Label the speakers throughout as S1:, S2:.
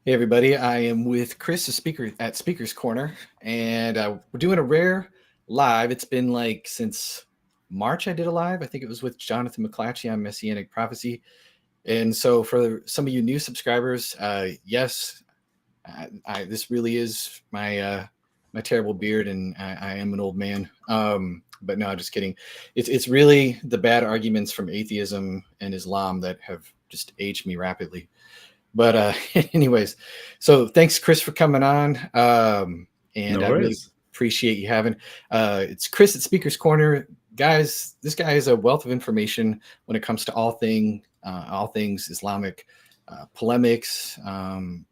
S1: Hey everybody, I am with Chris, a speaker at Speaker's Corner, and we're doing a rare live. It's been like since March I did a live. I think it was with Jonathan McClatchy on Messianic Prophecy. And so for some of you new subscribers, yes, this really is my terrible beard, and I am an old man. But no, just kidding. It's really the bad arguments from atheism and Islam that have just aged me rapidly. But anyways, so thanks, Chris, for coming on. And
S2: No
S1: I really
S2: worries.
S1: appreciate you having. It's Chris at Speaker's Corner, guys. This guy is a wealth of information when it comes to all things Islamic polemics, and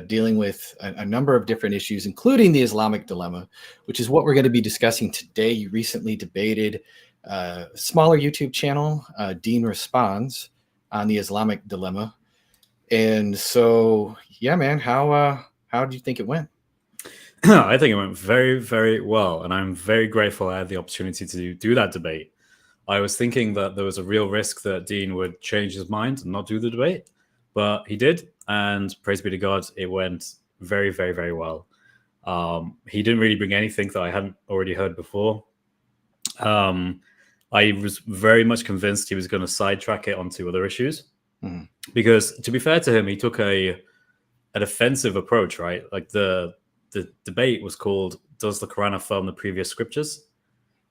S1: dealing with a number of different issues, including the Islamic dilemma, which is what we're going to be discussing today. You recently debated a smaller YouTube channel, Deen Responds, on the Islamic dilemma. And so, yeah, man, how do you think it went?
S2: I think it went very, very well, and I'm very grateful I had the opportunity to do that debate. I was thinking that there was a real risk that Dean would change his mind and not do the debate, but he did, and praise be to God, it went very, very, very well. He didn't really bring anything that I hadn't already heard before. Um, I was very much convinced he was going to sidetrack it onto other issues, because to be fair to him, he took a defensive approach, right? Like the debate was called "Does the Quran affirm the previous scriptures?"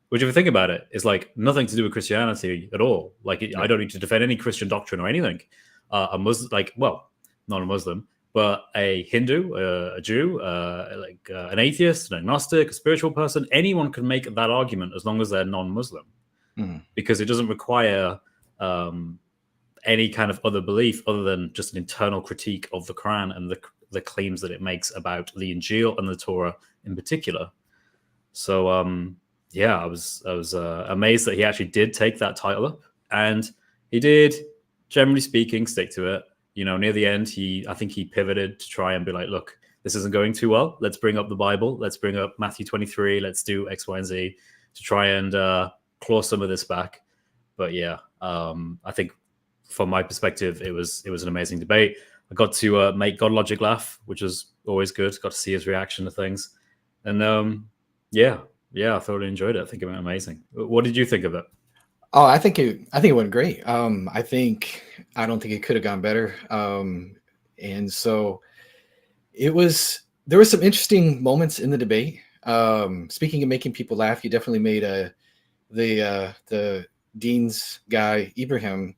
S2: Which, if you think about it, is like nothing to do with Christianity at all. Like I don't need to defend any Christian doctrine or anything. A Muslim, like, well, not a Muslim, but a Hindu, a Jew, an atheist, an agnostic, a spiritual person, anyone can make that argument as long as they're non-Muslim, because it doesn't require any kind of other belief other than just an internal critique of the Quran and the claims that it makes about the Injil and the Torah in particular. So yeah, I was amazed that he actually did take that title up, and he did, generally speaking, stick to it. You know, near the end, I think he pivoted to try and be like, look, this isn't going too well. Let's bring up the Bible. Let's bring up Matthew 23. Let's do X, Y, and Z to try and claw some of this back. But yeah, I think from my perspective, it was an amazing debate. I got to make God Logic laugh, which was always good. Got to see his reaction to things, and yeah, I thoroughly enjoyed it. I think it went amazing. What did you think of it?
S1: Oh, I think it went great. I don't think it could have gone better. And so there were some interesting moments in the debate. Speaking of making people laugh, you definitely made the Dean's guy Ibrahim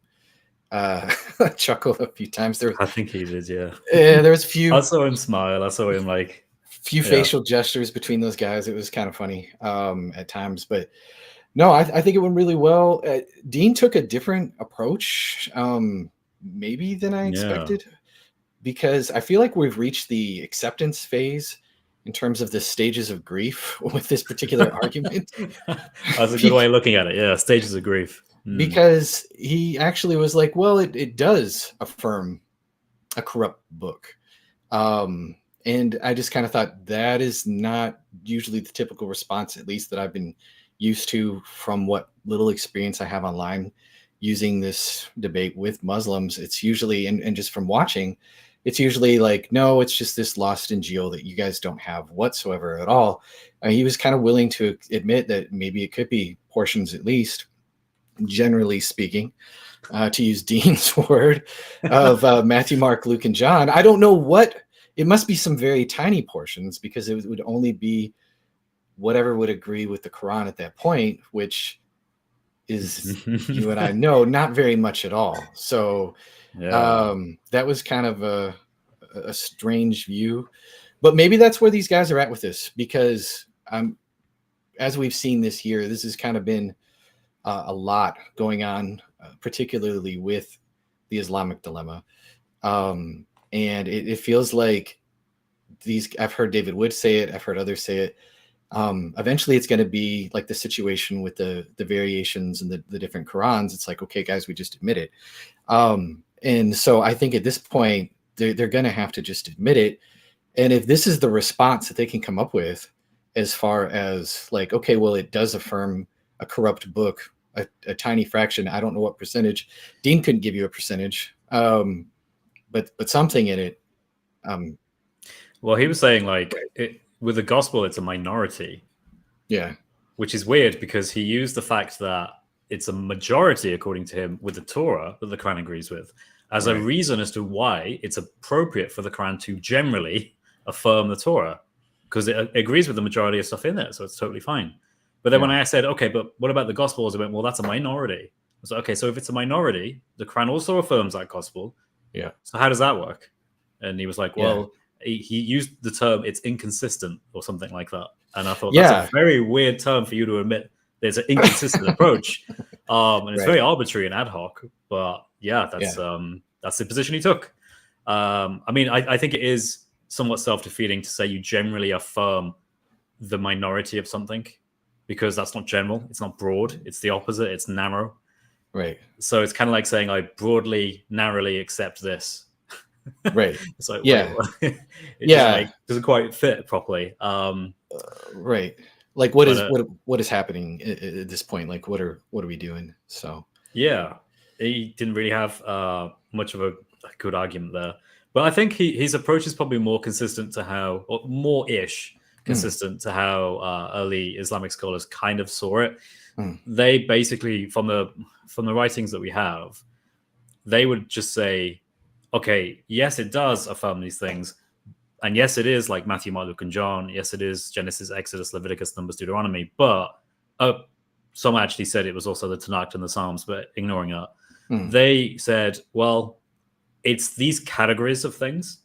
S1: chuckle a few times.
S2: I think he did, yeah.
S1: There was a
S2: I
S1: few
S2: saw him smile. I saw him like,
S1: few
S2: yeah.
S1: facial gestures between those guys. It was kind of funny at times, but no, I think it went really well. Dean took a different approach, maybe than I
S2: Yeah.
S1: expected, because I feel like we've reached the acceptance phase in terms of the stages of grief with this particular argument.
S2: That's a good way of looking at it. Yeah, stages of grief.
S1: Because he actually was like, well, it does affirm a corrupt book. And I just kind of thought that is not usually the typical response, at least that I've been used to from what little experience I have online using this debate with Muslims. It's usually, and just from watching, it's usually like, no, it's just this lost Injil that you guys don't have whatsoever at all. He was kind of willing to admit that maybe it could be portions, at least, generally speaking, to use Dean's word, of Matthew, Mark, Luke, and John. I don't know what, it must be some very tiny portions, because it would only be whatever would agree with the Quran at that point, which is, you and I know, not very much at all. So
S2: Yeah.
S1: that was kind of a strange view, but maybe that's where these guys are at with this, because as we've seen this year, this has kind of been a lot going on, particularly with the Islamic dilemma. And it feels like I've heard David Wood say it, I've heard others say it. Eventually it's going to be like the situation with the variations and the different Qurans. It's like, okay, guys, we just admit it. And so I think at this point, they're going to have to just admit it. And if this is the response that they can come up with, as far as like, okay, well, it does affirm a corrupt book, a tiny fraction. I don't know what percentage. Dean couldn't give you a percentage, but something in it.
S2: Well, he was saying like
S1: Right.
S2: with the gospel, it's a minority,
S1: Yeah.
S2: which is weird because he used the fact that it's a majority, according to him, with the Torah that the Quran agrees with, as a
S1: Right.
S2: reason as to why it's appropriate for the Quran to generally affirm the Torah, because it agrees with the majority of stuff in there, so it's totally fine. But then when
S1: Yeah.
S2: I said, okay, but what about the Gospels? I went, well, that's a minority. I was like, okay, so if it's a minority, the Quran also affirms that Gospel.
S1: Yeah.
S2: So how does that work? And he was like,
S1: Yeah.
S2: well, he used the term it's inconsistent or something like that. And I thought that's
S1: Yeah.
S2: a very weird term for you to admit there's an inconsistent approach. And it's
S1: Right.
S2: very arbitrary and ad hoc. But yeah, that's the position he took. I mean, I think it is somewhat self-defeating to say you generally affirm the minority of something, because that's not general, it's not broad, it's the opposite, it's narrow.
S1: Right.
S2: So it's kind of like saying I broadly, narrowly accept this.
S1: Right.
S2: It's like,
S1: Yeah.
S2: wait, it
S1: Yeah.
S2: doesn't quite fit properly.
S1: Right. Like what is
S2: But
S1: what is happening at this point? Like what are we doing? So
S2: yeah, he didn't really have much of a good argument there. But I think his approach is probably more consistent to how, or more-ish consistent to how early Islamic scholars kind of saw it. They basically, from the writings that we have, they would just say, okay, yes, it does affirm these things. And yes, it is like Matthew, Mark, Luke, and John. Yes, it is Genesis, Exodus, Leviticus, Numbers, Deuteronomy. But some actually said it was also the Tanakh and the Psalms, but ignoring that. They said, well, it's these categories of things.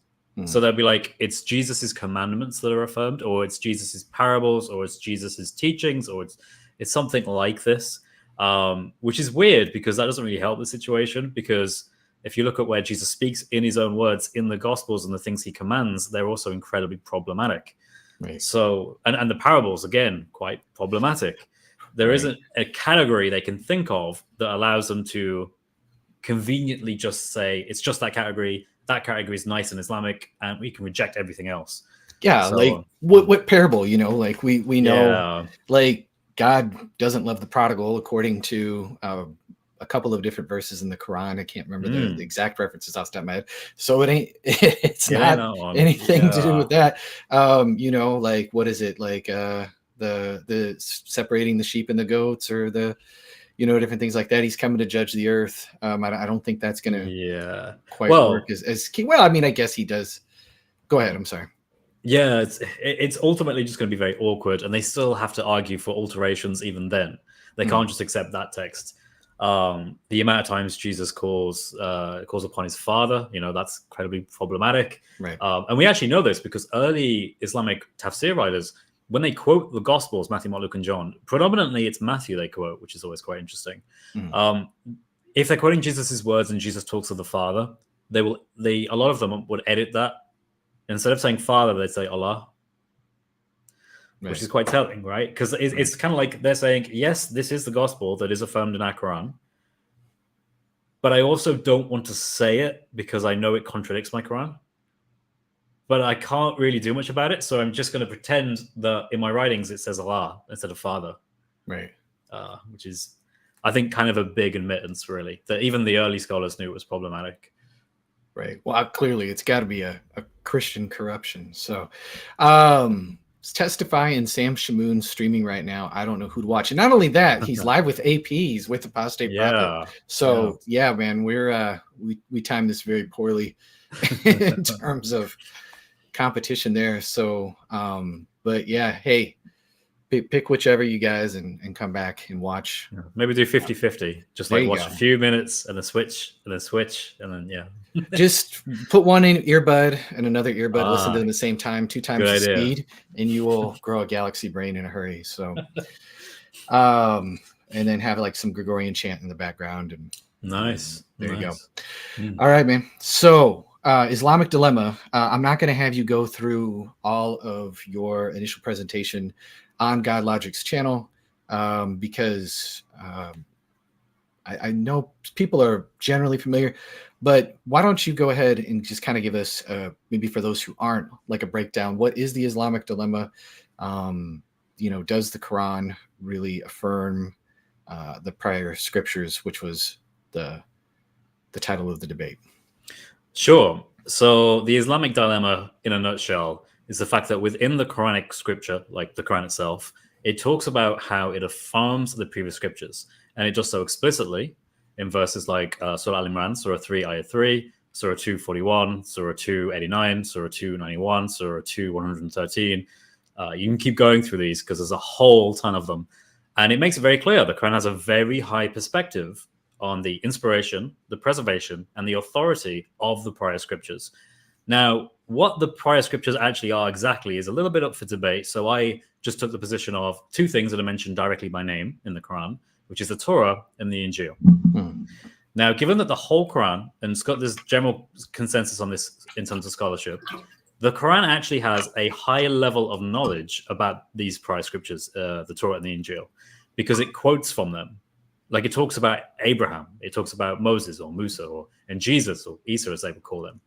S2: So they'll be like, it's Jesus's commandments that are affirmed, or it's Jesus's parables, or it's Jesus's teachings, or it's something like this, which is weird because that doesn't really help the situation. Because if you look at where Jesus speaks in his own words in the Gospels and the things he commands, they're also incredibly problematic.
S1: right.
S2: So, and the parables, again, quite problematic. There isn't a category they can think of that allows them to conveniently just say, it's just that category is nice and Islamic, and we can reject everything else.
S1: Yeah,
S2: So,
S1: like what parable, you know, like we know, like God doesn't love the prodigal according to a couple of different verses in the Quran. I can't remember the exact references off the top of my head. So it's not anything to do with that. You know, like what is it, like the separating the sheep and the goats, or the, you know, different things like that. He's coming to judge the earth. I don't think that's gonna quite work as key. Well, I mean, I guess he does. Go ahead. I'm sorry.
S2: Yeah, it's ultimately just going to be very awkward, and they still have to argue for alterations even then. They can't just accept that text. The amount of times Jesus calls upon his father, you know, that's incredibly problematic.
S1: Right.
S2: And we actually know this because early Islamic tafsir writers, when they quote the Gospels, Matthew, Mark, Luke, and John, predominantly it's Matthew they quote, which is always quite interesting. If they're quoting Jesus's words and Jesus talks of the Father, a lot of them would edit that. Instead of saying Father, they'd say Allah, which is quite telling, right? Because it's kind of like they're saying, yes, this is the gospel that is affirmed in our Quran, but I also don't want to say it because I know it contradicts my Quran. But I can't really do much about it, so I'm just going to pretend that in my writings it says Allah instead of Father.
S1: Right.
S2: Which is, I think, kind of a big admittance, really, that even the early scholars knew it was problematic.
S1: Right. Well, clearly it's got to be a Christian corruption. So, Testify and Sam Shamoon streaming right now. I don't know who'd watch it. Not only that, he's live with APs with Apostate Prophet. So yeah, man, we're we timed this very poorly in terms of competition there. So, but yeah, hey, pick whichever you guys and come back and watch.
S2: Maybe do 50-50. Just like watch a few minutes and then switch and then
S1: just put one in earbud and another earbud, listen to them at the same time, 2 times the speed, and you will grow a galaxy brain in a hurry. So and then have like some Gregorian chant in the background, and there you go. All right, man. So Islamic dilemma. I'm not going to have you go through all of your initial presentation on God Logic's channel because I know people are generally familiar, but why don't you go ahead and just kind of give us, maybe for those who aren't, like a breakdown. What is the Islamic dilemma? You know, does the Quran really affirm the prior scriptures, which was the title of the debate?
S2: Sure. So the Islamic dilemma, in a nutshell, is the fact that within the Quranic scripture, like the Quran itself, it talks about how it affirms the previous scriptures, and it does so explicitly in verses like Surah Al Imran, Surah 3, Ayah 3, Surah 241, Surah 289, Surah 291, Surah 2 113. You can keep going through these because there's a whole ton of them. And it makes it very clear the Quran has a very high perspective on the inspiration, the preservation, and the authority of the prior scriptures. Now, what the prior scriptures actually are exactly is a little bit up for debate. So I just took the position of two things that are mentioned directly by name in the Quran, which is the Torah and the Injil. Now, given that the whole Quran, and there's general consensus on this in terms of scholarship, the Quran actually has a higher level of knowledge about these prior scriptures, the Torah and the Injil, because it quotes from them. Like it talks about Abraham, it talks about Moses or Musa and Jesus or Isa, as they would call them.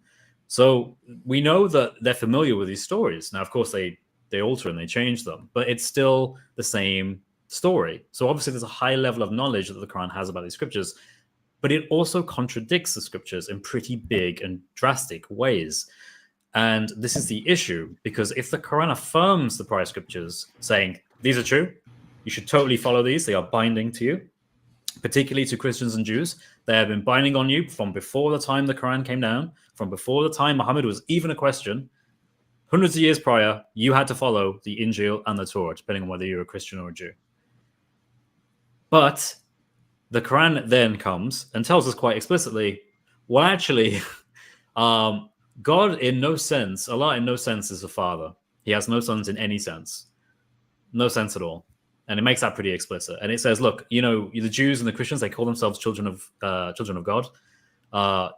S2: So we know that they're familiar with these stories. Now, of course, they alter and they change them, but it's still the same story. So obviously there's a high level of knowledge that the Quran has about these scriptures, but it also contradicts the scriptures in pretty big and drastic ways. And this is the issue, because if the Quran affirms the prior scriptures, saying these are true, you should totally follow these, they are binding to you, particularly to Christians and Jews. They have been binding on you from before the time the Quran came down, from before the time Muhammad was even a question. Hundreds of years prior, you had to follow the Injil and the Torah, depending on whether you're a Christian or a Jew. But the Quran then comes and tells us quite explicitly, well, actually, God in no sense, Allah in no sense is a father. He has no sons in any sense. No sense at all. And it makes that pretty explicit. And it says, look, you know, the Jews and the Christians, they call themselves children of God.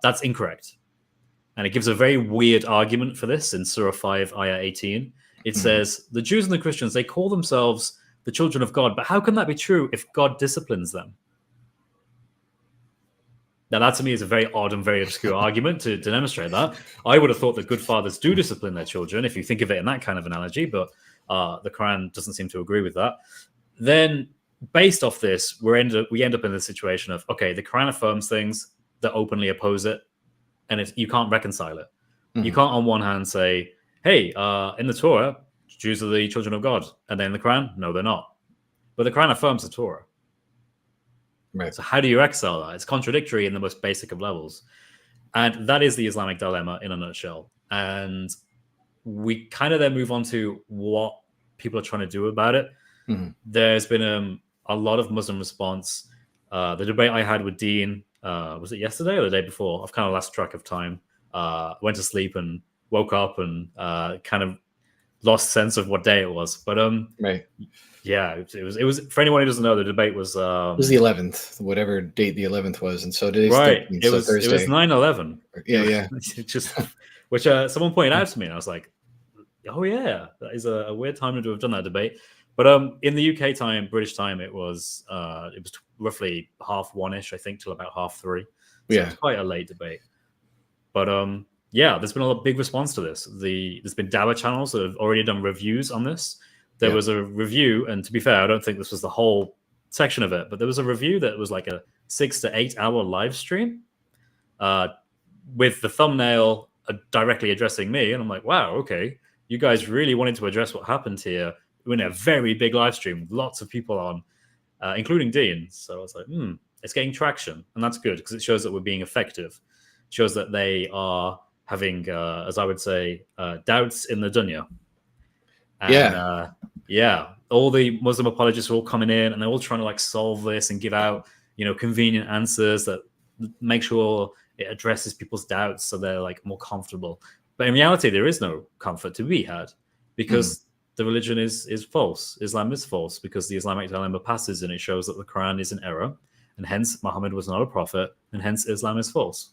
S2: That's incorrect. And it gives a very weird argument for this in Surah 5, Ayah 18. It says, the Jews and the Christians, they call themselves the children of God, but how can that be true if God disciplines them? Now, that to me is a very odd and very obscure argument to demonstrate that. I would have thought that good fathers do discipline their children, if you think of it in that kind of analogy, but the Quran doesn't seem to agree with that. Then, based off this, we end up in the situation of, okay, the Quran affirms things that openly oppose it, and you can't reconcile it. You can't, on one hand, say, hey, in the Torah, Jews are the children of God, and then in the Quran, no, they're not. But the Quran affirms the Torah.
S1: Right.
S2: So how do you reconcile that? It's contradictory in the most basic of levels. And that is the Islamic dilemma in a nutshell. And we kind of then move on to what people are trying to do about it. There's been a lot of Muslim response. The debate I had with Deen, was it yesterday or the day before? I've kind of lost track of time. Went to sleep and woke up and kind of lost sense of what day it was. But
S1: right.
S2: Yeah, it was for anyone who doesn't know, the debate was
S1: it was the 11th, whatever date the 11th was, and so today's
S2: right.
S1: 13th,
S2: It was
S1: Thursday.
S2: It was 9/11.
S1: Yeah.
S2: Just which someone pointed out to me, and I was like, oh yeah, that is a weird time to have done that debate. But in the UK time, British time, it was roughly 1:30, I think, till about 3:30. So it was quite a late debate. But yeah, there's been a big response to this. There's been Dawah channels that have already done reviews on this. There was a review, and to be fair, I don't think this was the whole section of it, but there was a review that was like a 6 to 8 hour live stream with the thumbnail directly addressing me. And I'm like, wow, okay, you guys really wanted to address what happened here in a very big live stream with lots of people on, including Deen. So I was like, it's getting traction. And that's good because it shows that we're being effective. It shows that they are having, as I would say, doubts in the dunya. And, all the Muslim apologists are all coming in and they're all trying to like solve this and give out, convenient answers that make sure it addresses people's doubts so they're like more comfortable. But in reality, there is no comfort to be had because the religion is false. Islam is false because the Islamic dilemma passes and it shows that the Quran is an error and hence Muhammad was not a prophet and hence Islam is false.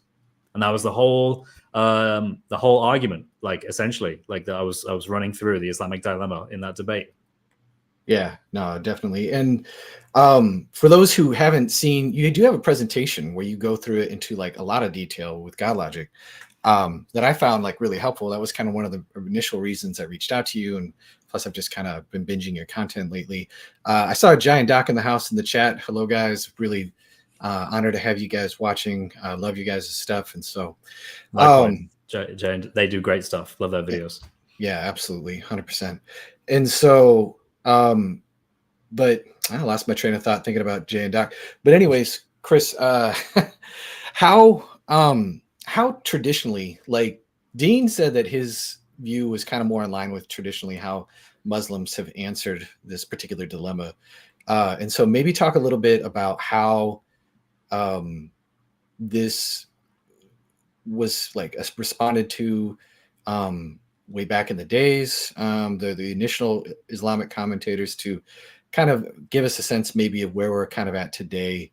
S2: And that was the whole argument, like essentially, like that I was running through the Islamic dilemma in that debate.
S1: Yeah, no, definitely. And for those who haven't seen, you do have a presentation where you go through it into like a lot of detail with God logic that I found like really helpful. That was kind of one of the initial reasons I reached out to you. And plus I've just kind of been binging your content lately. I saw a giant doc in the house in the chat. Hello guys. Really honored to have you guys watching. Love you guys' stuff. And so
S2: They do great stuff. Love their videos.
S1: Yeah, absolutely, 100%. And so, but I lost my train of thought thinking about Jay and Doc. But anyways, Chris, how traditionally, like Deen said that his view was kind of more in line with traditionally how Muslims have answered this particular dilemma. And so maybe talk a little bit about how this was like responded to way back in the days, the initial Islamic commentators, to kind of give us a sense maybe of where we're kind of at today,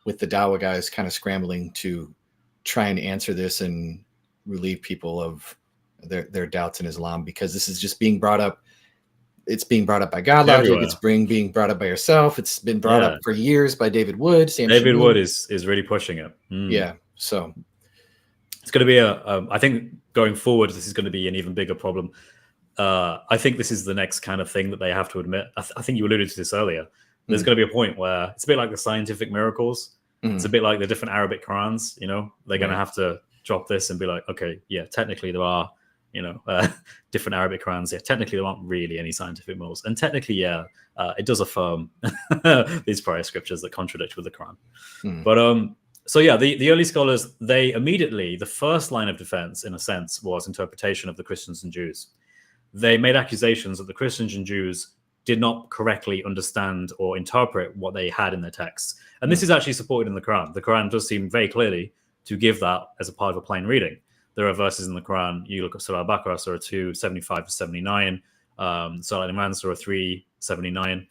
S1: with the Dawa guys kind of scrambling to try and answer this and relieve people of their doubts in Islam, because this is just being brought up. It's being brought up by God Logic. It's being brought up by yourself. It's been brought up for years by David Wood.
S2: David Wood is really pushing it.
S1: Yeah. So
S2: it's going to be I think going forward, this is going to be an even bigger problem. I think this is the next kind of thing that they have to admit. I think you alluded to this earlier. There's going to be a point where it's a bit like the scientific miracles. It's a bit like the different Arabic Qurans. They're going to have to drop this and be like, okay, yeah, technically there are, different Arabic Qurans. Yeah, technically there aren't really any scientific miracles, and technically, yeah, it does affirm these prior scriptures that contradict with the Quran. But so yeah, the early scholars, they immediately, the first line of defense, in a sense, was interpretation of the Christians and Jews. They made accusations that the Christians and Jews did not correctly understand or interpret what they had in their texts. And this is actually supported in the Quran. The Quran does seem very clearly to give that as a part of a plain reading. There are verses in the Quran, you look at Surah Al-Baqarah, Surah 2, 75 to 79, Surah Al-Imran, Surah 3, 79.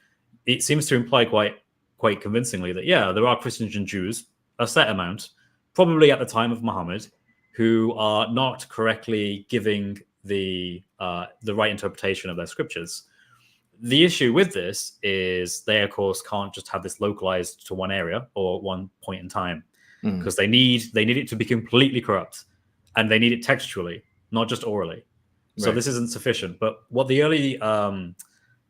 S2: It seems to imply quite convincingly that, yeah, there are Christians and Jews, a set amount, probably at the time of Muhammad, who are not correctly giving the right interpretation of their scriptures. The issue with this is they, of course, can't just have this localized to one area or one point in time, because they need it to be completely corrupt, and they need it textually, not just orally. So this isn't sufficient. But what the early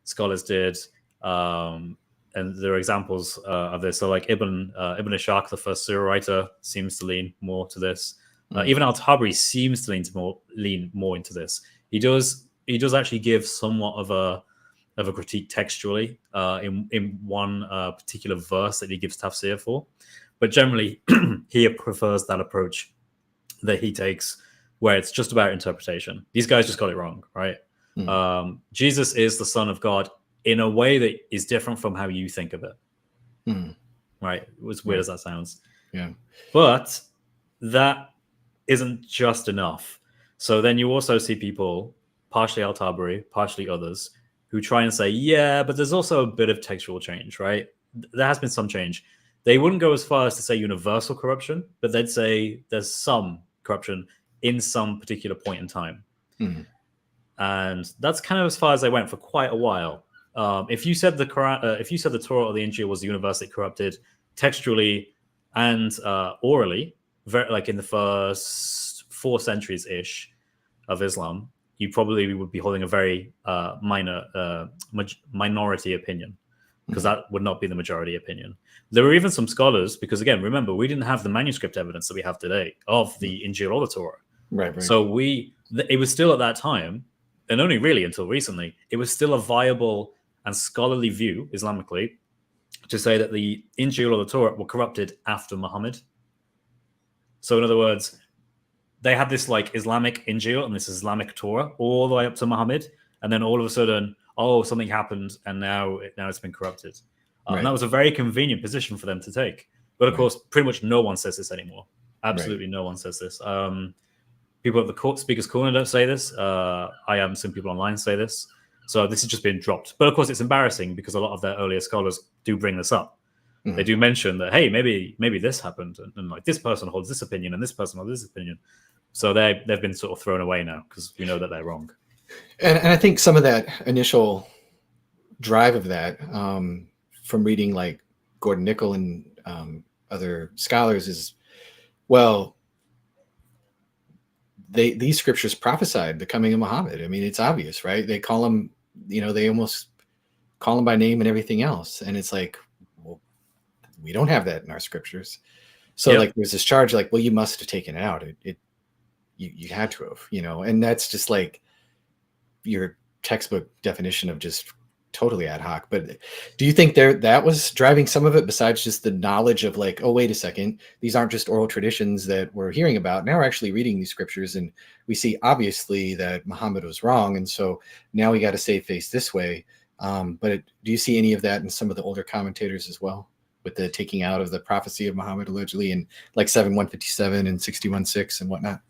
S2: scholars did, and there are examples of this, so like Ibn Ishaq, the first surah writer, seems to lean more to this. Even Al-Tabari seems to lean more into this. He does actually give somewhat of a critique textually in one particular verse that he gives tafsir for, but generally he prefers that approach that he takes, where it's just about interpretation. These guys just got it wrong, right? Jesus is the Son of God in a way that is different from how you think of it, right? As weird as that sounds,
S1: yeah,
S2: but that isn't just enough. So then you also see people, partially Al-Tabari, partially others, who try and say, yeah, but there's also a bit of textual change, right? There has been some change. They wouldn't go as far as to say universal corruption, but they'd say there's some corruption in some particular point in time. And that's kind of as far as they went for quite a while. If you said the Quran, if you said the Torah or the Injil was universally corrupted textually and orally, like in the first 4 centuries ish of Islam, you probably would be holding a very minority opinion, because that would not be the majority opinion. There were even some scholars, because again, remember, we didn't have the manuscript evidence that we have today of the Injil or the Torah.
S1: Right.
S2: So it was still at that time, and only really until recently, it was still a viable and scholarly view Islamically to say that the Injil or the Torah were corrupted after Muhammad. So in other words, they had this like Islamic Injil and this Islamic Torah all the way up to Muhammad, and then all of a sudden, something happened, and now it's been corrupted. And that was a very convenient position for them to take. But of course, pretty much no one says this anymore. Absolutely no one says this. People at the Speakers Corner don't say this. I am some people online say this. So this has just been dropped. But of course, it's embarrassing because a lot of their earlier scholars do bring this up. They do mention that, hey, maybe this happened, and like this person holds this opinion and this person holds this opinion. So they've been sort of thrown away now because we know that they're wrong.
S1: And I think some of that initial drive of that, from reading like Gordon Nickel and other scholars, is, well, these scriptures prophesied the coming of Muhammad. I mean, it's obvious, right? They call him, they almost call him by name and everything else. And it's like, well, we don't have that in our scriptures. So like there's this charge like, well, you must have taken it out. you had to have, and that's just like your textbook definition of just totally ad hoc. But do you think that was driving some of it, besides just the knowledge of like, oh, wait a second, these aren't just oral traditions that we're hearing about. Now we're actually reading these scriptures, and we see obviously that Muhammad was wrong, and so now we got to save face this way. But do you see any of that in some of the older commentators as well, with the taking out of the prophecy of Muhammad allegedly in like 7:157 and 61:6 and whatnot?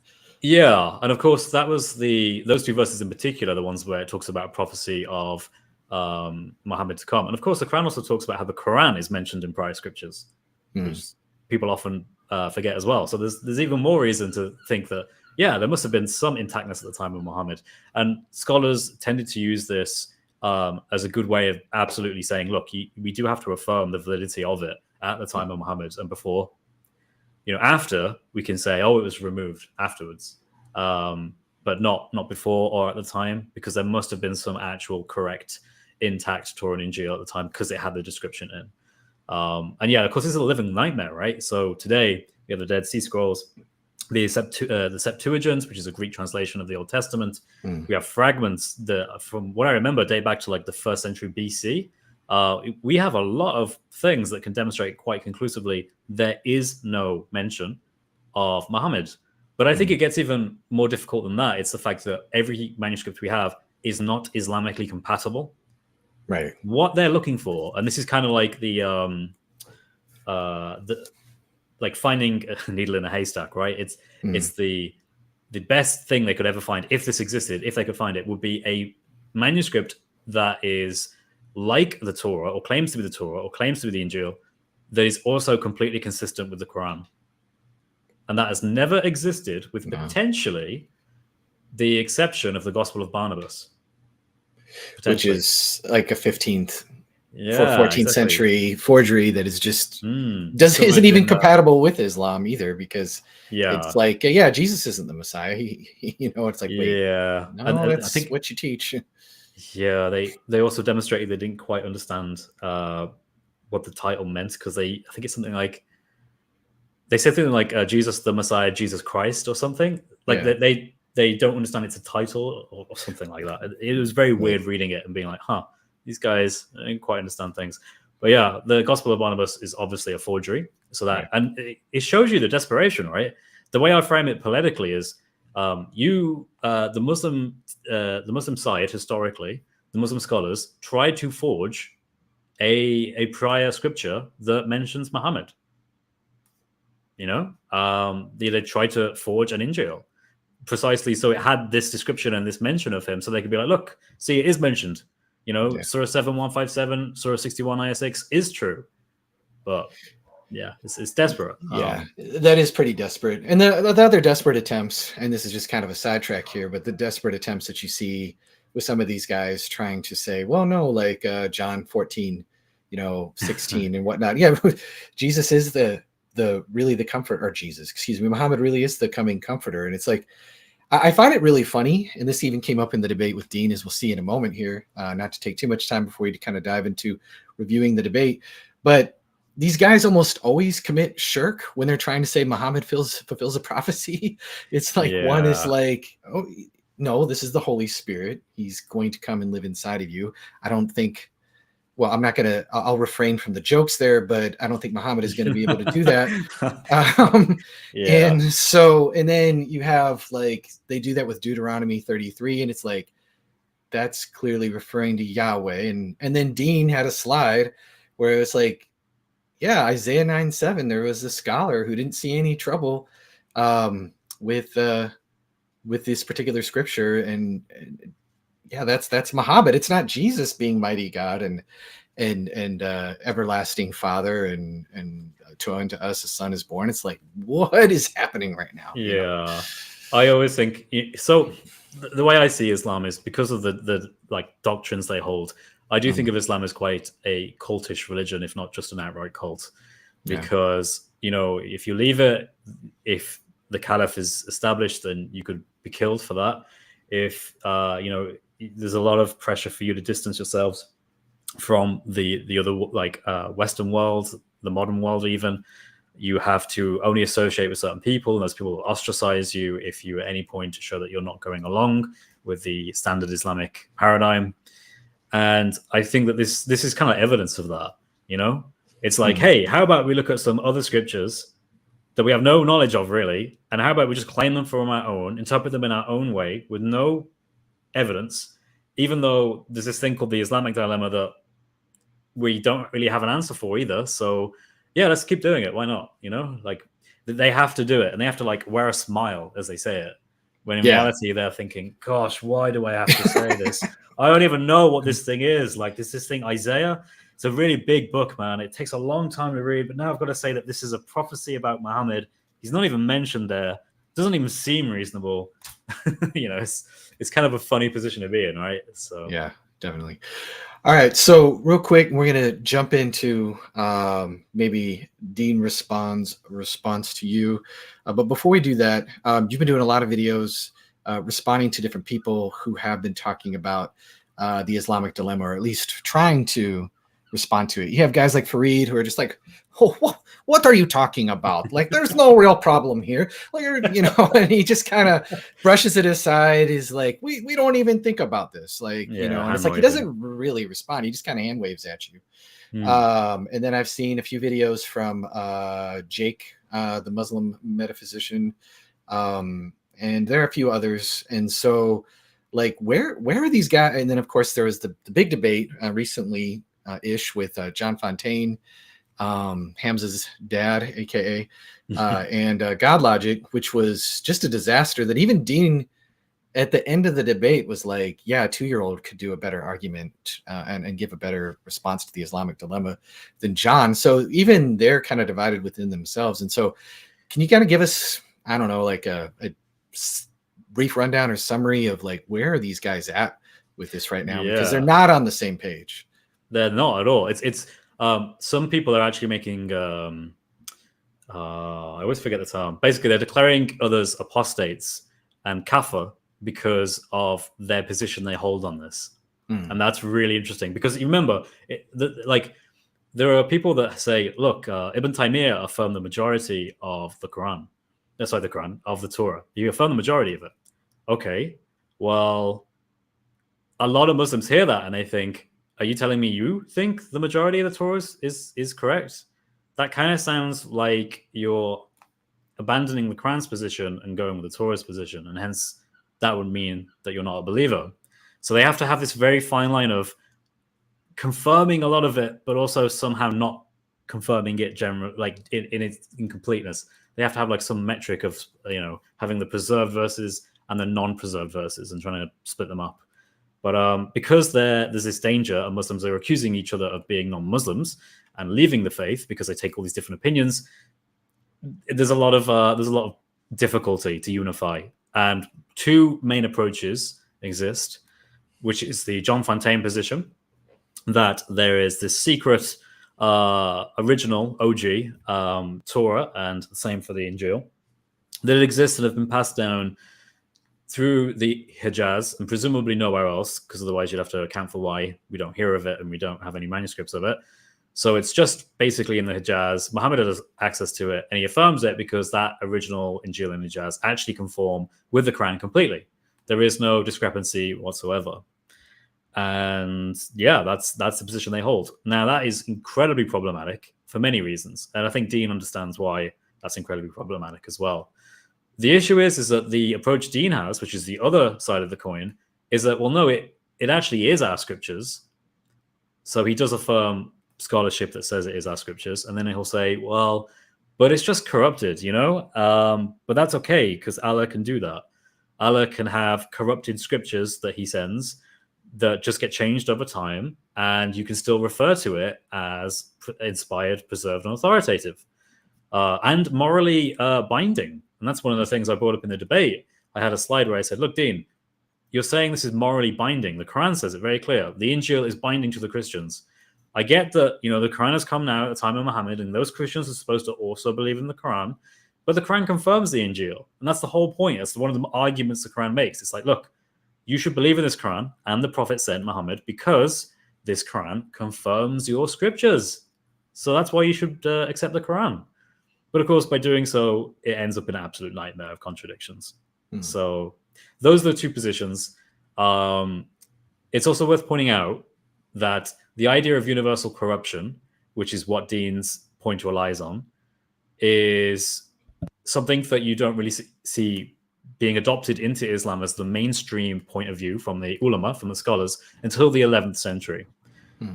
S2: Yeah, and of course that was those two verses in particular, the ones where it talks about prophecy of Muhammad to come. And of course, the Quran also talks about how the Quran is mentioned in prior scriptures, which people often forget as well. So there's even more reason to think that, yeah, there must have been some intactness at the time of Muhammad. And scholars tended to use this as a good way of absolutely saying, look, we do have to affirm the validity of it at the time of Muhammad, and before. After, we can say, oh, it was removed afterwards, but not before or at the time, because there must have been some actual correct intact Torah and Injil at the time, because it had the description in. And yeah, of course, this is a living nightmare, right? So today we have the Dead Sea Scrolls, the Septuagint, which is a Greek translation of the Old Testament. We have fragments that, from what I remember, date back to like the 1st century BC. We have a lot of things that can demonstrate quite conclusively there is no mention of Muhammad. But I think it gets even more difficult than that. It's the fact that every manuscript we have is not Islamically compatible.
S1: Right.
S2: What they're looking for, and this is kind of like the like finding a needle in a haystack, right? It's the best thing they could ever find, if this existed, if they could find it, would be a manuscript that is like the Torah, or claims to be the Torah, or claims to be the Injil, that is also completely consistent with the Quran. And that has never existed, with potentially the exception of the Gospel of Barnabas,
S1: which is like a 15th, 14th
S2: exactly.
S1: century forgery that is just isn't even compatible with Islam either, because it's like, Jesus isn't the Messiah. It's like, wait, no, that's, I think, what you teach.
S2: Yeah, they also demonstrated they didn't quite understand what the title meant, because I think it's something like, they said something like Jesus the Messiah, Jesus Christ, or something like that. They don't understand it's a title, or something like that. It was very weird reading it and being like, these guys didn't quite understand things. But yeah, the Gospel of Barnabas is obviously a forgery. So that, and it shows you the desperation, right? The way I frame it politically is, the Muslim side, historically, the Muslim scholars tried to forge a prior scripture that mentions Muhammad. They tried to forge an Injil precisely so it had this description and this mention of him, so they could be like, look, see, it is mentioned. Surah 7:157, Surah 61 ayah 6 is true. But yeah, it's desperate.
S1: That is pretty desperate. And the other desperate attempts, and this is just kind of a sidetrack here, but the desperate attempts that you see with some of these guys trying to say, well, no, like John 14, 16 and whatnot. Yeah, Jesus is really the comfort, or Jesus, excuse me, Muhammad really is the coming comforter. And it's like, I find it really funny, and this even came up in the debate with Deen, as we'll see in a moment here, not to take too much time before we kind of dive into reviewing the debate, but these guys almost always commit shirk when they're trying to say Muhammad fulfills a prophecy. It's like, one is like, oh, no, this is the Holy Spirit. He's going to come and live inside of you. I don't think, well, I'll refrain from the jokes there, but I don't think Muhammad is going to be able to do that. And then you have, like, they do that with Deuteronomy 33, and it's like, that's clearly referring to Yahweh. And then Deen had a slide where it's like, Isaiah 9:7, there was a scholar who didn't see any trouble with this particular scripture, and that's Muhammad. It's not Jesus being mighty God and everlasting Father, and unto us a son is born. It's like, what is happening right now?
S2: I always think so. The way I see Islam is because of the like doctrines they hold. I do think of Islam as quite a cultish religion, if not just an outright cult, because if you leave it, if the caliph is established, then you could be killed for that. If there's a lot of pressure for you to distance yourselves from the other, like Western world, the modern world even. You have to only associate with certain people, and those people will ostracize you if you at any point show that you're not going along with the standard Islamic paradigm. And I think that this is kind of evidence of that. It's like, hey, how about we look at some other scriptures that we have no knowledge of really, and how about we just claim them from our own, interpret them in our own way with no evidence, even though there's this thing called the Islamic dilemma that we don't really have an answer for either. So yeah, let's keep doing it. Why not? Like they have to do it, and they have to like wear a smile as they say it, when in reality they're thinking, gosh, why do I have to say this? I don't even know what this thing is. Like, this thing Isaiah? It's a really big book, man. It takes a long time to read, but now I've got to say that this is a prophecy about Muhammad. He's not even mentioned there. Doesn't even seem reasonable. It's kind of a funny position to be in, right? So
S1: yeah, definitely. All right, so real quick, we're going to jump into maybe Deen Responds response to you. But before we do that, you've been doing a lot of videos responding to different people who have been talking about the Islamic dilemma, or at least trying to respond to it. You have guys like Fareed who are just like, oh, what are you talking about? Like, there's no real problem here. Like, and he just kind of brushes it aside. He's like, we don't even think about this. Like, and it's like, he doesn't really respond. He just kind of hand waves at you. And then I've seen a few videos from Jake, the Muslim metaphysician. And there are a few others. And so like, where are these guys? And then of course there was the big debate recently ish with John Fontaine, Hamza's dad, aka, and God Logic, which was just a disaster that even Deen at the end of the debate was like, yeah, a 2-year-old could do a better argument and give a better response to the Islamic dilemma than John. So even they're kind of divided within themselves. And so can you kind of give us, I don't know, like a brief rundown or summary of like, where are these guys at with this right now? Because they're not on the same page.
S2: They're not at all. It's some people are actually making I always forget the term. Basically, they're declaring others apostates and kafir because of their position they hold on this. And that's really interesting, because you remember, there are people that say, look, Ibn Taymiyyah affirmed the majority of the Quran. That's like the Quran, of the Torah. You affirm the majority of it. Okay, well, a lot of Muslims hear that and they think, are you telling me you think the majority of the Torah is correct? That kind of sounds like you're abandoning the Quran's position and going with the Torah's position, and hence that would mean that you're not a believer. So they have to have this very fine line of confirming a lot of it, but also somehow not confirming it in its incompleteness. They have to have like some metric of having the preserved verses and the non-preserved verses and trying to split them up. But because there's this danger, and Muslims are accusing each other of being non-Muslims and leaving the faith because they take all these different opinions, there's a lot of difficulty to unify. And two main approaches exist, which is the John Fontaine position, that there is this secret original OG Torah, and the same for the Injil, that exists and have been passed down through the Hijaz and presumably nowhere else, because otherwise you'd have to account for why we don't hear of it and we don't have any manuscripts of it. So it's just basically in the Hijaz. Muhammad has access to it, and he affirms it because that original Injil and Hijaz actually conform with the Quran completely. There is no discrepancy whatsoever. And yeah, that's the position they hold. Now, that is incredibly problematic for many reasons, and I think Deen understands why that's incredibly problematic as well. The issue is that the approach Deen has, which is the other side of the coin, is that, well, no, it actually is our scriptures. So he does affirm scholarship that says it is our scriptures, and then he'll say, well, but it's just corrupted, but that's okay, because Allah can do that. Allah can have corrupted scriptures that he sends that just get changed over time, and you can still refer to it as inspired, preserved, and authoritative, and morally binding. And that's one of the things I brought up in the debate. I had a slide where I said, look, Deen, you're saying this is morally binding. The Quran says it very clear. The Injil is binding to the Christians. I get that, the Quran has come now at the time of Muhammad, and those Christians are supposed to also believe in the Quran, but the Quran confirms the Injil. And that's the whole point. That's one of the arguments the Quran makes. It's like, look, you should believe in this Quran and the Prophet sent Muhammad because this Quran confirms your scriptures. So that's why you should accept the Quran. But of course, by doing so, it ends up in an absolute nightmare of contradictions.
S1: Hmm.
S2: So those are the two positions. It's also worth pointing out that the idea of universal corruption, which is what Deen's point relies on, is something that you don't really see being adopted into Islam as the mainstream point of view from the ulama, from the scholars, until the 11th century.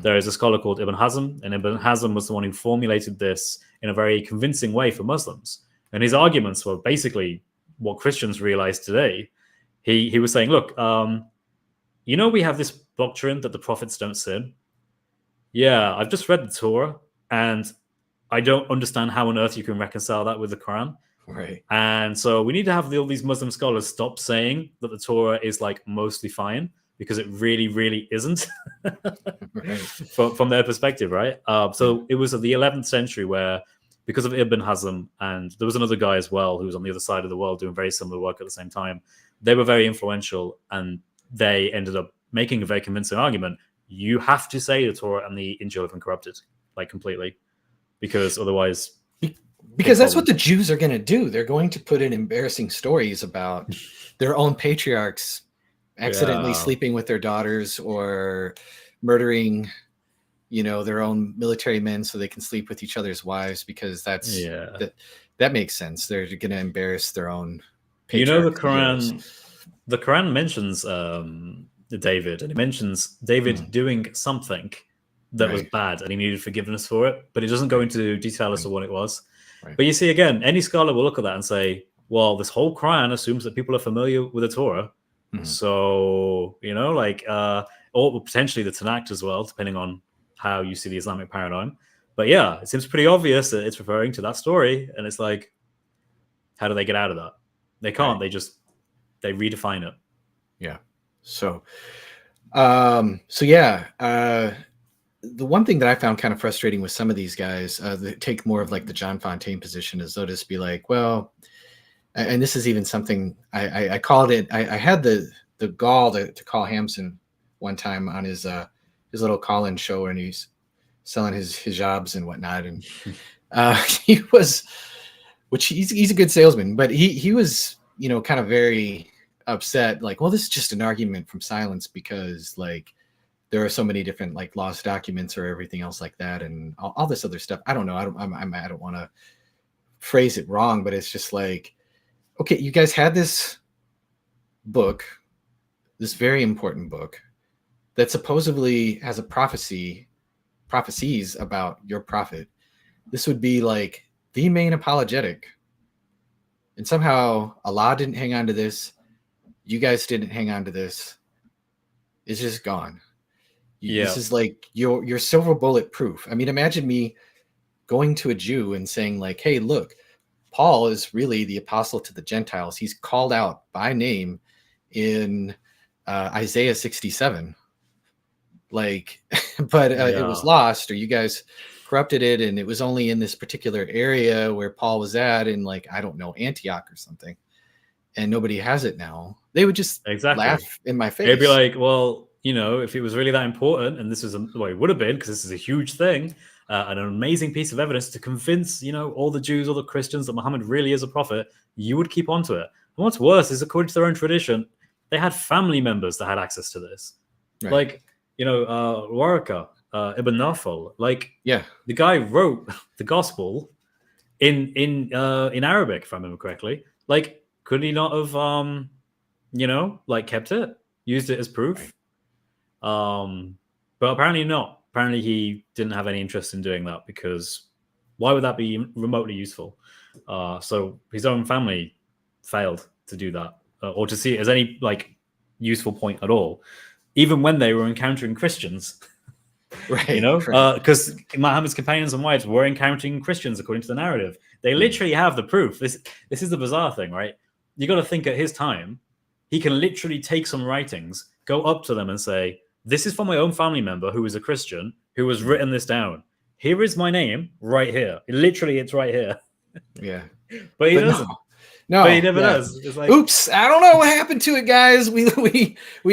S2: There is a scholar called Ibn Hazm, and Ibn Hazm was the one who formulated this in a very convincing way for Muslims. And his arguments were basically what Christians realize today. He was saying, look, we have this doctrine that the prophets don't sin. Yeah, I've just read the Torah, and I don't understand how on earth you can reconcile that with the Quran.
S1: Right.
S2: And so we need to have all these Muslim scholars stop saying that the Torah is like mostly fine, because it really, really isn't
S1: Right.
S2: from their perspective, right? So it was at the 11th century where, because of Ibn Hazm, and there was another guy as well who was on the other side of the world doing very similar work at the same time, they were very influential, and they ended up making a very convincing argument. You have to say the Torah and the Injil have been corrupted, like completely, because otherwise...
S1: Because that's what the Jews are going to do. They're going to put in embarrassing stories about their own patriarchs accidentally sleeping with their daughters or murdering, their own military men so they can sleep with each other's wives, because that makes sense. They're going to embarrass their own patriarchs.
S2: The Quran mentions David, and it mentions David doing something that was bad and he needed forgiveness for it, but it doesn't go into detail as to what it was. Right. But you see, again, any scholar will look at that and say, well, this whole Quran assumes that people are familiar with the Torah. So, or potentially the Tanakh as well, depending on how you see the Islamic paradigm. But yeah, it seems pretty obvious that it's referring to that story. And it's like, how do they get out of that? They can't. Right. They redefine it.
S1: Yeah. So, the one thing that I found kind of frustrating with some of these guys that take more of like the John Fontaine position is they'll just be like, well, and this is even something I called it. I had the gall to call Hampson one time on his little call-in show when he's selling his hijabs and whatnot, and he was, which he's a good salesman, but he was kind of very upset, like, well, this is just an argument from silence because like there are so many different like lost documents or everything else like that, and all this other stuff. I don't know. I don't want to phrase it wrong, but it's just like, okay, you guys had this book, this very important book that supposedly has a prophecies about your prophet. This would be like the main apologetic. And somehow Allah didn't hang on to this. You guys didn't hang on to this. It's just gone. This is like your silver bullet proof. I mean, imagine me going to a Jew and saying like, hey, look, Paul is really the apostle to the Gentiles. He's called out by name in Isaiah 67. Like, but it was lost, or you guys corrupted it, and it was only in this particular area where Paul was at, in like, I don't know, Antioch or something, and nobody has it now. They would just laugh in my face.
S2: They'd be like, well, if it was really that important, and this was it would have been, because this is a huge thing, an amazing piece of evidence to convince, all the Jews, all the Christians that Muhammad really is a prophet, you would keep on to it. And what's worse is, according to their own tradition, they had family members that had access to this. Right. Like, Waraka, Ibn Nawfal, the guy wrote the gospel in Arabic, if I remember correctly. Like, could he not have, kept it, used it as proof? Right. But apparently not. Apparently he didn't have any interest in doing that, because why would that be remotely useful? So his own family failed to do that, or to see it as any useful point at all, even when they were encountering Christians.
S1: Right.
S2: Because Muhammad's companions and wives were encountering Christians according to the narrative. They literally have the proof. This is the bizarre thing, right? You got to think, at his time, he can literally take some writings, go up to them and say, this is from my own family member who is a Christian, who has written this down. Here is my name right here. Literally, it's right here.
S1: Yeah.
S2: But he doesn't.
S1: No,
S2: but he never does. It's like,
S1: oops, I don't know what happened to it, guys. We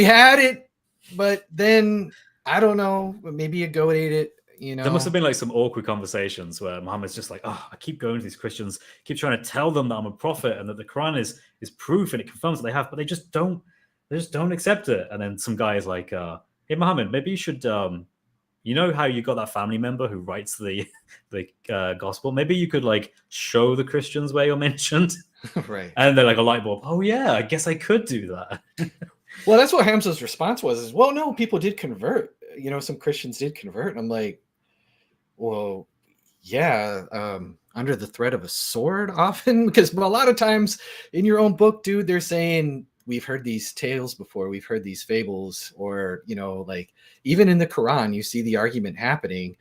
S1: had it, but then I don't know. Maybe a goat ate it. you
S2: There must
S1: know.
S2: have been like some awkward conversations where Muhammad's just like, oh, I keep going to these Christians, keep trying to tell them that I'm a prophet and that the Quran is proof and it confirms that they have, but they just don't accept it. And then some guy is like, hey Muhammad, maybe you should you know how you got that family member who writes the gospel? Maybe you could like show the Christians where you're mentioned.
S1: Right.
S2: And they're like a light bulb. Oh yeah, I guess I could do that.
S1: Well, that's what Hamza's response was, is, well, no, people did convert. You know, some Christians did convert. And I'm like, well, yeah, under the threat of a sword often, because a lot of times in your own book, dude, they're saying, we've heard these tales before, we've heard these fables, or, you know, like even in the Quran, you see the argument happening.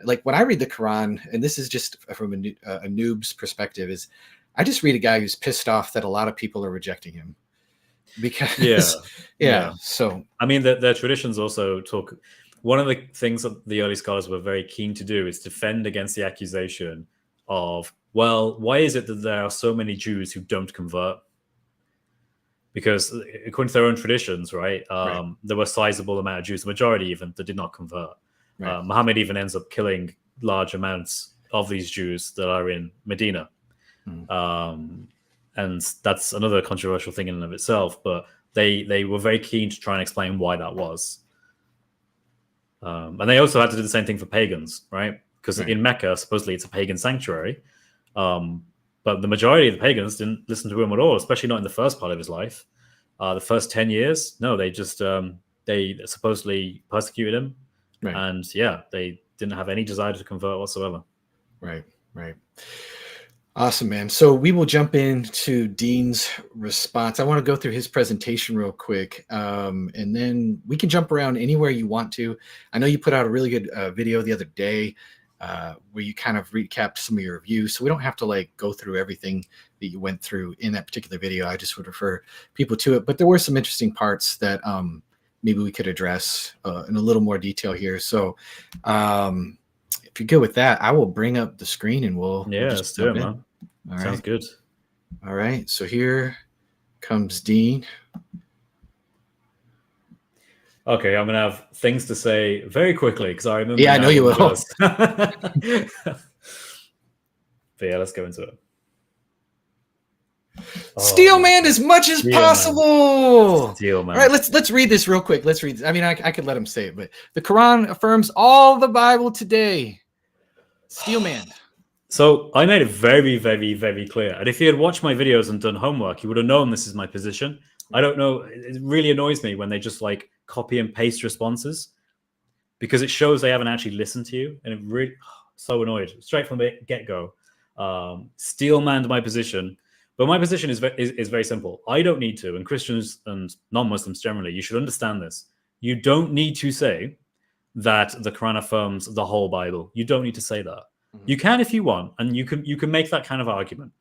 S1: Like when I read the Quran, and this is just from a noob's perspective, is I just read a guy who's pissed off that a lot of people are rejecting him. Because yeah. So
S2: I mean, their traditions also talk. One of the things that the early scholars were very keen to do is defend against the accusation of, well, why is it that there are so many Jews who don't convert? Because according to their own traditions, right, there were a sizable amount of Jews, the majority even, that did not convert. Right. Muhammad even ends up killing large amounts of these Jews that are in Medina. And that's another controversial thing in and of itself, but they were very keen to try and explain why that was. And they also had to do the same thing for pagans, right? Because in Mecca, supposedly it's a pagan sanctuary. But the majority of the pagans didn't listen to him at all, especially not in the first part of his life. The first 10 years, no, they just, they supposedly persecuted him. Right. And yeah, they didn't have any desire to convert whatsoever.
S1: Right. Awesome, man. So we will jump into Deen's response. I want to go through his presentation real quick, and then we can jump around anywhere you want to. I know you put out a really good video the other day where you kind of recapped some of your reviews, so we don't have to like go through everything that you went through in that particular video. I just would refer people to it, but there were some interesting parts that maybe we could address in a little more detail here. So if you're good with that, I will bring up the screen and we'll just
S2: do it, man.
S1: All
S2: Sounds
S1: right.
S2: good.
S1: All right. So here comes Deen.
S2: Okay, I'm gonna have things to say very quickly because I remember.
S1: Yeah, I know you will.
S2: But yeah, let's go into it.
S1: Steel man as much as possible.
S2: Steel man.
S1: All right, let's read this real quick. Let's read. I mean, I could let him say it, but the Quran affirms all the Bible today. Steel man.
S2: So I made it very, very, very clear. And if he had watched my videos and done homework, he would have known this is my position. I don't know. It really annoys me when they just like copy and paste responses because it shows they haven't actually listened to you. And it really so annoyed straight from the get-go. Steel manned my position. But my position is very simple. I don't need to, and Christians and non-Muslims generally, you should understand this. You don't need to say that the Quran affirms the whole Bible. You don't need to say that. You can if you want, and you can make that kind of argument.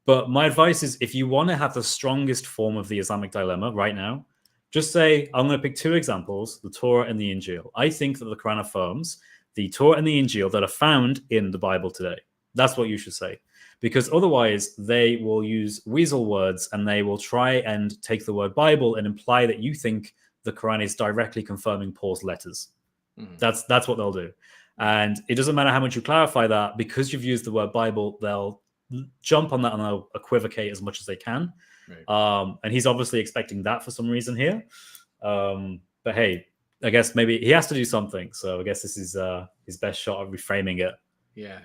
S2: But my advice is, if you want to have the strongest form of the Islamic dilemma right now, just say, I'm going to pick two examples, the Torah and the Injil. I think that the Quran affirms the Torah and the Injil that are found in the Bible today. That's what you should say. Because otherwise, they will use weasel words and they will try and take the word Bible and imply that you think the Quran is directly confirming Paul's letters. That's what they'll do. And it doesn't matter how much you clarify that, because you've used the word Bible, they'll jump on that and they'll equivocate as much as they can. Right. And he's obviously expecting that for some reason here. But hey, I guess maybe he has to do something. So I guess this is his best shot of reframing it.
S1: Yeah.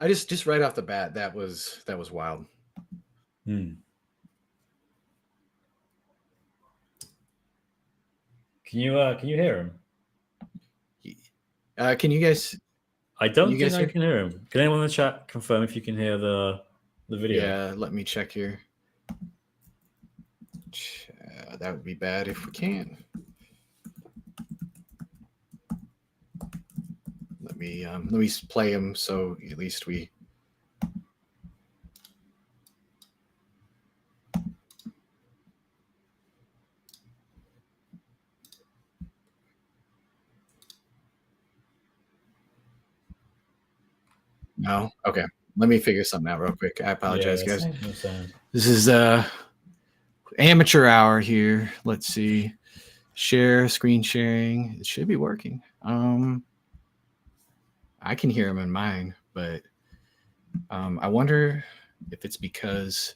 S1: I just right off the bat, that was wild.
S2: Can you hear him?
S1: Can you guys?
S2: I don't think I can hear him. Can anyone in the chat confirm if you can hear the video?
S1: Yeah, let me check here. That would be bad if we can. Let me play him so at least we. No? Okay. Let me figure something out real quick. I apologize, guys. This is amateur hour here. Let's see. Share, screen sharing. It should be working. I can hear them in mine, but I wonder if it's because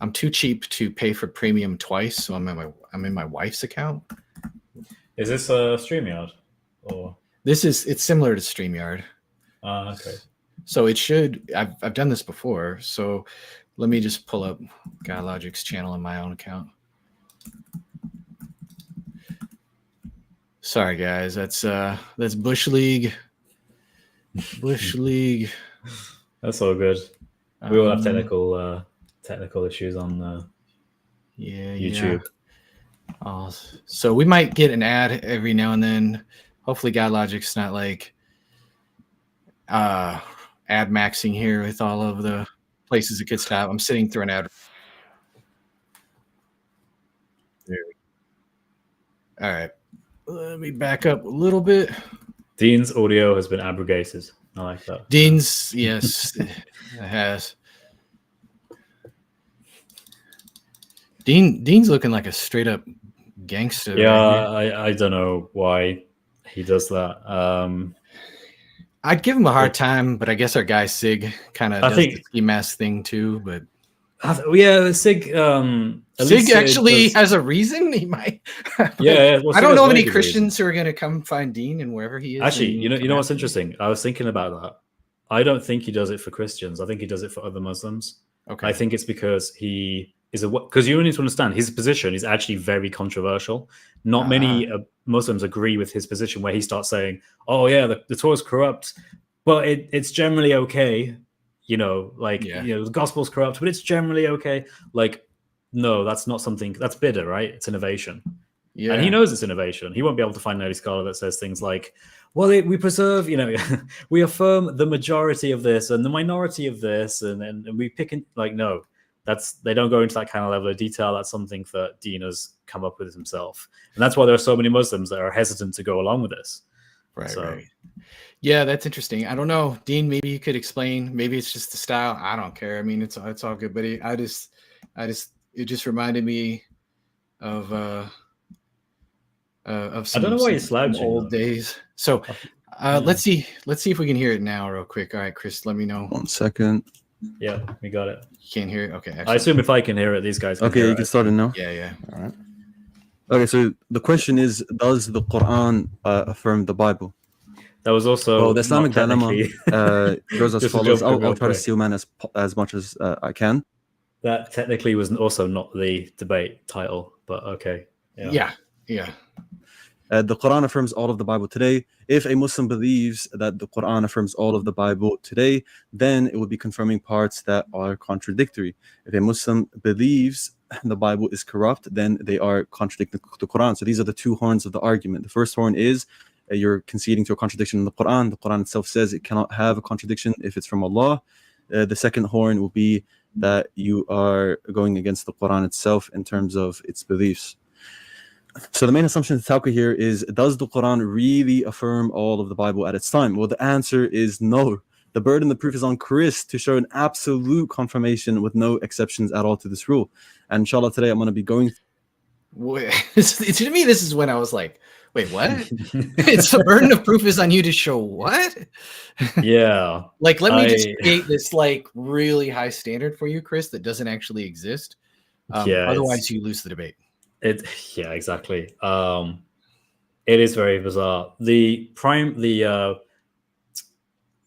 S1: I'm too cheap to pay for premium twice, so I'm in my wife's account.
S2: Is this a StreamYard or?
S1: It's similar to StreamYard.
S2: Okay.
S1: So it should. I've done this before. So let me just pull up GuyLogic's channel on my own account. Sorry, guys. That's Bush League. Bush League.
S2: That's all good. We all have technical issues on YouTube.
S1: Yeah. Oh, so we might get an ad every now and then. Hopefully, GuyLogic's not like ad maxing here with all of the places it could stop. I'm sitting through an ad. There. All right. Let me back up a little bit.
S2: Dean's audio has been abrogated. I like that.
S1: Dean's, yes, it has. Dean's looking like a straight up gangster.
S2: Yeah, right? I don't know why he does that.
S1: I'd give him a hard time, but I guess our guy Sig kind of does the ski mask thing too. But
S2: yeah, Sig.
S1: Sig actually has a reason. He might.
S2: Yeah, well,
S1: I don't know any Christians who are going to come find Dean and wherever he is.
S2: Actually, you know what's interesting? I was thinking about that. I don't think he does it for Christians. I think he does it for other Muslims.
S1: Okay.
S2: I think it's because he is because you need to understand his position is actually very controversial. Not many Muslims agree with his position where he starts saying, "Oh yeah, the Torah is corrupt, but it's generally okay." You know, like the gospel's corrupt, but it's generally okay. Like, no, that's not something that's bitter, right? It's innovation. Yeah. And he knows it's innovation. He won't be able to find an early scholar that says things like, well, we preserve, we affirm the majority of this and the minority of this, and we pick in, like, no, they don't go into that kind of level of detail. That's something that Dean has come up with himself. And that's why there are so many Muslims that are hesitant to go along with this.
S1: Right. Yeah, that's interesting. I don't know, Dean. Maybe you could explain. Maybe it's just the style. I don't care. I mean, it's all good. But it just reminded me of some,
S2: I don't know why you're slouching.
S1: Old days. So let's see if we can hear it now, real quick. All right, Chris, let me know.
S3: 1 second.
S2: Yeah, we got it.
S1: You can't hear it. Okay. Excellent.
S2: I assume if I can hear it, these guys.
S3: Okay, you can start it now.
S1: Yeah.
S3: All right. Okay, so the question is, does the Quran affirm the Bible?
S2: That was also
S3: the Islamic dilemma goes as follows. I'll try to steal man as much as I can.
S2: That technically was also not the debate title, but okay.
S1: Yeah.
S3: The Quran affirms all of the Bible today. If a Muslim believes that the Quran affirms all of the Bible today, then it would be confirming parts that are contradictory. If a Muslim believes the Bible is corrupt, then they are contradicting the Quran. So these are the two horns of the argument. The first horn is you're conceding to a contradiction in the Quran. The Quran itself says it cannot have a contradiction if it's from Allah. The second horn will be that you are going against the Quran itself in terms of its beliefs. So the main assumption to Tauka here is, does the Quran really affirm all of the Bible at its time? Well, the answer is no. The burden of proof is on Chris to show an absolute confirmation with no exceptions at all to this rule. And inshallah, today I'm going to be going...
S1: To me, this is when I was like, wait, what? It's the burden of proof is on you to show what?
S2: Yeah.
S1: Like, let me just create this like really high standard for you, Chris, that doesn't actually exist. Otherwise, you lose the debate.
S2: Yeah, exactly. It is very bizarre.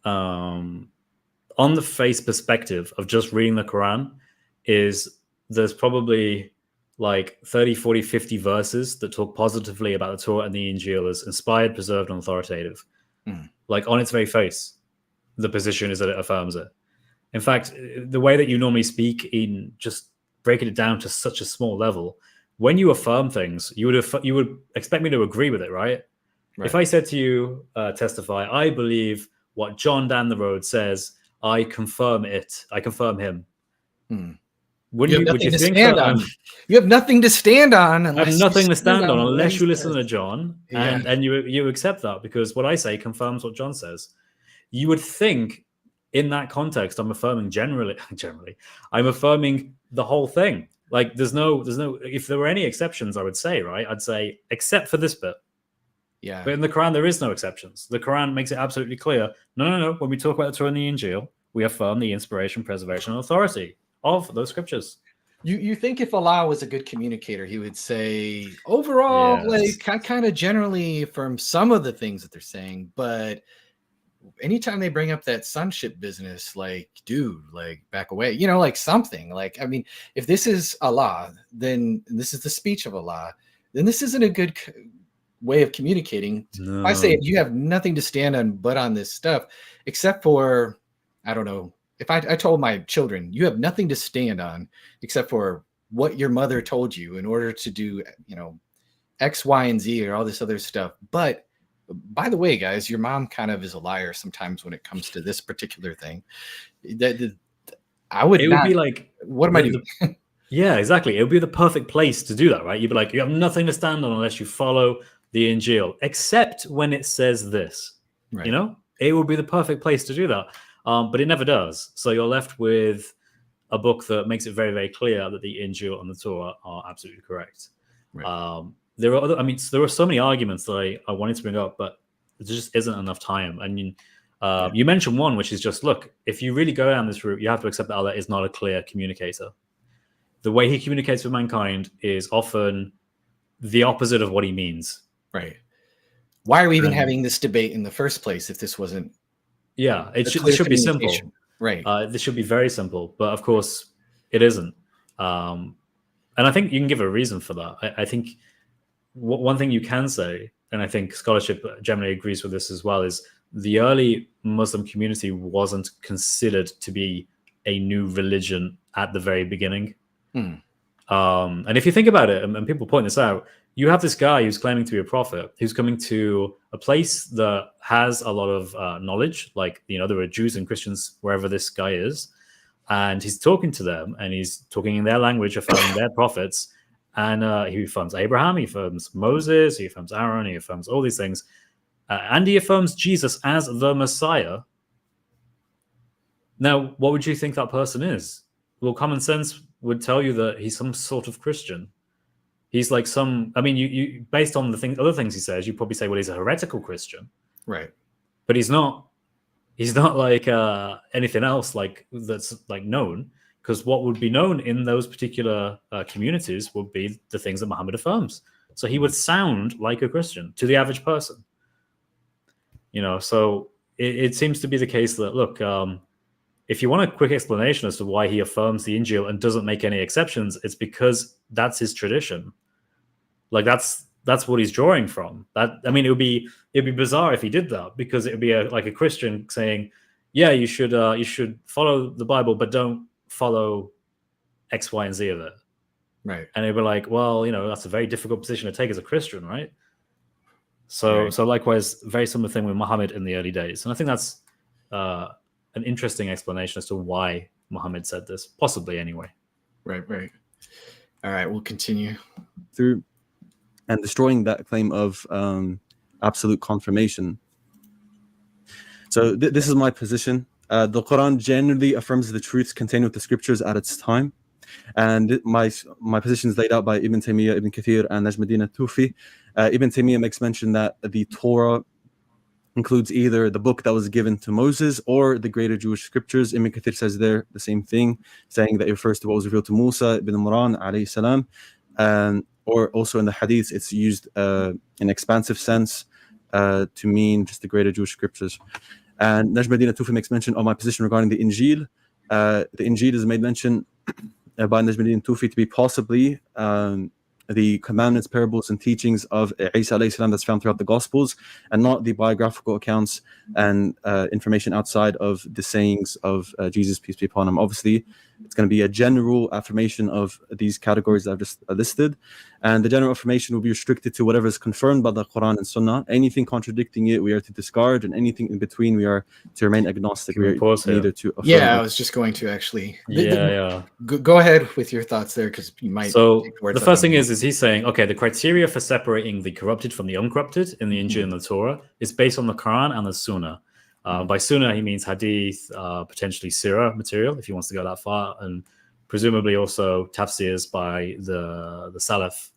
S2: On the face perspective of just reading the Quran is there's probably like 30, 40, 50 verses that talk positively about the Torah and the Injil as inspired, preserved, and authoritative. Like on its very face, the position is that it affirms it. In fact, the way that you normally speak in just breaking it down to such a small level, when you affirm things, you would expect me to agree with it, right? If I said to you, testify, I believe what John down the road says, I confirm it. I confirm him. Would you think that
S1: you have nothing to stand on?
S2: I have nothing to stand on unless you listen to John and you accept that, because what I say confirms what John says. You would think in that context, I'm affirming generally, I'm affirming the whole thing. Like there's no, if there were any exceptions, I would say, right? I'd say, except for this bit.
S1: Yeah.
S2: But in the Quran, there is no exceptions. The Quran makes it absolutely clear. No. When we talk about the Torah and the Injil, we affirm the inspiration, preservation, and authority of those scriptures.
S1: You think if Allah was a good communicator, he would say overall,
S2: Yes.
S1: like kind of generally affirm some of the things that they're saying, but anytime they bring up that sonship business, like, dude, like back away, you know, like something. Like, I mean, if this is Allah, then this is the speech of Allah, then this isn't a good way of communicating.
S2: No.
S1: If I say you have nothing to stand on but on this stuff, except for, I don't know, if I told my children, you have nothing to stand on except for what your mother told you in order to do, you know, X, Y, and Z or all this other stuff. But by the way, guys, your mom kind of is a liar sometimes when it comes to this particular thing. I would
S2: It
S1: not,
S2: would be like,
S1: what am I doing?
S2: Yeah, exactly. It would be the perfect place to do that, right? You'd be like, you have nothing to stand on unless you follow the Injil, except when it says this.
S1: Right.
S2: You know, it would be the perfect place to do that. But it never does. So you're left with a book that makes it very, very clear that the Injil and the Torah are absolutely correct.
S1: Right.
S2: There are other, I mean, there are so many arguments that I wanted to bring up, but there just isn't enough time. And you mentioned one, which is just, look, if you really go down this route, you have to accept that Allah is not a clear communicator. The way he communicates with mankind is often the opposite of what he means.
S1: Right. Why are we even having this debate in the first place if this wasn't?
S2: Yeah, it should be simple.
S1: Right.
S2: This should be very simple, but of course it isn't. And I think you can give a reason for that. I think one thing you can say, and I think scholarship generally agrees with this as well, is the early Muslim community wasn't considered to be a new religion at the very beginning. And if you think about it, and people point this out, you have this guy who's claiming to be a prophet, who's coming to a place that has a lot of knowledge. Like, you know, there are Jews and Christians wherever this guy is, and he's talking to them, and he's talking in their language, affirming their prophets. And he affirms Abraham, he affirms Moses, he affirms Aaron, he affirms all these things, and he affirms Jesus as the Messiah. Now, what would you think that person is? Well, common sense would tell you that he's some sort of Christian. He's like some, I mean, you based on the other things he says, you probably say, well, he's a heretical Christian.
S1: Right.
S2: But he's not like anything else like that's like known, because what would be known in those particular communities would be the things that Muhammad affirms. So he would sound like a Christian to the average person. You know, so it seems to be the case that, look, if you want a quick explanation as to why he affirms the Injil and doesn't make any exceptions, it's because that's his tradition. Like that's what he's drawing from. That, I mean, it'd be bizarre if he did that, because it would be like a Christian saying, yeah, you should follow the Bible, but don't follow X, Y, and Z of it.
S1: Right.
S2: And they'd be like, well, you know, that's a very difficult position to take as a Christian, right? So likewise, very similar thing with Muhammad in the early days. And I think that's an interesting explanation as to why Muhammad said this, possibly anyway.
S1: Right. All right, we'll continue.
S3: Through and destroying that claim of absolute confirmation. So this is my position. The Quran generally affirms the truths contained with the scriptures at its time. And my position is laid out by Ibn Taymiyyah, Ibn Kathir, and Najmuddin al-Tufi. Ibn Taymiyyah makes mention that the Torah includes either the book that was given to Moses or the greater Jewish scriptures. Ibn Kathir says there the same thing, saying that it refers to what was revealed to Musa ibn Imran alayhi salam. Or also in the Hadith, it's used in expansive sense to mean just the greater Jewish scriptures. And Najmuddin al-Tufi makes mention of my position regarding the Injil. The Injil is made mention by Najmuddin al-Tufi to be possibly the commandments, parables, and teachings of Isa alayhi salam that's found throughout the Gospels, and not the biographical accounts and information outside of the sayings of Jesus, peace be upon him. Obviously, it's going to be a general affirmation of these categories that I've just listed, and the general affirmation will be restricted to whatever is confirmed by the Quran and Sunnah. Anything contradicting it, we are to discard, and anything in between, we are to remain agnostic. We are neither to affirm.
S1: Yeah, I was just going to actually.
S2: Yeah.
S1: Go ahead with your thoughts there, because you might.
S2: So the first thing is he's saying, okay, the criteria for separating the corrupted from the uncorrupted in the Injil and the Torah is based on the Quran and the Sunnah. By Sunnah, he means Hadith, potentially Sirah material, if he wants to go that far, and presumably also tafsirs by the Salaf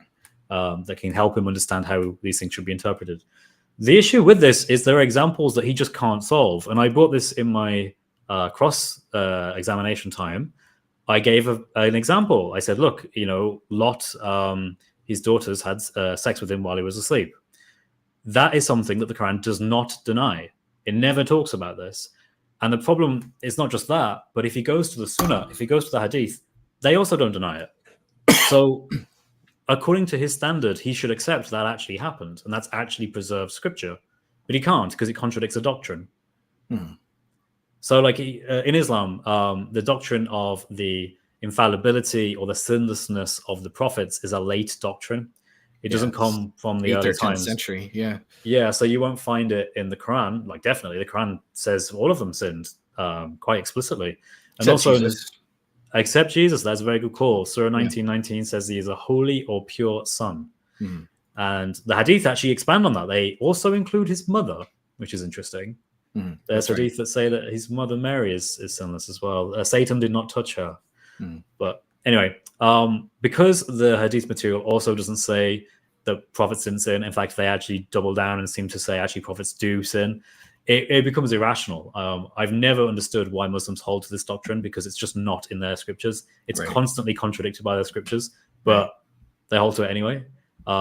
S2: that can help him understand how these things should be interpreted. The issue with this is there are examples that he just can't solve. And I brought this in my cross examination time. I gave an example. I said, look, Lot, his daughters had sex with him while he was asleep. That is something that the Quran does not deny. It never talks about this. And the problem is not just that, but if he goes to the Sunnah, if he goes to the Hadith, they also don't deny it. So according to his standard, he should accept that actually happened, and that's actually preserved scripture. But he can't because it contradicts a doctrine. So like in Islam, the doctrine of the infallibility or the sinlessness of the prophets is a late doctrine. It doesn't come from the early
S1: 13th
S2: times.
S1: century,
S2: Yeah, so you won't find it in the Quran. Like, definitely, the Quran says all of them sinned quite explicitly. And
S1: except
S2: also,
S1: Jesus.
S2: Except Jesus, that's a very good call. Surah 19:19 says he is a holy or pure son. And the Hadith actually expand on that. They also include his mother, which is interesting. There's Hadith that say that his mother Mary is sinless as well. Satan did not touch her. But anyway, because the Hadith material also doesn't say that prophets didn't sin, in fact, they actually double down and seem to say actually prophets do sin, it becomes irrational. I've never understood why Muslims hold to this doctrine because it's just not in their scriptures. It's constantly contradicted by their scriptures, but they hold to it anyway.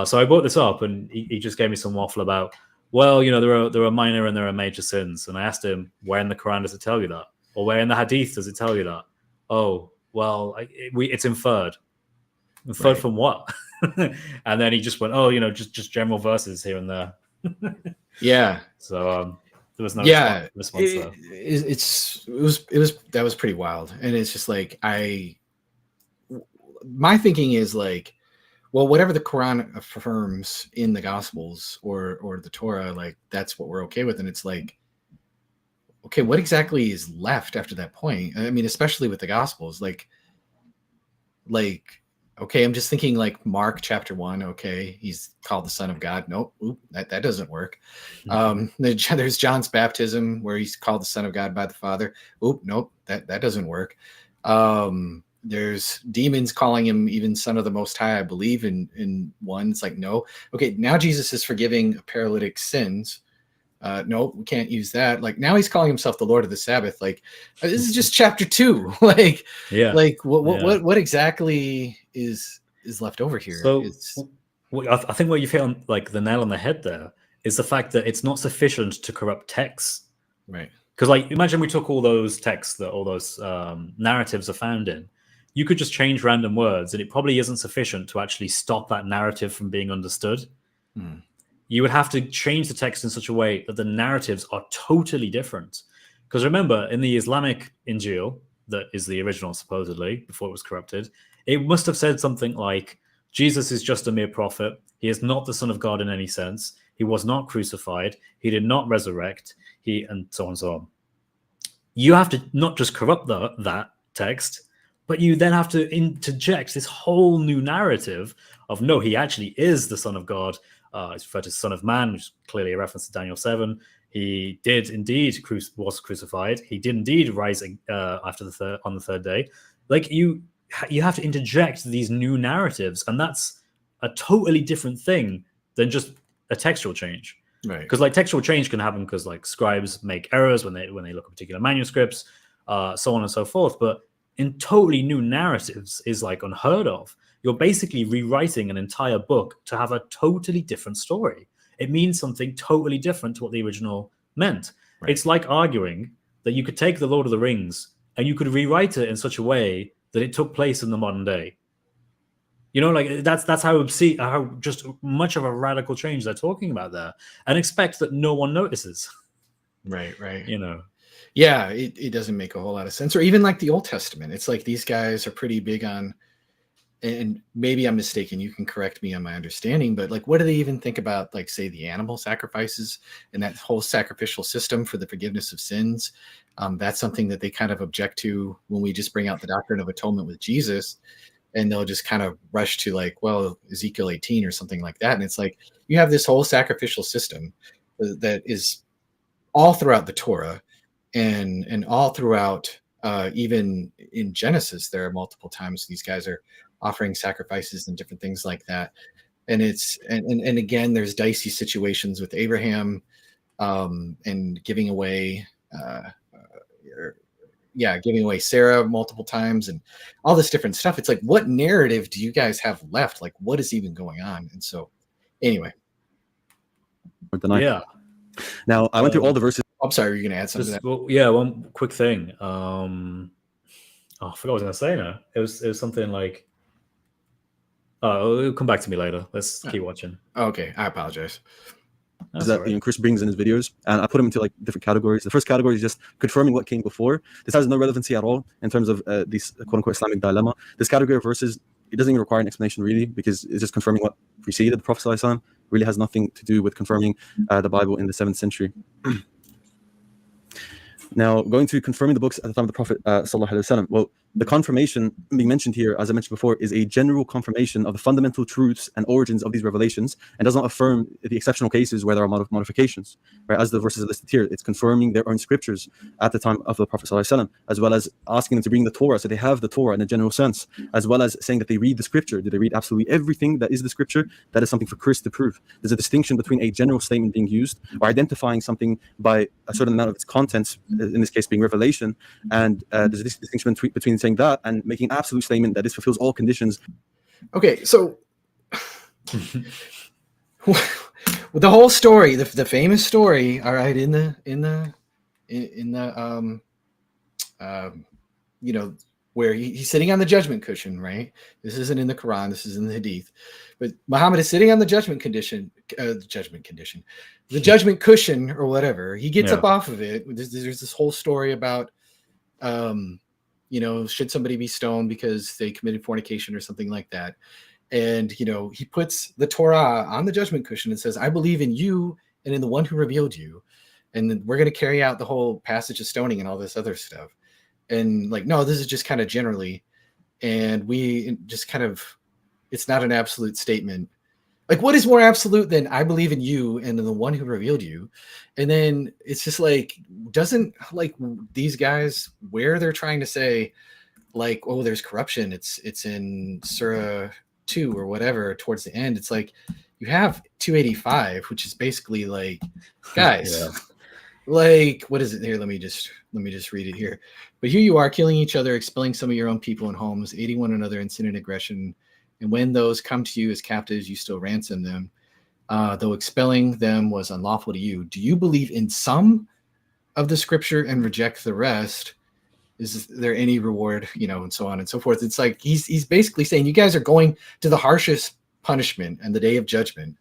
S2: So I brought this up, and he just gave me some waffle about, well, there are minor and there are major sins. And I asked him, where in the Quran does it tell you that? Or where in the Hadith does it tell you that? Oh, well, it's inferred. Inferred from what? And then he just went, oh, just general verses here and there. So there was no response there.
S1: That was pretty wild. And it's just like, my thinking is like, well, whatever the Quran affirms in the Gospels or the Torah, like that's what we're okay with. And it's like, okay, what exactly is left after that point? I mean, especially with the Gospels, like, okay, I'm just thinking like Mark chapter 1. Okay, he's called the Son of God. Nope, that doesn't work. There's John's baptism where he's called the Son of God by the Father. Nope, that doesn't work. There's demons calling him even Son of the Most High, I believe, in one. It's like, no. Okay, now Jesus is forgiving a paralytic sins. No, we can't use that. Like, now he's calling himself the Lord of the Sabbath. Like, this is just chapter 2. Like, what exactly is left over here?
S2: So I think what you've hit on, like, the nail on the head there is the fact that it's not sufficient to corrupt texts.
S1: Right.
S2: Because, like, imagine we took all those texts that all those narratives are found in. You could just change random words, and it probably isn't sufficient to actually stop that narrative from being understood. You would have to change the text in such a way that the narratives are totally different. Because remember, in the Islamic Injil, that is the original, supposedly, before it was corrupted, it must have said something like, Jesus is just a mere prophet. He is not the Son of God in any sense. He was not crucified. He did not resurrect. And so on and so on. You have to not just corrupt that text, but you then have to interject this whole new narrative of, no, he actually is the Son of God. It's referred to Son of Man, which is clearly a reference to Daniel 7. He did indeed was crucified. He did indeed rise on the third day. Like, you have to interject these new narratives, and that's a totally different thing than just a textual change.
S1: Right.
S2: Because, like, textual change can happen because, like, scribes make errors when they look at particular manuscripts, so on and so forth. But in totally new narratives is, like, unheard of. You're basically rewriting an entire book to have a totally different story. It means something totally different to what the original meant. Right. It's like arguing that you could take the Lord of the Rings and you could rewrite it in such a way that it took place in the modern day. Like, that's how just much of a radical change they're talking about there, and expect that no one notices.
S1: Right.
S2: Yeah,
S1: it doesn't make a whole lot of sense. Or even like the Old Testament. It's like these guys are pretty big on, and maybe I'm mistaken, you can correct me on my understanding, but like, what do they even think about, like, say, the animal sacrifices and that whole sacrificial system for the forgiveness of sins? That's something that they kind of object to when we just bring out the doctrine of atonement with Jesus. And they'll just kind of rush to, like, well, Ezekiel 18 or something like that. And it's like, you have this whole sacrificial system that is all throughout the Torah and all throughout, even in Genesis, there are multiple times these guys are offering sacrifices and different things like that. and it's and again, there's dicey situations with Abraham, and giving away, giving away Sarah multiple times and all this different stuff. It's like, what narrative do you guys have left? Like, what is even going on? And so, anyway,
S2: Yeah.
S3: Now I went through all the verses.
S1: I'm sorry, you're going to add something to that?
S2: Well, yeah, one quick thing. I forgot what I was going to say now. It was something like, it'll come back to me later. Let's keep watching.
S1: Okay, I apologize.
S3: Is that Chris brings in his videos, and I put them into like different categories. The first category is just confirming what came before. This has no relevancy at all in terms of these quote unquote Islamic dilemma. This category of verses, it doesn't even require an explanation really, because it's just confirming what preceded the Prophet ﷺ. Really has nothing to do with confirming the Bible in the 7th century. Now, going to confirming the books at the time of the Prophet ﷺ. Well, the confirmation being mentioned here, as I mentioned before, is a general confirmation of the fundamental truths and origins of these revelations, and does not affirm the exceptional cases where there are modifications. Right? As the verses are listed here, it's confirming their own scriptures at the time of the Prophet ﷺ, as well as asking them to bring the Torah, so they have the Torah in a general sense, as well as saying that they read the scripture. Do they read absolutely everything that is the scripture? That is something for Chris to prove. There's a distinction between a general statement being used, or identifying something by a certain amount of its contents, in this case being revelation, and there's this distinction between saying that and making an absolute statement that this fulfills all conditions.
S1: Okay, so the whole story, the famous story, all right, in the where he's sitting on the judgment cushion, right? This isn't in the Quran, this is in the Hadith, but Muhammad is sitting on the judgment cushion, or whatever. He gets up off of it. There's this whole story about, should somebody be stoned because they committed fornication or something like that. And, he puts the Torah on the judgment cushion and says, I believe in you and in the one who revealed you. And then we're going to carry out the whole passage of stoning and all this other stuff. And like, no, this is just kind of generally. And we just kind of, it's not an absolute statement. Like, what is more absolute than I believe in you and in the one who revealed you? And then it's just like, doesn't like these guys where they're trying to say like, oh, there's corruption. It's in Surah 2 or whatever towards the end. It's like you have 285, which is basically like, guys, like, what is it here? Let me just read it here. But here you are killing each other, expelling some of your own people and homes, aiding one another in sin and aggression. And when those come to you as captives, you still ransom them, though expelling them was unlawful to you. Do you believe in some of the scripture and reject the rest? Is there any reward, and so on and so forth? It's like he's basically saying you guys are going to the harshest punishment and the day of judgment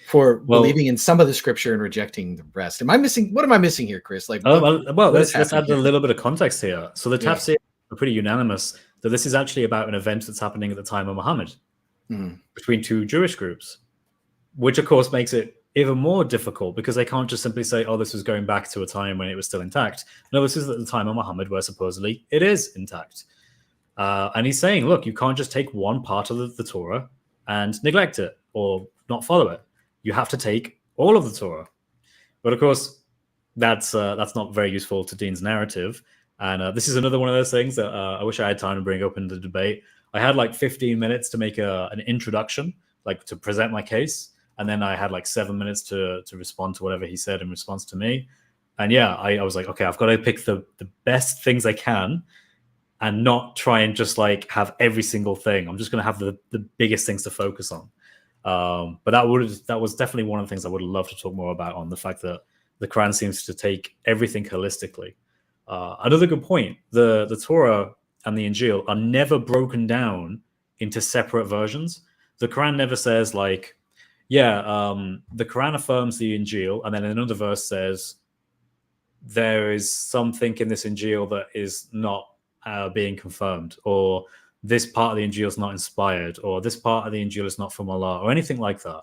S1: for believing in some of the scripture and rejecting the rest. What am I missing here, Chris? Like,
S2: let's add a little bit of context here. So the tafsir are pretty unanimous that this is actually about an event that's happening at the time of Muhammad between two Jewish groups, which of course makes it even more difficult because they can't just simply say, oh, this was going back to a time when it was still intact. No, this is at the time of Muhammad where supposedly it is intact. And he's saying, look, you can't just take one part of the Torah and neglect it or not follow it. You have to take all of the Torah. But of course, that's not very useful to Deen's narrative. And this is another one of those things that I wish I had time to bring up in the debate. I had like 15 minutes to make an introduction, like to present my case. And then I had like 7 minutes to respond to whatever he said in response to me. And I was like, okay, I've got to pick the best things I can and not try and just like have every single thing. I'm just going to have the biggest things to focus on. But that was definitely one of the things I would love to talk more about, on the fact that the Quran seems to take everything holistically. Another good point, the Torah and the Injil are never broken down into separate versions. The Quran never says like, the Quran affirms the Injil, and then another verse says there is something in this Injil that is not being confirmed, or this part of the Injil is not inspired, or this part of the Injil is not from Allah, or anything like that.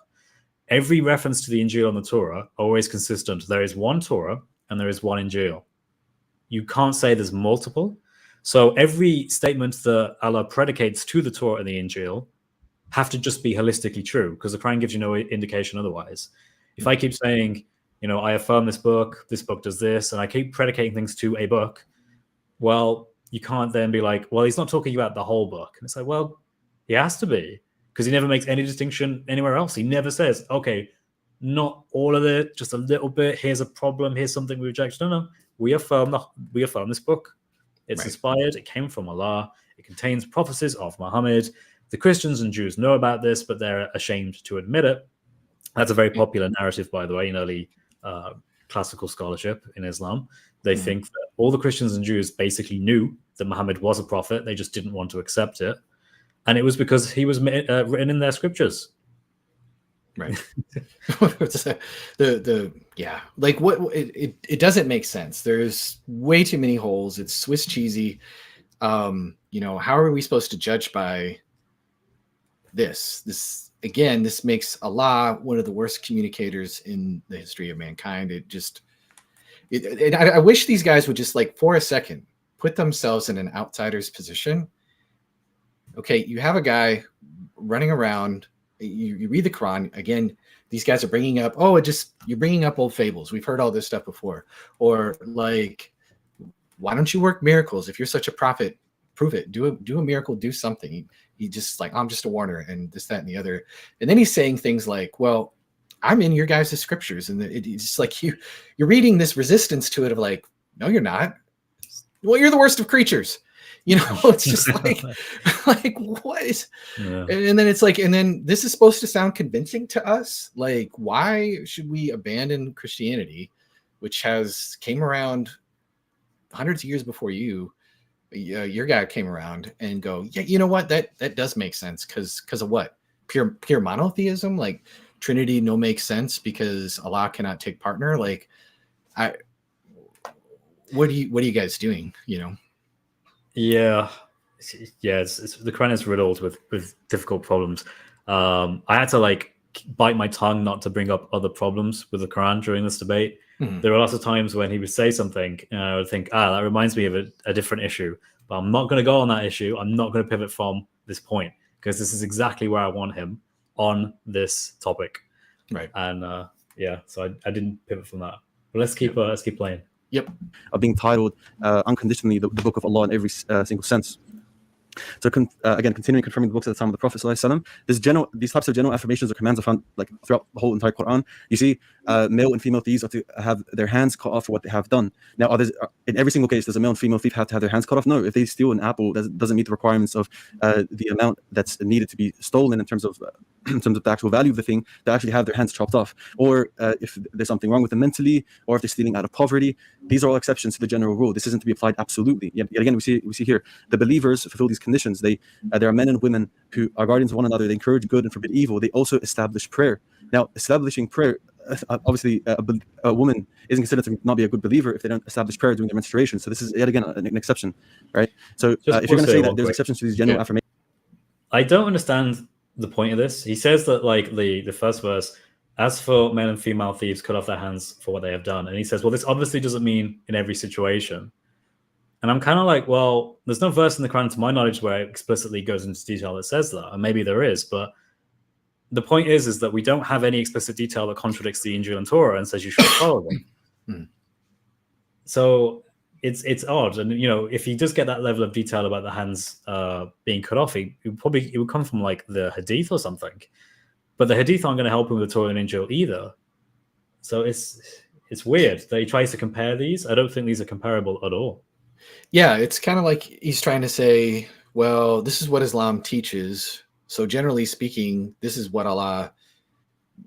S2: Every reference to the Injil and the Torah are always consistent. There is one Torah and there is one Injil. You can't say there's multiple. So every statement that Allah predicates to the Torah and the Injil have to just be holistically true, because the Quran gives you no indication otherwise. If I keep saying, I affirm this book does this, and I keep predicating things to a book, well, you can't then be like, well, he's not talking about the whole book. And it's like, well, he has to be, because he never makes any distinction anywhere else. He never says, okay, not all of it, just a little bit. Here's a problem. Here's something we reject. No. We affirm this book. It's inspired. It came from Allah. It contains prophecies of Muhammad. The Christians and Jews know about this, but they're ashamed to admit it. That's a very popular narrative, by the way, in early classical scholarship in Islam. They think that all the Christians and Jews basically knew that Muhammad was a prophet. They just didn't want to accept it. And it was because he was written in their scriptures.
S1: Right. Like what it doesn't make sense. There's way too many holes. It's Swiss cheesy. How are we supposed to judge by this again? This makes Allah one of the worst communicators in the history of mankind. I wish these guys would just, like, for a second, put themselves in an outsider's position. Okay, you have a guy running around. You read the Quran again. These guys are bringing up, you're bringing up old fables. We've heard all this stuff before. Or like, why don't you work miracles? If you're such a prophet, prove it. Do a miracle. Do something. He just like, I'm just a warner, and this, that, and the other. And then he's saying things like, well, I'm in your guys' scriptures, and it's like you're reading this resistance to it of like, no, you're not. Well, you're the worst of creatures. It's just like what is? Yeah. And then it's like, and then this is supposed to sound convincing to us. Like, why should we abandon Christianity, which came around hundreds of years before you? Your guy came around and go, yeah, you know what? That does make sense because of what? Pure monotheism, like Trinity no makes sense because Allah cannot take partner. Like, what are you guys doing?
S2: Yeah. It's the Quran is riddled with difficult problems. I had to like bite my tongue not to bring up other problems with the Quran during this debate. There were lots of times when he would say something and I would think, that reminds me of a different issue, but I'm not going to go on that issue. I'm not going to pivot from this point because this is exactly where I want him on this topic. Right. And so I didn't pivot from that. But let's keep playing.
S3: Yep. Of being titled unconditionally the book of Allah in every single sense. So again, continuing confirming the books at the time of the Prophet ﷺ, these types of general affirmations or commands are found like throughout the whole entire Quran. You see, male and female thieves are to have their hands cut off for what they have done. Now, in every single case, does a male and female thief have to have their hands cut off? No. If they steal an apple, that doesn't meet the requirements of the amount that's needed to be stolen in terms of the actual value of the thing, they actually have their hands chopped off. Or if there's something wrong with them mentally, or if they're stealing out of poverty, these are all exceptions to the general rule. This isn't to be applied absolutely. Yet again, we see here the believers fulfill these conditions. There are men and women who are guardians of one another. They encourage good and forbid evil. They also establish prayer. Now, establishing prayer, obviously, a woman isn't considered to not be a good believer if they don't establish prayer during their menstruation. So this is yet again an exception, right? So if you're going to say that there's exceptions to these general affirmations,
S2: I don't understand the point of this. He says that like the first verse, as for male and female thieves, cut off their hands for what they have done. And he says, well, this obviously doesn't mean in every situation. And I'm kind of like, well, there's no verse in the Quran, to my knowledge, where it explicitly goes into detail that says that. And maybe there is, but the point is that we don't have any explicit detail that contradicts the Injil and Torah and says you should follow them. So it's odd. And, if he does get that level of detail about the hands being cut off, it would come from like the Hadith or something. But the Hadith aren't going to help him with the Torah and Injil either. So it's weird that he tries to compare these. I don't think these are comparable at all.
S1: Yeah, it's kind of like he's trying to say, well, this is what Islam teaches. So generally speaking, this is what Allah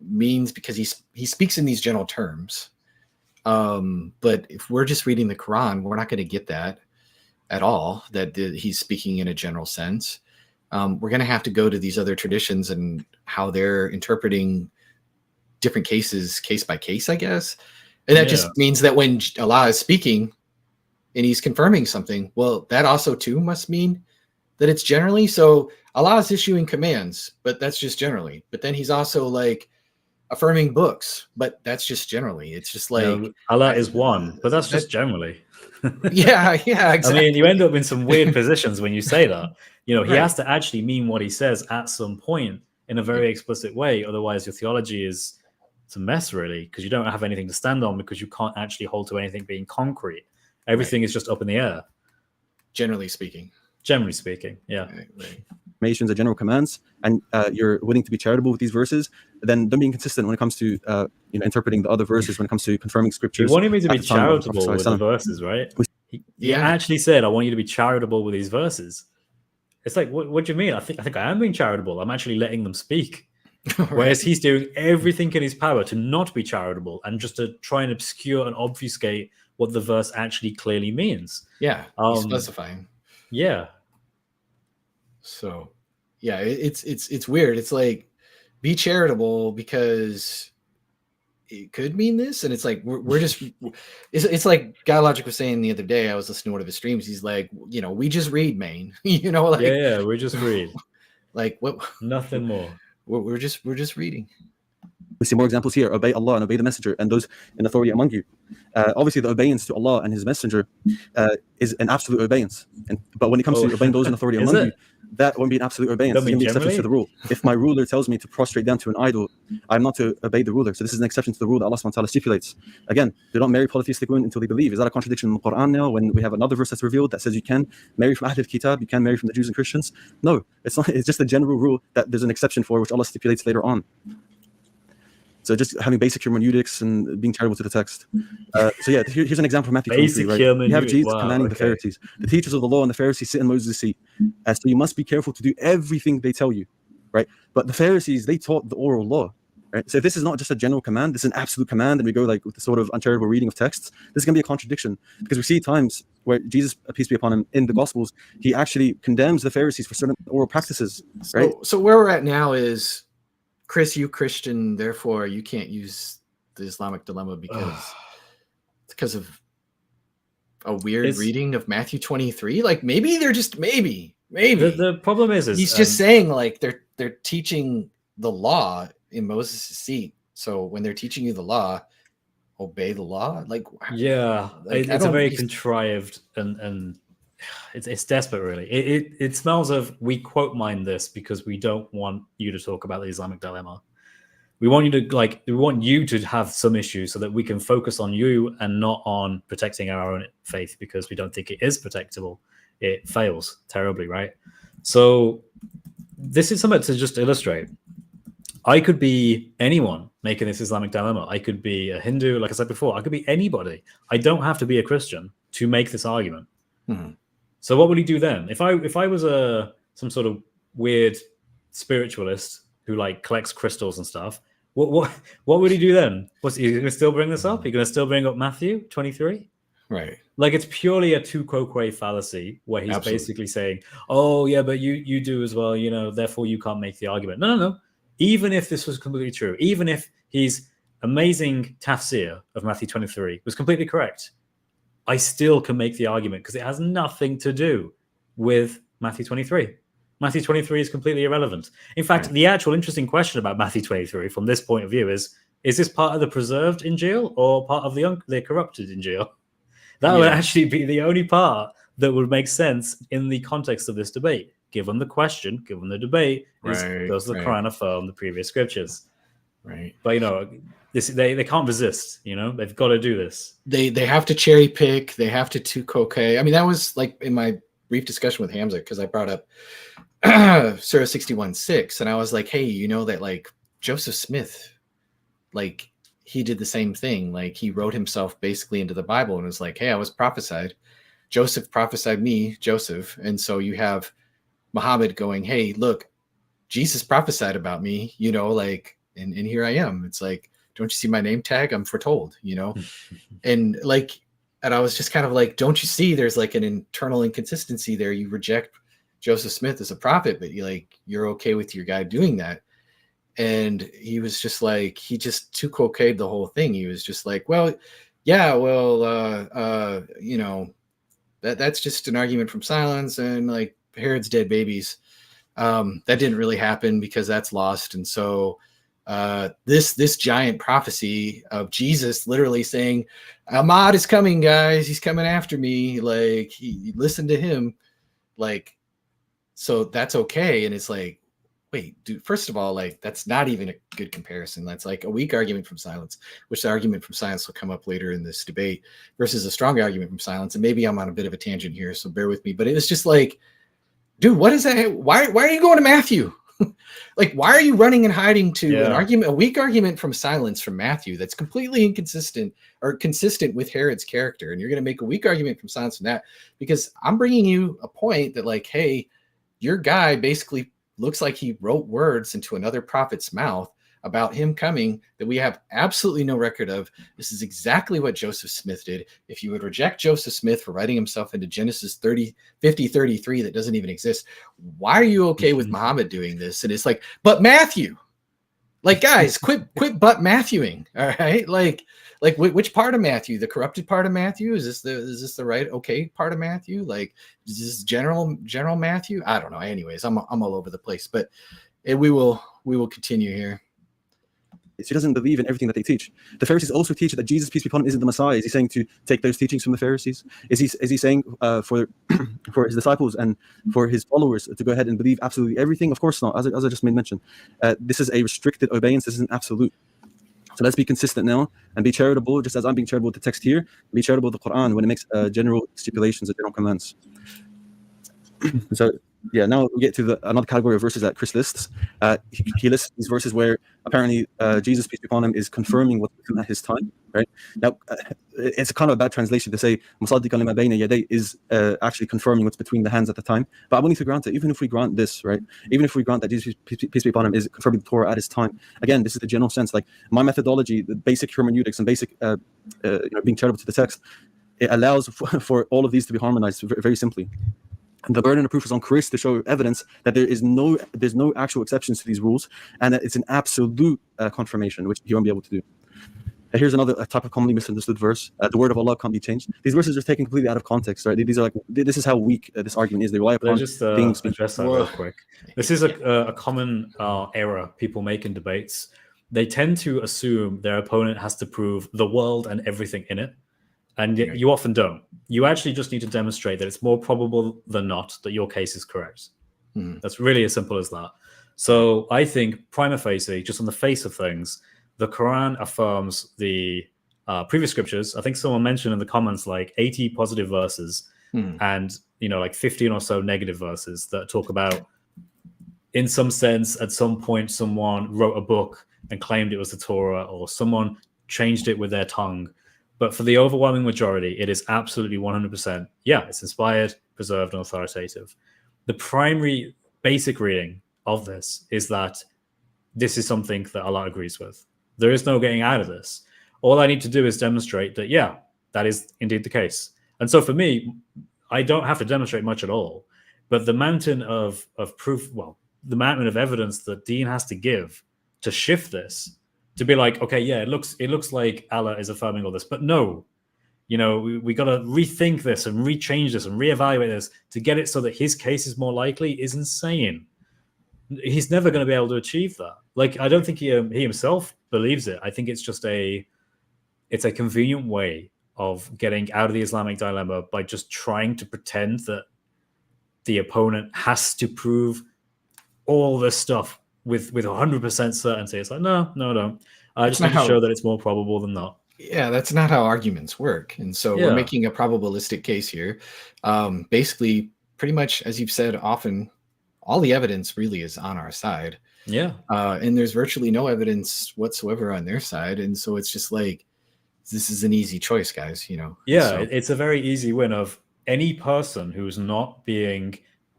S1: means because he speaks in these general terms. But if we're just reading the Quran, we're not going to get that at all, that he's speaking in a general sense. We're going to have to go to these other traditions and how they're interpreting different cases, case by case, I guess. And that just means that when Allah is speaking and he's confirming something, well, that also too must mean that it's generally. So Allah is issuing commands, but that's just generally. But then he's also like affirming books, but that's just generally. It's just like
S2: Allah is one, but that's just generally.
S1: Yeah, exactly.
S2: I mean, you end up in some weird positions when you say that. He has to actually mean what he says at some point in a very explicit way. Otherwise, your theology is a mess, really, because you don't have anything to stand on because you can't actually hold to anything being concrete. Everything is just up in the air.
S1: Generally speaking.
S2: Generally speaking, yeah.
S1: Right.
S3: affirmations and general commands, and you're willing to be charitable with these verses, then don't be inconsistent when it comes to interpreting the other verses, when it comes to confirming
S2: He
S3: scriptures.
S2: wanted me to be
S3: at the time of the
S2: charitable
S3: Prophet
S2: with the
S3: ﷺ.
S2: verses, right? He
S1: Yeah.
S2: actually said, "I want you to be charitable with these verses." It's like, what do you mean? I think I am being charitable. I'm actually letting them speak. Whereas he's doing everything in his power to not be charitable and just to try and obscure and obfuscate what the verse actually clearly means.
S1: Yeah, he's specifying.
S2: Yeah.
S1: So, yeah, it's weird. It's like, be charitable because it could mean this, and it's like we're just it's like Guy Logic was saying the other day. I was listening to one of his streams. He's like, we just read, man. Like,
S2: yeah, we just read.
S1: Like, what?
S2: Nothing more.
S1: We're just reading.
S3: We see more examples here. Obey Allah and obey the messenger and those in authority among you. Obviously, the obedience to Allah and His messenger is an absolute obedience. But when it comes to obeying those in authority among you, that won't be an absolute obedience. There's going to be exceptions to the rule. If my ruler tells me to prostrate down to an idol, I'm not to obey the ruler. So this is an exception to the rule that Allah subhanahu wa ta'ala stipulates. Again, do not marry polytheistic women until they believe. Is that a contradiction in the Quran now when we have another verse that's revealed that says you can marry from Ahl al-Kitab, you can marry from the Jews and Christians? No, it's not. It's just a general rule that there's an exception for, which Allah stipulates later on. So just having basic hermeneutics and being charitable to the text. So yeah, here's an example from Matthew 23, right? You have Jesus commanding the Pharisees. The teachers of the law and the Pharisees sit in Moses' seat. So you must be careful to do everything they tell you, right? But the Pharisees, they taught the oral law, right? So if this is not just a general command, this is an absolute command, and we go like with the sort of uncharitable reading of texts, this is going to be a contradiction. Because we see times where Jesus, peace be upon him, in the Gospels, he actually condemns the Pharisees for certain oral practices, right?
S1: So where we're at now is, Chris, you Christian, therefore you can't use the Islamic dilemma because of a weird reading of Matthew 23. Like maybe they're just maybe.
S2: The problem is
S1: he's just saying like they're teaching the law in Moses' seat. So when they're teaching you the law, obey the law. Like
S2: it's a very contrived and it's desperate, really. It smells of, we quote mine this because we don't want you to talk about the Islamic dilemma. We want you to have some issue so that we can focus on you and not on protecting our own faith, because we don't think it is protectable. It fails terribly, right? So this is something to just illustrate. I could be anyone making this Islamic dilemma. I could be a Hindu, like I said before. I could be anybody. I don't have to be a Christian to make this argument.
S1: Mm-hmm.
S2: So what would he do then? If I was some sort of weird spiritualist who like collects crystals and stuff, what would he do then? Was he going to still bring this up? He going to still bring up Matthew 23?
S1: Right.
S2: Like it's purely a tu quoque fallacy where he's basically saying, "Oh yeah, but you do as well, therefore you can't make the argument." No. Even if this was completely true, even if his amazing tafsir of Matthew 23 was completely correct, I still can make the argument because it has nothing to do with Matthew 23. Matthew 23 is completely irrelevant. In fact, the actual interesting question about Matthew 23 from this point of view is this part of the preserved Injil or part of the corrupted Injil? That would actually be the only part that would make sense in the context of this debate. Given the question, given the debate, does the Quran affirm the previous scriptures?
S1: Right.
S2: But they can't resist. They've got to do this.
S1: They have to cherry pick. They have to tu quoque. I mean, that was like in my brief discussion with Hamza, because I brought up Surah 61:6, and I was like, hey, that like Joseph Smith, like he did the same thing. Like he wrote himself basically into the Bible and was like, hey, I was prophesied. Joseph prophesied me, Joseph, and so you have Muhammad going, hey, look, Jesus prophesied about me, like, and here I am. It's like, don't you see my name tag? I'm foretold, and I was just kind of like, don't you see there's like an internal inconsistency there? You reject Joseph Smith as a prophet, but you're okay with your guy doing that. And he was just like, he just tu quoque'd the whole thing. He was just like, well, yeah, well, that's just an argument from silence, and like Herod's dead babies. That didn't really happen because that's lost. And so this giant prophecy of Jesus literally saying, Ahmad is coming, guys. He's coming after me. Like, he listened to him. Like, so that's okay. And it's like, wait, dude, first of all, like, that's not even a good comparison. That's like a weak argument from silence, which the argument from silence will come up later in this debate, versus a strong argument from silence. And maybe I'm on a bit of a tangent here, so bear with me. But it was just like, dude, what is that? Why are you going to Matthew? Like, why are you running and hiding to an argument, a weak argument from silence from Matthew that's completely inconsistent or consistent with Herod's character? And you're going to make a weak argument from silence from that because I'm bringing you a point that, like, hey, your guy basically looks like he wrote words into another prophet's mouth about him coming that we have absolutely no record of. This is exactly what Joseph Smith did. If you would reject Joseph Smith for writing himself into Genesis 50:33 that doesn't even exist, why are you okay with Muhammad doing this? And it's like, but Matthew, like, guys, quit but Matthewing. All right. Like which part of Matthew? The corrupted part of Matthew? Is this the right okay part of Matthew? Like, is this general Matthew? I don't know. Anyways, I'm all over the place, but we will continue here.
S3: He doesn't believe in everything that they teach. The Pharisees also teach that Jesus, peace be upon him, isn't the Messiah. Is he saying to take those teachings from the Pharisees? Is he saying for his disciples and for his followers to go ahead and believe absolutely everything? Of course not. As I just made mention, this is a restricted obedience. This is an absolute. So let's be consistent now and be charitable, just as I'm being charitable with the text here. Be charitable with the Quran when it makes general stipulations and general commands. So yeah, now we get to another category of verses that Chris lists. He lists these verses where apparently Jesus, peace be upon him, is confirming what's written at his time. Right now, it's kind of a bad translation to say "Musaddiqan lima bayna yaday" is actually confirming what's between the hands at the time. But I'm willing to grant it, even if we grant this, right? Even if we grant that Jesus, peace be upon him, is confirming the Torah at his time. Again, this is the general sense. Like my methodology, the basic hermeneutics and basic, being charitable to the text, it allows for all of these to be harmonized very simply. And the burden of proof is on Chris to show evidence that there's no actual exceptions to these rules, and that it's an absolute confirmation, which he won't be able to do. Here's another type of commonly misunderstood verse: the word of Allah can't be changed. These verses are taken completely out of context, right? These are like, this is how weak this argument is. They rely upon things.
S2: Address that real quick. This is a common error people make in debates. They tend to assume their opponent has to prove the world and everything in it. And you often don't. You actually just need to demonstrate that it's more probable than not that your case is correct. That's really as simple as that. So I think prima facie, just on the face of things, the Quran affirms the previous scriptures. I think someone mentioned in the comments like 80 positive verses and like 15 or so negative verses that talk about, in some sense, at some point someone wrote a book and claimed it was the Torah, or someone changed it with their tongue. But for the overwhelming majority, it is absolutely 100%. Yeah, it's inspired, preserved, and authoritative. The primary basic reading of this is that this is something that Allah agrees with. There is no getting out of this. All I need to do is demonstrate that, yeah, that is indeed the case. And so for me, I don't have to demonstrate much at all. But the mountain of proof, the mountain of evidence that Deen has to give to shift this, to be like, okay, yeah, it looks like Allah is affirming all this, but no, we got to rethink this and rechange this and reevaluate this to get it so that his case is more likely is insane. He's never going to be able to achieve that. Like, I don't think he himself believes it. I think it's just it's a convenient way of getting out of the Islamic dilemma by just trying to pretend that the opponent has to prove all this stuff with 100% certainty. It's like, no, don't. I just need to show that it's more probable than not.
S1: Yeah, that's not how arguments work. And so we're making a probabilistic case here. Basically, pretty much, as you've said often, all the evidence really is on our side.
S2: Yeah.
S1: And there's virtually no evidence whatsoever on their side. And so it's just like, this is an easy choice, guys,
S2: Yeah,
S1: so
S2: it's a very easy win of any person who's not being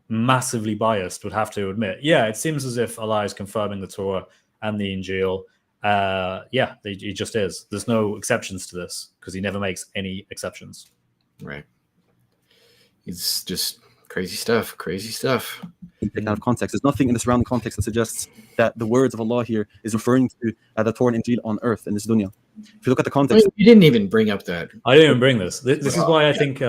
S2: massively biased would have to admit, yeah, it seems as if Allah is confirming the Torah and the Injil. He just is. There's no exceptions to this because he never makes any exceptions.
S1: Right. It's just crazy stuff.
S3: Taken out of context. There's nothing in the surrounding context that suggests that the words of Allah here is referring to the Torah and Injil on earth in this dunya. If you look at the context,
S1: you didn't even bring up that.
S2: I didn't even bring this. This is why I think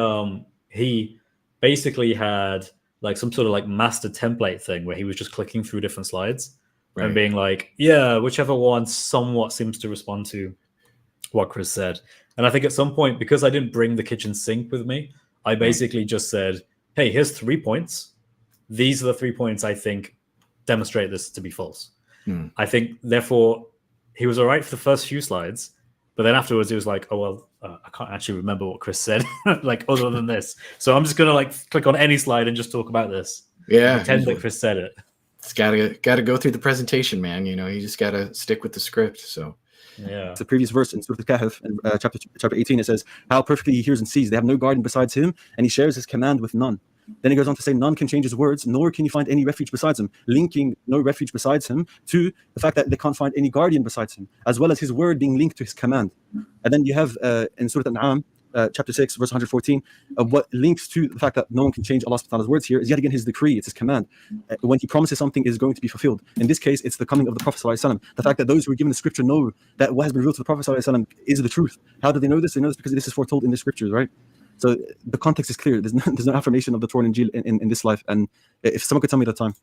S2: he basically had like some sort of like master template thing where he was just clicking through different slides and being like, yeah, whichever one somewhat seems to respond to what Chris said. And I think at some point, because I didn't bring the kitchen sink with me, I basically just said, hey, here's 3 points. These are the 3 points I think demonstrate this to be false. I think, therefore, he was all right for the first few slides, but then afterwards he was like, oh, well, I can't actually remember what Chris said, like, other than this. So I'm just going to like click on any slide and just talk about this.
S1: Yeah,
S2: pretend that Chris said it.
S1: it's gotta go through the presentation, man. You know, you just gotta stick with the script. So
S2: Yeah.
S3: The previous verse in Surah Al-Kahf, chapter 18, it says, how perfectly he hears and sees. They have no guardian besides him, and he shares his command with none. Then he goes on to say, none can change his words, nor can you find any refuge besides him, linking no refuge besides him to the fact that they can't find any guardian besides him, as well as his word being linked to his command. And then you have in Surah Al-An'am, chapter 6, verse 114, what links to the fact that no one can change Allah's words here is yet again his decree, it's his command. When he promises something is going to be fulfilled. In this case, it's the coming of the Prophet ﷺ. The fact that those who are given the scripture know that what has been revealed to the Prophet ﷺ is the truth. How do they know this? They know this because this is foretold in the scriptures, right? So the context is clear. There's no affirmation of the Torah and Injil in this life. And if someone could tell me the time.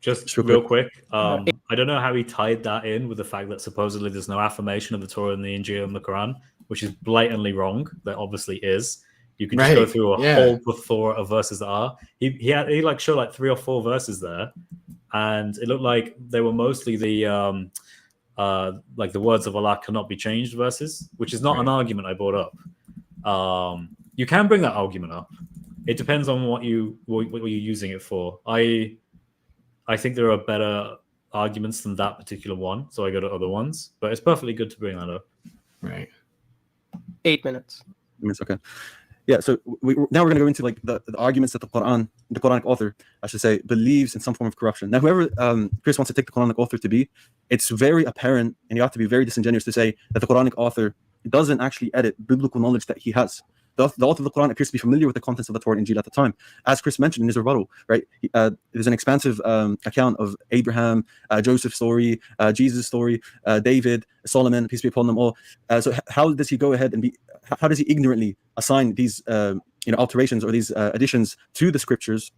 S2: Just real quick, I don't know how he tied that in with the fact that supposedly there's no affirmation of the Torah and the Injil and the Quran, which is blatantly wrong. There obviously is. You can just go through a whole plethora of verses that are. He like showed like 3 or 4 verses there, and it looked like they were mostly the like the words of Allah cannot be changed verses, which is not an argument I brought up. You can bring that argument up. It depends on what you're using it for. I think there are better arguments than that particular one, so I go to other ones. But it's perfectly good to bring that up.
S1: Right.
S4: 8 minutes.
S3: It's okay. Yeah. So now we're going to go into like the arguments that the Quranic author, I should say, believes in some form of corruption. Now, whoever Chris wants to take the Quranic author to be, it's very apparent, and you have to be very disingenuous to say that the Quranic author doesn't actually edit biblical knowledge that he has. The author of the Quran appears to be familiar with the contents of the Torah and Injil at the time. As Chris mentioned in his rebuttal, right? There's an expansive account of Abraham, Joseph's story, Jesus' story, David, Solomon, peace be upon them all. So how does he go ahead and how does he ignorantly assign these alterations or these additions to the scriptures?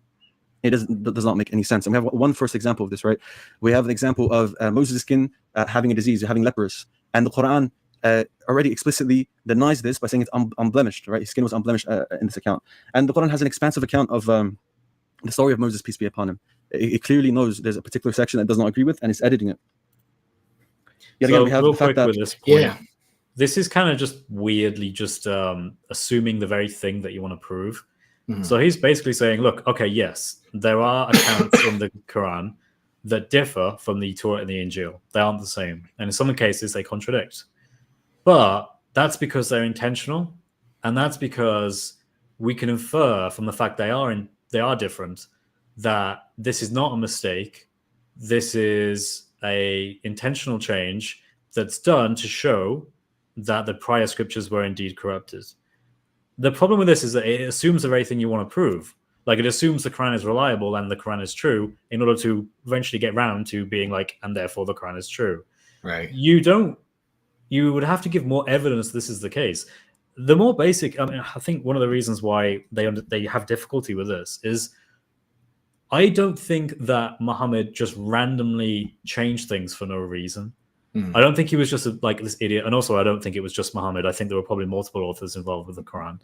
S3: It does not make any sense. And we have one first example of this, right? We have an example of Moses' skin having a disease, having leprous, and the Quran already explicitly denies this by saying it's unblemished, right? His skin was unblemished in this account. And the Quran has an expansive account of the story of Moses, peace be upon him. It clearly knows there's a particular section that does not agree with, and it's editing it. Yet again, we have the fact that,
S2: with this point, this is kind of just weirdly just assuming the very thing that you want to prove. Mm-hmm. So he's basically saying, look, okay, yes, there are accounts in the Quran that differ from the Torah and the Injil. They aren't the same. And in some cases, they contradict. But that's because they're intentional, and that's because we can infer from the fact they are different that this is not a mistake. This is a intentional change that's done to show that the prior scriptures were indeed corrupted. The problem with this is that it assumes the very thing you want to prove. Like, it assumes the Quran is reliable and the Quran is true in order to eventually get round to being like, and therefore the Quran is true.
S1: Right.
S2: You would have to give more evidence this is the case. The more basic, I think one of the reasons why they have difficulty with this is I don't think that Muhammad just randomly changed things for no reason. I don't think he was just like this idiot. And also, I don't think it was just Muhammad. I think there were probably multiple authors involved with the Quran.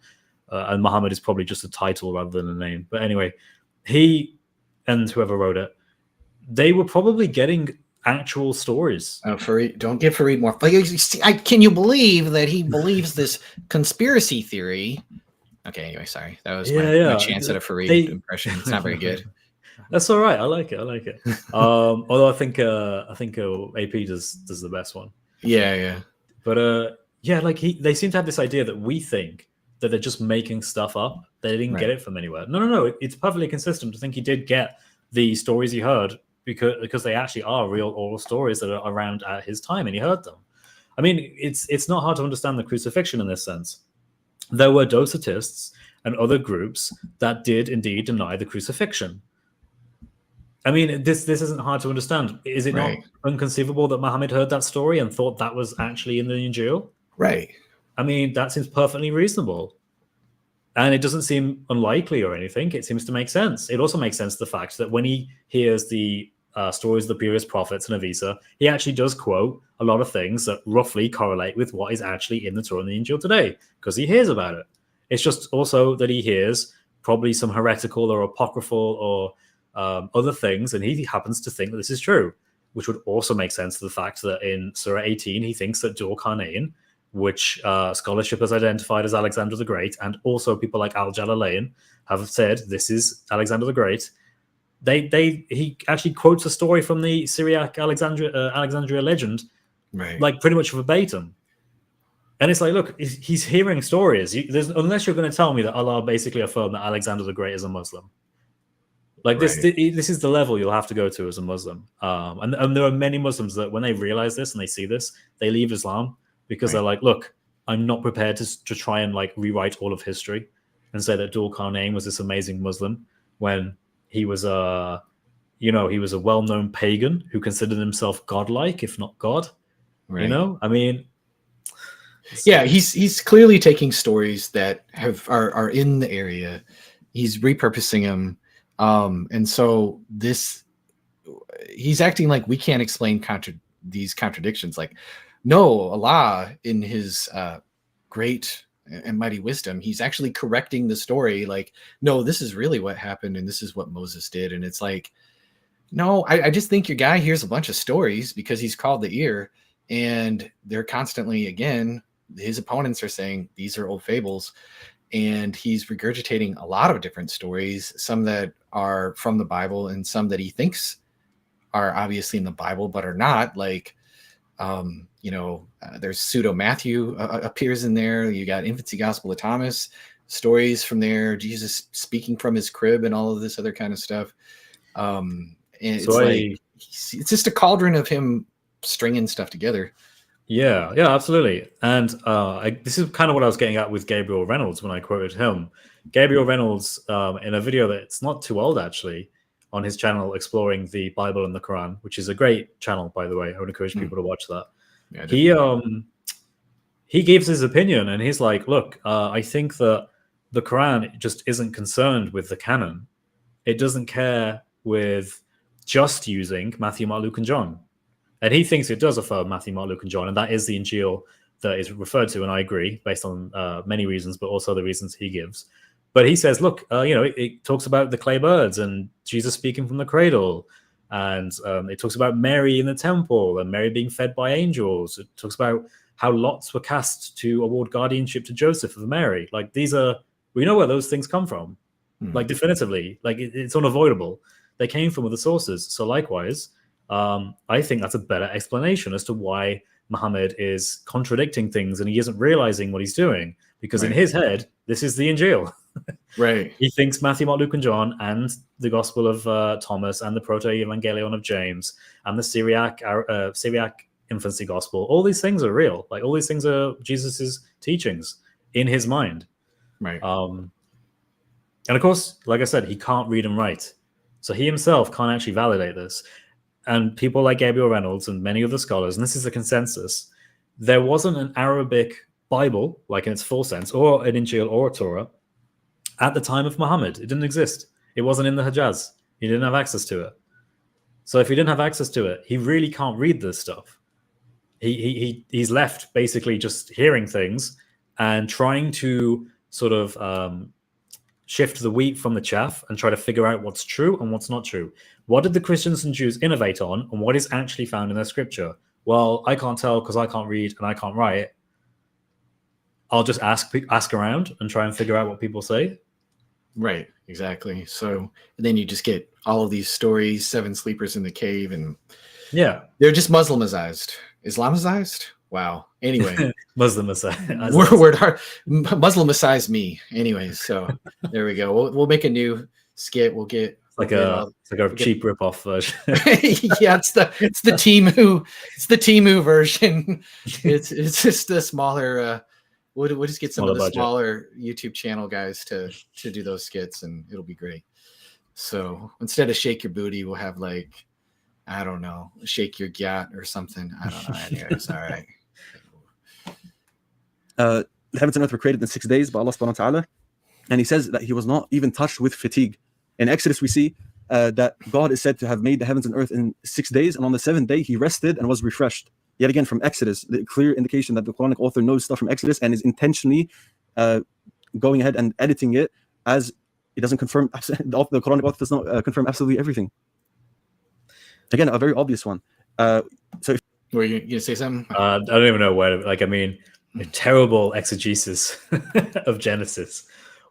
S2: And Muhammad is probably just a title rather than a name. But anyway, he and whoever wrote it, they were probably getting actual stories.
S1: Fareed, don't give Fareed more. Can you believe that he believes this conspiracy theory? Okay, anyway, sorry. That was my chance at a Fareed impression. It's not very good.
S2: That's all right. I like it. Although I think AP does the best one.
S1: Yeah.
S2: But they seem to have this idea that we think that they're just making stuff up. They didn't get it from anywhere. No. It's perfectly consistent to think he did get the stories he heard because they actually are real oral stories that are around at his time, and he heard them. I mean, it's not hard to understand the crucifixion in this sense. There were Docetists and other groups that did indeed deny the crucifixion. I mean, this isn't hard to understand. Is it not inconceivable that Muhammad heard that story and thought that was actually in the Injil?
S1: Right.
S2: I mean, that seems perfectly reasonable. And it doesn't seem unlikely or anything. It seems to make sense. It also makes sense the fact that when he hears the stories of the previous prophets and Avisa, he actually does quote a lot of things that roughly correlate with what is actually in the Torah and the Injil today, because he hears about it. It's just also that he hears probably some heretical or apocryphal or other things, and he happens to think that this is true, which would also make sense to the fact that in Surah 18, he thinks that Dur Qarnayn which scholarship has identified as Alexander the Great, and also people like Al-Jalalain have said this is Alexander the Great. He actually quotes a story from the Syriac Alexandria legend,
S1: Right.
S2: like pretty much verbatim. And it's like, look, he's hearing stories. Unless you're going to tell me that Allah basically affirmed that Alexander the Great is a Muslim. Like this is the level you'll have to go to as a Muslim. And there are many Muslims that when they realize this and they see this, they leave Islam because they're like, look, I'm not prepared to try and like rewrite all of history and say that Dhul Qarnayn was this amazing Muslim when he was he was a well-known pagan who considered himself godlike, if not God.
S1: Right.
S2: You know, I mean,
S1: yeah, he's clearly taking stories that are in the area. He's repurposing them, and so he's acting like we can't explain these contradictions. Like, no, Allah in His great and mighty wisdom, He's actually correcting the story. Like, no, this is really what happened, and this is what Moses did. And it's like, no, I just think your guy hears a bunch of stories because he's called the ear, and they're constantly, again, his opponents are saying these are old fables, and he's regurgitating a lot of different stories, some that are from the Bible and some that he thinks are obviously in the Bible but are not. Like, there's pseudo Matthew appears in there. You got infancy gospel of Thomas stories from there, Jesus speaking from his crib and all of this other kind of stuff. And it's just a cauldron of him stringing stuff together.
S2: Yeah, absolutely. And this is kind of what I was getting at with Gabriel Reynolds when I quoted him. Gabriel Reynolds, in a video that's not too old, actually, on his channel exploring the Bible and the Quran, which is a great channel, by the way. I would encourage people to watch that. Yeah, he gives his opinion, and he's like, look, I think that the Quran just isn't concerned with the canon. It doesn't care with just using Matthew, Mark, Luke, and John. And he thinks it does affirm Matthew, Mark, Luke, and John, and that is the Injil that is referred to, and I agree, based on many reasons, but also the reasons he gives. But he says, look, it talks about the clay birds and Jesus speaking from the cradle, and it talks about Mary in the temple and Mary being fed by angels. It talks about how lots were cast to award guardianship to Joseph of Mary. Like, we know where those things come from, like definitively. Like, it's unavoidable. They came from other sources. So likewise, I think that's a better explanation as to why Muhammad is contradicting things and he isn't realizing what he's doing, because in his head, this is the Injil.
S1: Right.
S2: He thinks Matthew, Mark, Luke, and John, and the Gospel of Thomas, and the Proto-Evangelion of James, and the Syriac infancy gospel, all these things are real. Like, all these things are Jesus's teachings in his mind.
S1: Right.
S2: And of course, like I said, he can't read and write. So he himself can't actually validate this. And people like Gabriel Reynolds and many other scholars, and this is the consensus, there wasn't an Arabic Bible, like in its full sense, or an Injil or a Torah, at the time of Muhammad. It didn't exist. It wasn't in the Hijaz. He didn't have access to it. So if he didn't have access to it, he really can't read this stuff. He's left basically just hearing things and trying to sort of shift the wheat from the chaff and try to figure out what's true and what's not true. What did the Christians and Jews innovate on, and what is actually found in their scripture? Well, I can't tell because I can't read and I can't write. I'll just ask around and try and figure out what people say.
S1: Right, exactly. So then you just get all of these stories, 7 sleepers in the cave, and they're just Muslimized. Islamized? Wow. Anyway.
S2: Muslimized.
S1: Word hard. Muslimized me. Anyways, so there we go. We'll make a new skit. We'll get
S2: like a cheap rip-off version.
S1: Yeah, it's the Temu version. It's just a smaller we'll just get some of the smaller YouTube channel guys to do those skits, and it'll be great. So instead of shake your booty, we'll have like, I don't know, shake your gyat or something. I don't know. Anyways, all right.
S3: The heavens and earth were created in 6 days by Allah subhanahu wa ta'ala. And he says that he was not even touched with fatigue. In Exodus, we see that God is said to have made the heavens and earth in 6 days, and on the 7th day he rested and was refreshed. Yet again, from Exodus, the clear indication that the Quranic author knows stuff from Exodus and is intentionally going ahead and editing it, as it doesn't confirm, the Quranic author does not confirm absolutely everything. Again, a very obvious one.
S1: Were you going to say something?
S2: I don't even know where. Like, I mean, a terrible exegesis of Genesis,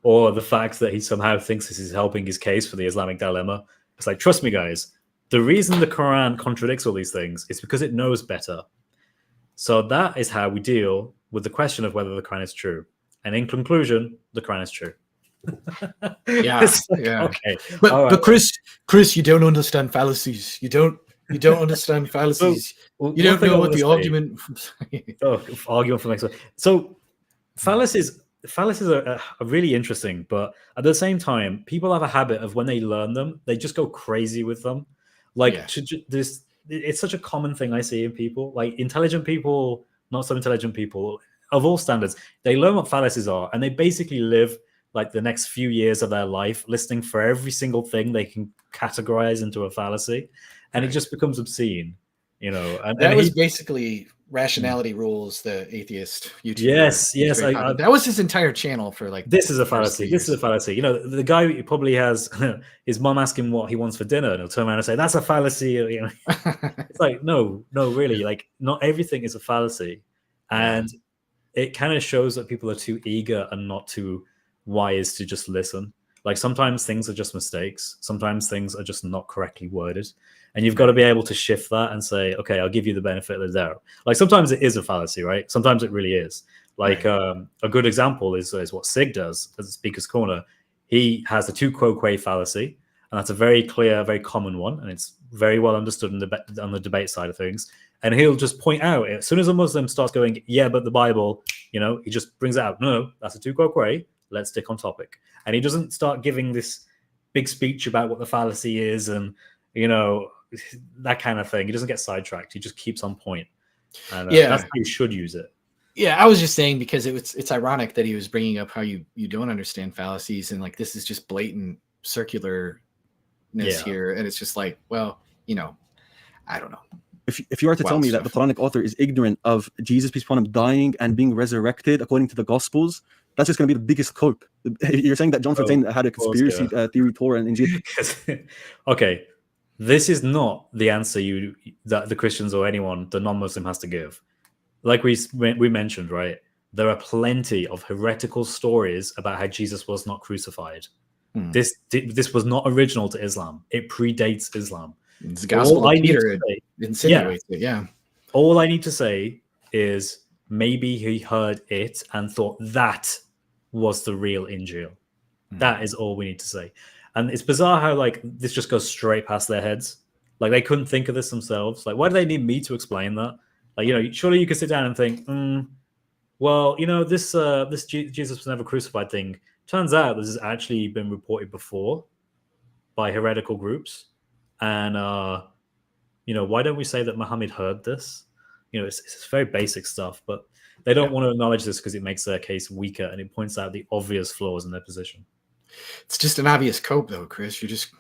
S2: or the fact that he somehow thinks this is helping his case for the Islamic dilemma. It's like, trust me, guys, the reason the Quran contradicts all these things is because it knows better. So that is how we deal with the question of whether the Quran is true. And in conclusion, the Quran is true.
S1: Yeah,
S2: Like,
S1: yeah.
S2: okay.
S1: But Chris, you don't understand fallacies. You don't understand fallacies. You don't know what the argument.
S2: Argument for next one. So fallacies are really interesting, but at the same time, people have a habit of when they learn them, they just go crazy with them. Like it's such a common thing I see in people, like intelligent people, not so intelligent people, of all standards. They learn what fallacies are, and they basically live like the next few years of their life listening for every single thing they can categorize into a fallacy, and it just becomes obscene, you know. And
S1: that was basically Rationality Rules, the atheist YouTuber.
S2: Yes.
S1: That was his entire channel for like.
S2: This is a fallacy. This is a fallacy. You know, the guy probably has his mom ask him what he wants for dinner, and he'll turn around and say, "That's a fallacy." You know, it's like, no, really. Like, not everything is a fallacy, and it kind of shows that people are too eager and not too wise to just listen. Like sometimes things are just mistakes. Sometimes things are just not correctly worded. And you've got to be able to shift that and say, okay, I'll give you the benefit of the doubt. Like sometimes it is a fallacy, right? Sometimes it really is. Like a good example is what Sig does as a Speaker's Corner. He has the tu quoque fallacy, and that's a very clear, very common one. And it's very well understood on the debate side of things. And he'll just point out, as soon as a Muslim starts going, yeah, but the Bible, you know, he just brings it out. No, that's a tu quoque. Let's stick on topic. And he doesn't start giving this big speech about what the fallacy is and, you know, that kind of thing. He doesn't get sidetracked. He just keeps on point. And that's how you should use it.
S1: Yeah, I was just saying because it's ironic that he was bringing up how you don't understand fallacies, and like this is just blatant circularness here, and it's just like, well, you know, I don't know.
S3: If you are to tell me that the Quranic author is ignorant of Jesus, peace upon him, dying and being resurrected according to the Gospels, that's just going to be the biggest cope. You're saying that John 14 had a conspiracy theory, Torah and Injil.
S2: Okay, this is not the answer that the Christians or anyone, the non-Muslim, has to give. Like we mentioned, right? There are plenty of heretical stories about how Jesus was not crucified. This was not original to Islam. It predates Islam.
S1: It's the Gospel of Peter insinuates it. Yeah.
S2: All I need to say is maybe he heard it and thought that was the real Injil. That is all we need to say. And it's bizarre how like this just goes straight past their heads. Like they couldn't think of this themselves. Like, why do they need me to explain that? Like, you know, surely you could sit down and think, well, you know, this Jesus was never crucified thing. Turns out this has actually been reported before by heretical groups. And, you know, why don't we say that Muhammad heard this? You know, it's very basic stuff, but they don't want to acknowledge this because it makes their case weaker and it points out the obvious flaws in their position.
S1: It's just an obvious cope, though, Chris. You're just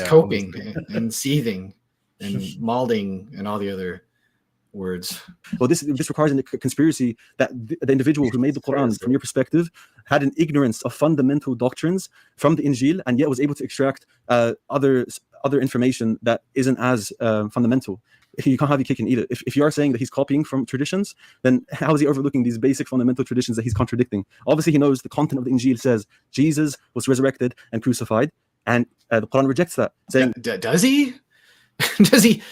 S1: coping and seething and malding and all the other words.
S3: Well, this requires a conspiracy that the individual who made the Quran, from your perspective, had an ignorance of fundamental doctrines from the Injil, and yet was able to extract other information that isn't as fundamental. You can't have your cake and eat it. If you are saying that he's copying from traditions, then how is he overlooking these basic fundamental traditions that he's contradicting? Obviously, he knows the content of the Injil says Jesus was resurrected and crucified, and the Quran rejects that, saying,
S1: does he? Does he?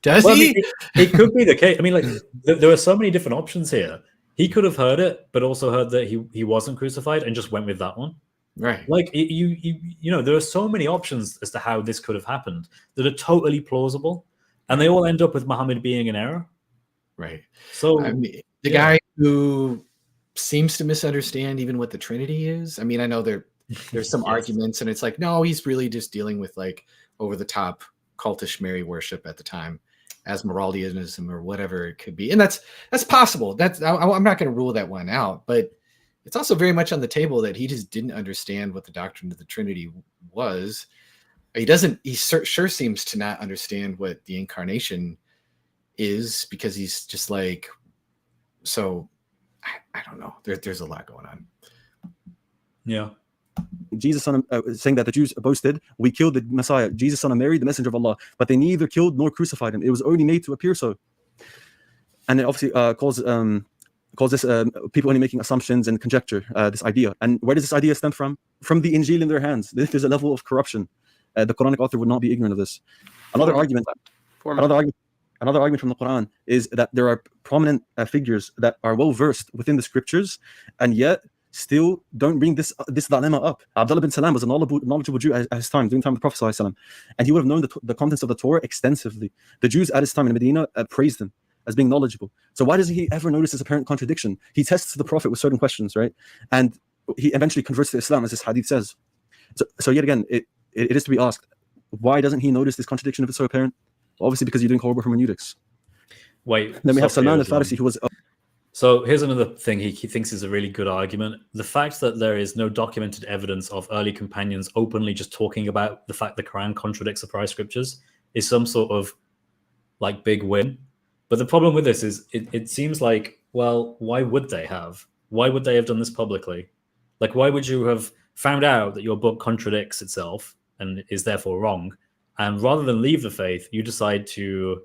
S1: Does he?
S2: It could be the case. I mean, like there are so many different options here. He could have heard it, but also heard that he wasn't crucified and just went with that one.
S1: Right.
S2: Like you know, there are so many options as to how this could have happened that are totally plausible, and they all end up with Muhammad being in error.
S1: Right.
S2: So
S1: I mean, the guy who seems to misunderstand even what the Trinity is. I mean, I know there's some arguments, and it's like, no, he's really just dealing with like over the top cultish Mary worship at the time, as Moraldianism or whatever it could be, and that's possible. I'm not going to rule that one out, but it's also very much on the table that he just didn't understand what the doctrine of the Trinity was. He sure seems to not understand what the incarnation is, because he's just like, so I don't know. There's a lot going on.
S2: Yeah.
S3: Jesus, son of, saying that the Jews boasted, we killed the Messiah, Jesus, son of Mary, the messenger of Allah, but they neither killed nor crucified him. It was only made to appear so. And it obviously calls calls this people only making assumptions and conjecture, this idea. And where does this idea stem from? From the Injil in their hands. There's a level of corruption. The Quranic author would not be ignorant of this. Another argument from the Quran is that there are prominent figures that are well versed within the scriptures, and yet still don't bring this dilemma up. Abdullah bin Salam was a knowledgeable Jew at his time, during the time of the Prophet ﷺ, and he would have known the contents of the Torah extensively. The Jews at his time in Medina praised him as being knowledgeable. So why doesn't he ever notice this apparent contradiction? He tests the Prophet with certain questions, right? And he eventually converts to Islam, as this hadith says. So yet again, it is to be asked, why doesn't he notice this contradiction if it's so apparent? Well, obviously because you're doing horrible hermeneutics.
S2: Wait.
S3: Then we have Salman al-Farisi, who was...
S2: So here's another thing he thinks is a really good argument. The fact that there is no documented evidence of early companions openly just talking about the fact the Quran contradicts the prior scriptures is some sort of like big win. But the problem with this is it seems like, well, why would they have? Why would they have done this publicly? Like, why would you have found out that your book contradicts itself and is therefore wrong? And rather than leave the faith, you decide to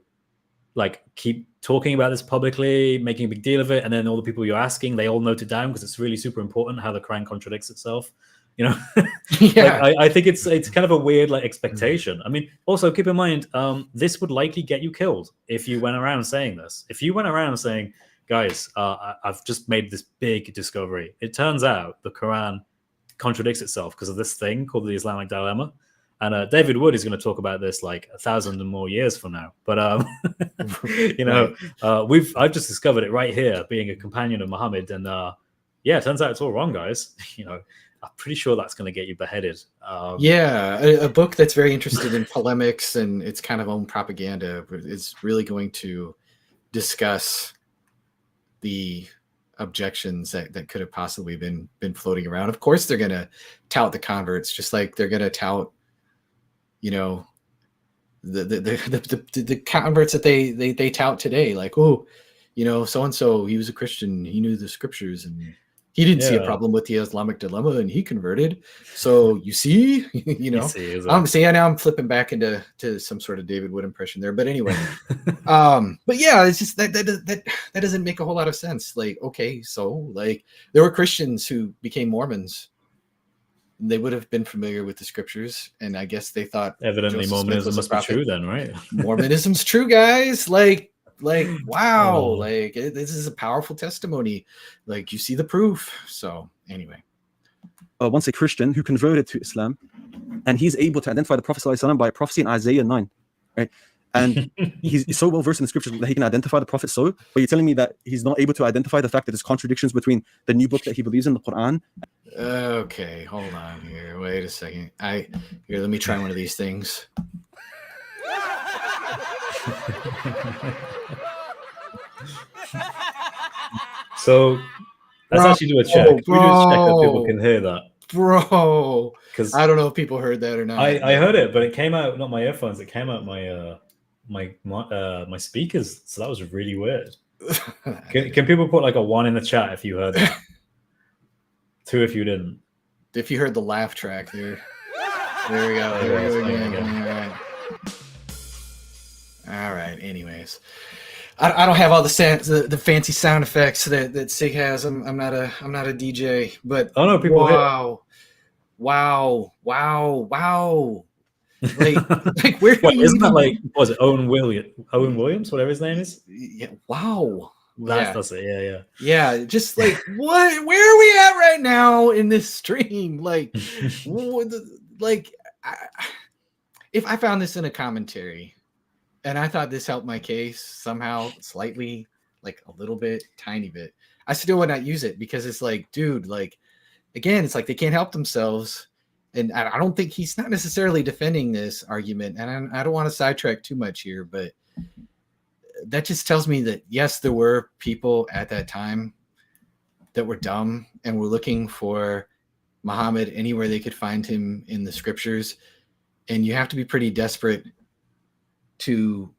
S2: like keep talking about this publicly, making a big deal of it, and then all the people you're asking, they all note it down because it's really super important how the Quran contradicts itself. You know,
S1: Yeah.
S2: Like, I think it's kind of a weird like expectation. I mean, also keep in mind, this would likely get you killed if you went around saying this. If you went around saying, guys, I've just made this big discovery. It turns out the Quran contradicts itself because of this thing called the Islamic dilemma. And David Wood is going to talk about this like 1,000 and more years from now. But you know, I've just discovered it right here, being a companion of Muhammad, and yeah, it turns out it's all wrong, guys. You know, I'm pretty sure that's going to get you beheaded.
S1: Yeah, a book that's very interested in polemics and its kind of own propaganda is really going to discuss the objections that could have possibly been floating around. Of course, they're going to tout the converts, just like they're going to tout, you know, the converts that they tout today. Like, oh, you know, so and so, he was a Christian, he knew the scriptures, and he didn't see a problem with the Islamic dilemma, and he converted. So you see, you know, now I'm flipping back into some sort of David Wood impression there. But anyway, but yeah, it's just that doesn't make a whole lot of sense. Like, okay, so like there were Christians who became Mormons. They would have been familiar with the scriptures, and I guess they thought
S2: evidently Mormonism must be true then, right?
S1: Mormonism's true, guys. Like wow, like this is a powerful testimony. Like, you see the proof. So anyway,
S3: once a Christian who converted to Islam, and he's able to identify the Prophet ﷺ by a prophecy in Isaiah 9, right? And he's so well versed in the scriptures that he can identify the Prophet. So, but you're telling me that he's not able to identify the fact that there's contradictions between the new book that he believes in, the Quran.
S1: Okay, hold on here. Wait a second. Here, let me try one of these things.
S2: So let's actually do a check. Can we do a check that people can hear that?
S1: Bro, because I don't know if people heard that or not.
S2: I heard it, but it came out not my earphones. It came out my speakers. So that was really weird. Can people put like a 1 in the chat if you heard that? 2 if you didn't.
S1: If you heard the laugh track there. There we go. There we go again. All right. Anyways, I don't have all the fancy sound effects that Sig has. I'm not a DJ, but
S2: oh no, people
S1: wow. Like where?
S2: Wait, isn't that like, was it Owen Williams, whatever his name is?
S1: Yeah. Wow.
S2: That's it.
S1: Yeah. Just like what? Where are we at right now in this stream? Like, if I found this in a commentary, and I thought this helped my case somehow, slightly, like a little bit, tiny bit, I still would not use it, because it's like, dude, like, again, it's like they can't help themselves. And I don't think he's not necessarily defending this argument. And I don't want to sidetrack too much here, but that just tells me that, yes, there were people at that time that were dumb and were looking for Muhammad anywhere they could find him in the scriptures. And you have to be pretty desperate to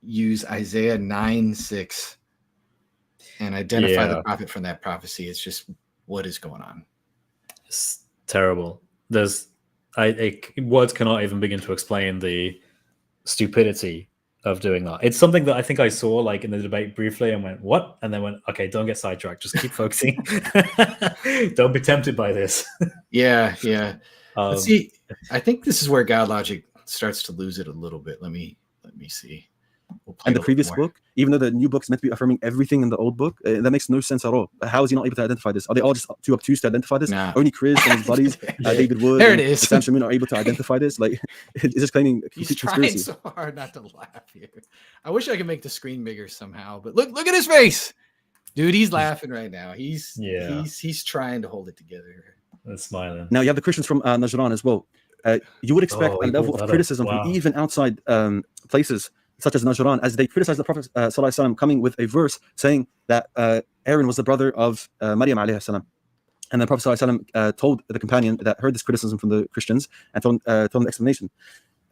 S1: use Isaiah 9:6 and identify the prophet from that prophecy. It's just, what is going on?
S2: It's terrible. Words cannot even begin to explain the stupidity of doing that. It's something that I think I saw like in the debate briefly and went, what? And then went, okay, don't get sidetracked. Just keep focusing. Don't be tempted by this.
S1: Yeah. Let's see. I think this is where God logic starts to lose it a little bit. Let me see.
S3: And the previous book, even though the new book's meant to be affirming everything in the old book, that makes no sense at all. How is he not able to identify this? Are they all just too obtuse to identify this?
S1: Nah.
S3: Only Chris and his buddies, David Wood,
S1: There it is.
S3: Sam Shamoon are able to identify this. Like, it's just claiming
S1: He's
S3: complete
S1: trying
S3: conspiracy.
S1: so hard not to laugh here. I wish I could make the screen bigger somehow, but look at his face, dude. He's laughing right now. He's trying to hold it together.
S2: And smiling.
S3: Now you have the Christians from Najran as well. You would expect a level of criticism from even outside places such as Najran, as they criticize the Prophet ﷺ, coming with a verse saying that Aaron was the brother of Maryam alayhi salam. And the Prophet ﷺ told the companion that heard this criticism from the Christians and told him the explanation.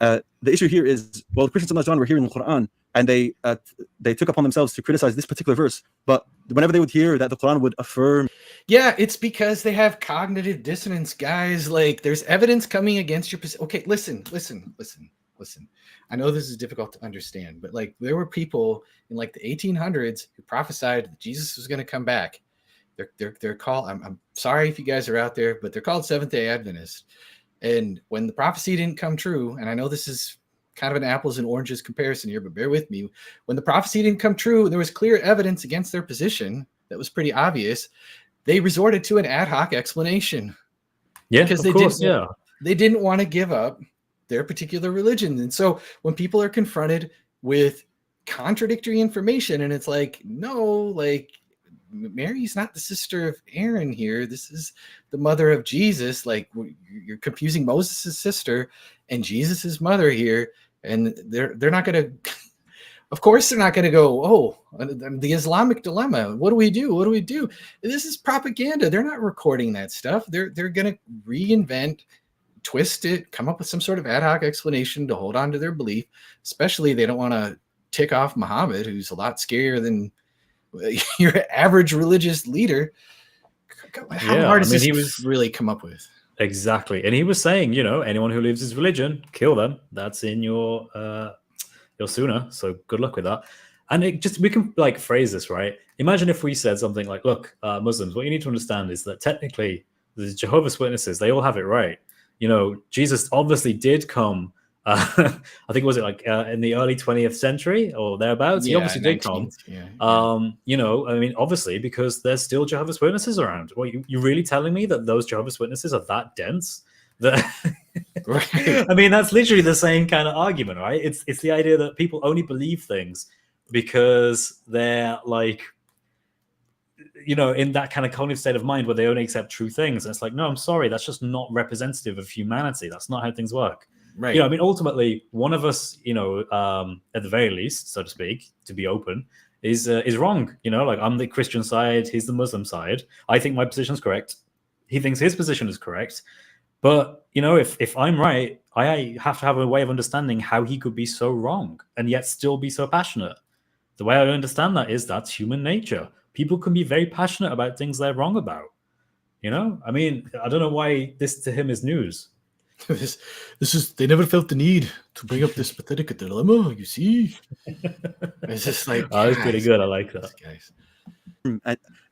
S3: The issue here is, well, the Christians of Najran were hearing the Quran, and they took upon themselves to criticize this particular verse. But whenever they would hear that the Quran would affirm,
S1: yeah, it's because they have cognitive dissonance, guys. Like, there's evidence coming against your position. Okay, listen. I know this is difficult to understand, but like, there were people in like the 1800s who prophesied that Jesus was going to come back. They're called. I'm sorry if you guys are out there, but they're called Seventh-day Adventists. And when the prophecy didn't come true, and I know this is kind of an apples and oranges comparison here, but bear with me. When the prophecy didn't come true, there was clear evidence against their position that was pretty obvious. They resorted to an ad hoc explanation.
S2: Yeah,
S1: because they didn't want to give up their particular religion. And so when people are confronted with contradictory information, and it's like, no, like, Mary's not the sister of Aaron here. This is the mother of Jesus. Like, you're confusing Moses' sister and Jesus' mother here. And they're not going to, of course, they're not going to go, oh, the Islamic dilemma. What do we do? This is propaganda. They're not recording that stuff. They're going to reinvent, twist it, come up with some sort of ad hoc explanation to hold on to their belief. Especially they don't want to tick off Muhammad, who's a lot scarier than your average religious leader. How hard is this really come up with?
S2: Exactly. And he was saying, anyone who leaves his religion, kill them. That's in your sunnah. So good luck with that. And we can like phrase this, right? Imagine if we said something like, look, Muslims, what you need to understand is that technically the Jehovah's Witnesses, they all have it right. Jesus obviously did come. I think was it like in the early 20th century or thereabouts? He obviously did come.
S1: Yeah.
S2: I mean, obviously, because there's still Jehovah's Witnesses around. Well, you really telling me that those Jehovah's Witnesses are that dense? Right. I mean, that's literally the same kind of argument, right? It's the idea that people only believe things because they're like, in that kind of cognitive state of mind where they only accept true things. And it's like, no, I'm sorry, that's just not representative of humanity. That's not how things work.
S1: Right.
S2: I mean, ultimately, one of us, at the very least, so to speak, to be open, is wrong. Like, I'm the Christian side, he's the Muslim side. I think my position is correct. He thinks his position is correct. But, if I'm right, I have to have a way of understanding how he could be so wrong and yet still be so passionate. The way I understand that is that's human nature. People can be very passionate about things they're wrong about. I mean, I don't know why this to him is news.
S1: This is, they never felt the need to bring up this pathetic dilemma, you see. It's just like,
S2: that was pretty good. I like that.
S1: Guys.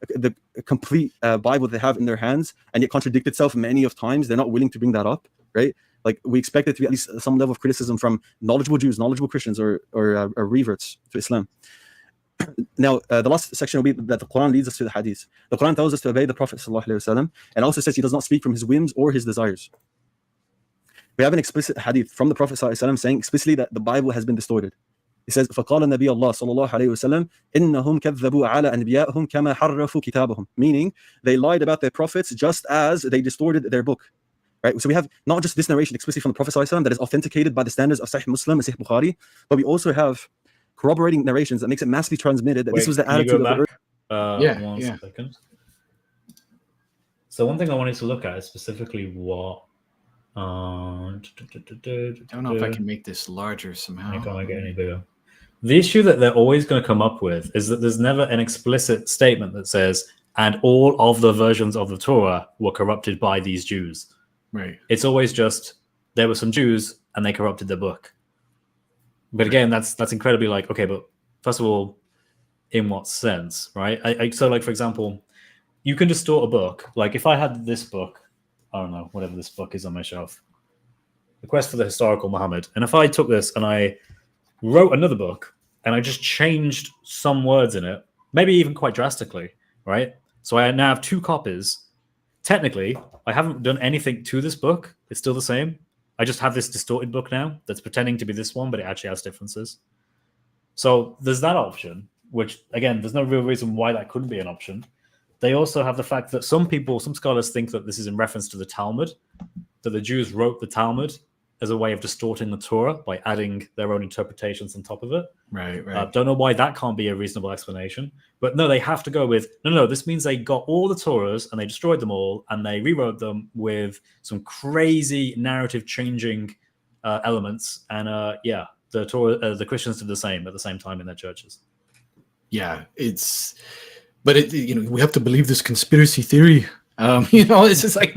S3: The complete Bible they have in their hands, and yet contradict itself many of times. They're not willing to bring that up, right? Like, we expect it to be at least some level of criticism from knowledgeable Jews, knowledgeable Christians, or reverts to Islam. Now, the last section will be that the Quran leads us to the Hadith. The Quran tells us to obey the Prophet ﷺ, and also says he does not speak from his whims or his desires. We have an explicit hadith from the Prophet ﷺ saying explicitly that the Bible has been distorted. He says, فَقَالَ النَّبِيُّ اللَّهِ صَلَّى اللَّهُ عَلَيْهِ وسلم, إِنَّهُمْ كَذَّبُوا عَلَى أَنْبِيَائِهِمْ كَمَا حَرَّفُوا كِتَابَهُم. Meaning, they lied about their prophets just as they distorted their book. Right? So we have not just this narration explicitly from the Prophet ﷺ that is authenticated by the standards of Sahih Muslim and Sahih Bukhari, but we also have corroborating narrations that makes it massively transmitted that this was the attitude of the
S2: One second. So one thing I wanted to look at is specifically what
S1: I don't know if I can make this larger somehow.
S2: I can't get any bigger. The issue that they're always going to come up with is that there's never an explicit statement that says, and all of the versions of the Torah were corrupted by these Jews.
S1: Right.
S2: It's always just, there were some Jews and they corrupted the book. But again, that's incredibly like, okay, but first of all, in what sense, right? So like, for example, you can distort a book. Like if I had this book, I don't know, whatever this book is on my shelf, The Quest for the Historical Muhammad, and if I took this and I wrote another book and I just changed some words in it, maybe even quite drastically, right? So I now have two copies. Technically, I haven't done anything to this book. It's still the same. I just have this distorted book now that's pretending to be this one, but it actually has differences. So there's that option, which, again, there's no real reason why that couldn't be an option. They also have the fact that some scholars think that this is in reference to the Talmud, that the Jews wrote the Talmud as a way of distorting the Torah by adding their own interpretations on top of it.
S1: Right.
S2: Don't know why that can't be a reasonable explanation. But no, they have to go with, no, this means they got all the Torahs and they destroyed them all and they rewrote them with some crazy narrative-changing elements. And the Torah, the Christians did the same at the same time in their churches.
S1: Yeah, but we have to believe this conspiracy theory. It's just like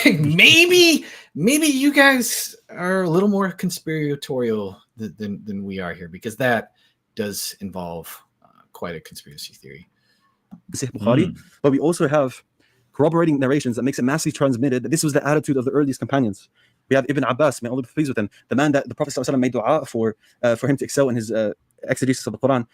S1: maybe you guys are a little more conspiratorial than we are here, because that does involve quite a conspiracy theory.
S3: Sahih Bukhari, but we also have corroborating narrations that makes it massively transmitted that this was the attitude of the earliest companions. We have Ibn Abbas, may Allah be pleased with him, the man that the Prophet ﷺ made dua for him to excel in his exegesis of the Quran.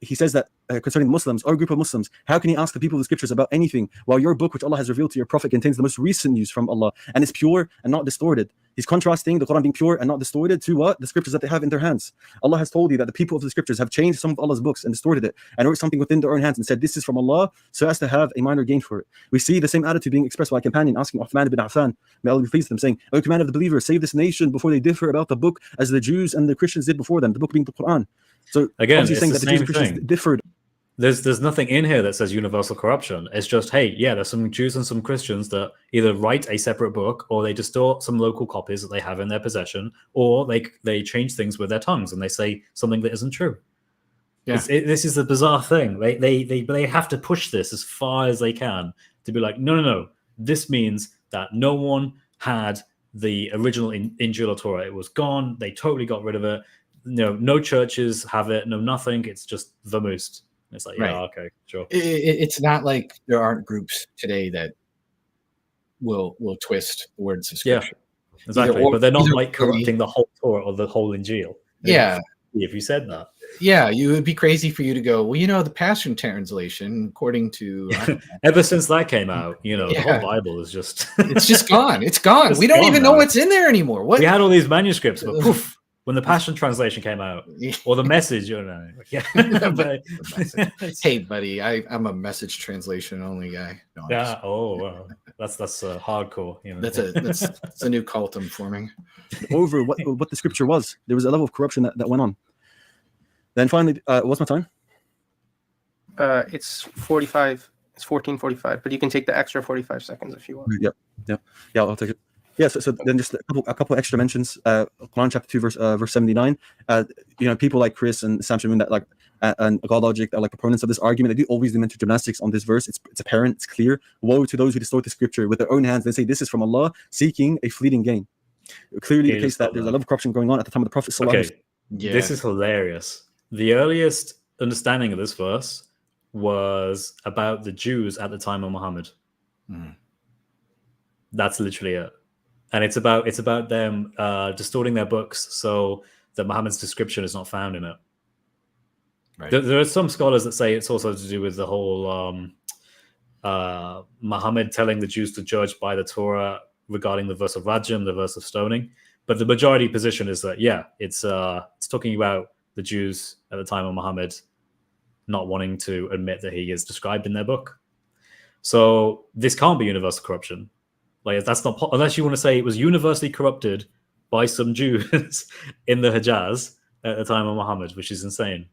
S3: He says that concerning Muslims, our group of Muslims, how can you ask the people of the scriptures about anything while your book, which Allah has revealed to your Prophet, contains the most recent news from Allah and is pure and not distorted? He's contrasting the Quran being pure and not distorted to what? The scriptures that they have in their hands. Allah has told you that the people of the scriptures have changed some of Allah's books and distorted it and wrote something within their own hands and said this is from Allah so as to have a minor gain for it. We see the same attitude being expressed by a companion asking Uthman ibn Affan, may Allah be pleased with him, saying, O command of the believers, save this nation before they differ about the book as the Jews and the Christians did before them, the book being the Quran. So
S2: again, it's
S3: saying
S2: the
S3: that the Jews
S2: same
S3: and Christians
S2: thing.
S3: differed.
S2: There's nothing in here that says universal corruption. It's just, hey, yeah, there's some Jews and some Christians that either write a separate book or they distort some local copies that they have in their possession, or they change things with their tongues and they say something that isn't true. Yeah. This is the bizarre thing. They have to push this as far as they can to be like, no. This means that no one had the original Injil or Torah. It was gone. They totally got rid of it. No churches have it. No nothing. It's just vamoosed. It's like, yeah, okay, sure.
S1: It's not like there aren't groups today that will twist the words of scripture.
S2: Yeah, exactly. But they're not like corrupting the whole Torah or the whole Injil.
S1: Yeah.
S2: If you said that.
S1: Yeah, it would be crazy for you to go, well, the Passion Translation, according to...
S2: Ever since that came out, the whole Bible is just...
S1: it's just gone. It's gone. We don't even know what's in there anymore. What?
S2: We had all these manuscripts, but poof. When the Passion Translation came out, or the Message,
S1: Hey, buddy, I'm a Message translation only guy. No,
S2: yeah. Wow. That's hardcore.
S1: That's a new cult I'm forming.
S3: Over what the scripture was, there was a level of corruption that went on. Then finally, what's my time?
S4: It's 45. It's 14:45, but you can take the extra 45 seconds if you want.
S3: Yeah. I'll take it. Yeah, so then just a couple extra mentions. Quran chapter 2, verse 79. People like Chris and Sam Shamoon that and God Logic that proponents of this argument, they do always do mental gymnastics on this verse. It's apparent, it's clear. Woe to those who distort the scripture with their own hands. They say this is from Allah, seeking a fleeting gain. Clearly the case that there's a level of corruption going on at the time of the Prophet.
S2: Okay, This is hilarious. The earliest understanding of this verse was about the Jews at the time of Muhammad. That's literally it. And it's about them distorting their books so that Muhammad's description is not found in it. Right. There are some scholars that say it's also to do with the whole Muhammad telling the Jews to judge by the Torah regarding the verse of Rajam, the verse of stoning. But the majority position is that, it's talking about the Jews at the time of Muhammad not wanting to admit that he is described in their book. So this can't be universal corruption. That's not unless you want to say it was universally corrupted by some Jews in the Hijaz at the time of Muhammad, which is insane.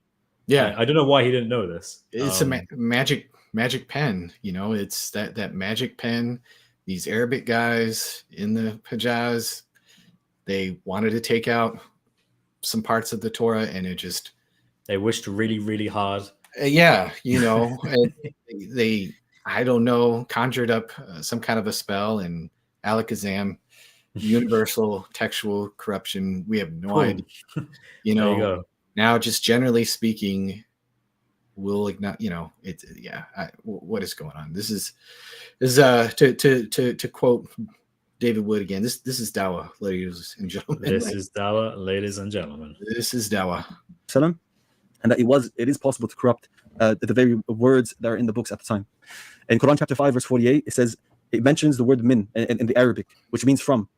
S2: Yeah, I don't know why he didn't know this.
S1: It's a magic pen. It's that magic pen. These Arabic guys in the Hijaz, they wanted to take out some parts of the Torah, and
S2: they wished really, really hard.
S1: They I don't know, conjured up some kind of a spell, and Alakazam universal textual corruption. We have no
S2: Cool.
S1: idea. You
S2: There you
S1: know,
S2: go.
S1: now just generally speaking, we'll ignore. You know, it's what is going on? This is to quote David Wood again. This is Dawa, ladies and gentlemen.
S2: This is Dawa, ladies and gentlemen.
S1: This is Dawa.
S3: Salam, and that it is possible to corrupt the very words that are in the books at the time. In Quran chapter 5 verse 48, it mentions the word min in the Arabic, which means from,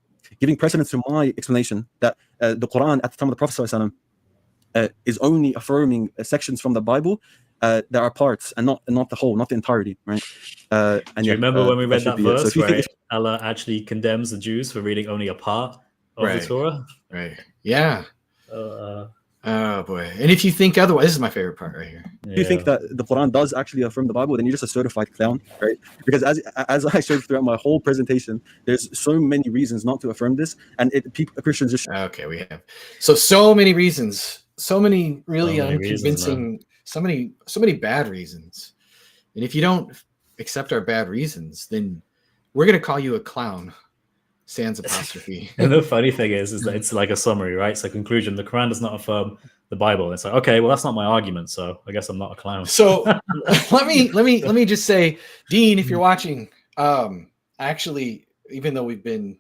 S3: giving precedence to my explanation that the Quran at the time of the Prophet ﷺ, is only affirming sections from the Bible that are parts and not the whole, not the entirety, right?
S2: Do you remember when we read that verse
S3: So if you
S2: where
S3: think
S2: Allah actually condemns the Jews for reading only a part of the Torah?
S1: Right. Yeah. Oh boy. And if you think otherwise, this is my favorite part right here.
S3: If you think that the Quran does actually affirm the Bible, then you're just a certified clown, right? Because as I showed throughout my whole presentation, there's so many reasons not to affirm this, and Christians just
S1: okay. We have so many reasons, so many really unconvincing, so many bad reasons. And if you don't accept our bad reasons, then we're gonna call you a clown. Sans apostrophe.
S2: And the funny thing is that it's like a summary, right? It's a conclusion. The Quran does not affirm the Bible. It's like, okay, well, that's not my argument, so I guess I'm not a clown.
S1: So let me just say, Dean, if you're watching, actually, even though we've been,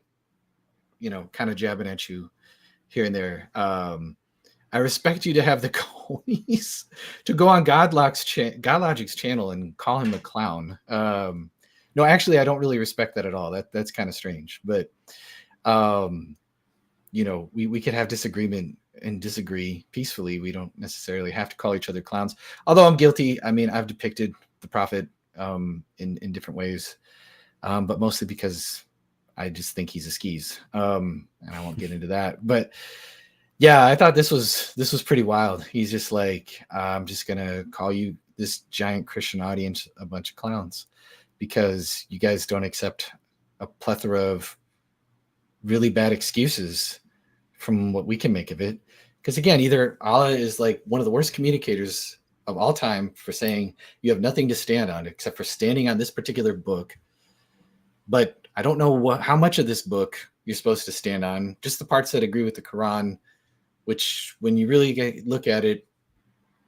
S1: kind of jabbing at you here and there, I respect you to have the cojones to go on Godlogic's channel and call him a clown. No, actually, I don't really respect that at all. That's kind of strange. But, we could have disagreement and disagree peacefully. We don't necessarily have to call each other clowns. Although I'm guilty. I mean, I've depicted the Prophet in different ways, but mostly because I just think he's a skis. And I won't get into that. But yeah, I thought this was pretty wild. He's just like, I'm just gonna call you, this giant Christian audience, a bunch of clowns, because you guys don't accept a plethora of really bad excuses from what we can make of it. Because again, either Allah is like one of the worst communicators of all time for saying you have nothing to stand on except for standing on this particular book. But I don't know how much of this book you're supposed to stand on, just the parts that agree with the Quran, which when you really look at it,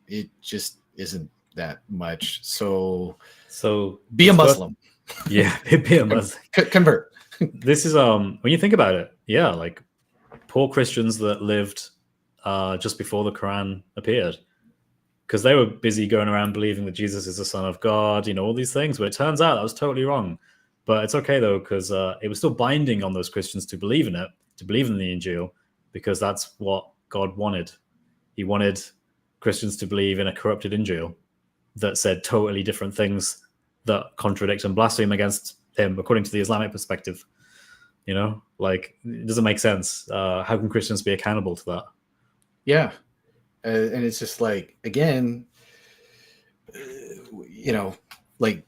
S1: it just isn't that much. So be a Muslim.
S2: Yeah, be a Muslim.
S1: Convert.
S2: This is when you think about it, yeah, like poor Christians that lived just before the Quran appeared, because they were busy going around believing that Jesus is the Son of God, all these things. But it turns out that was totally wrong. But it's okay though, because it was still binding on those Christians to believe in it, to believe in the Injil, because that's what God wanted. He wanted Christians to believe in a corrupted Injil that said totally different things that contradict and blaspheme against him, according to the Islamic perspective. Like, it doesn't make sense. How can Christians be accountable to that?
S1: Yeah. And it's just like, again, like,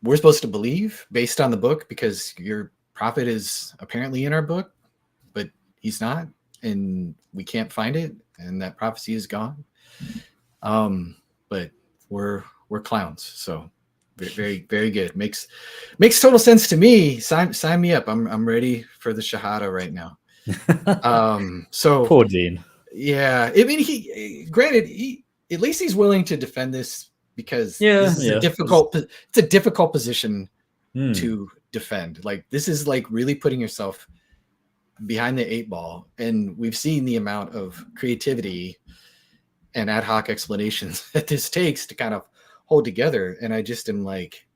S1: we're supposed to believe based on the book because your prophet is apparently in our book, but he's not, and we can't find it, and that prophecy is gone. But we're clowns, so very, very good. Makes total sense to me. Sign me up. I'm ready for the Shahada right now. So
S2: poor Dean.
S1: Yeah, I mean, granted, at least he's willing to defend this, because this is a difficult position to defend. Like, this is like really putting yourself behind the 8 ball, and we've seen the amount of creativity and ad hoc explanations that this takes to kind of hold together. And I just am like,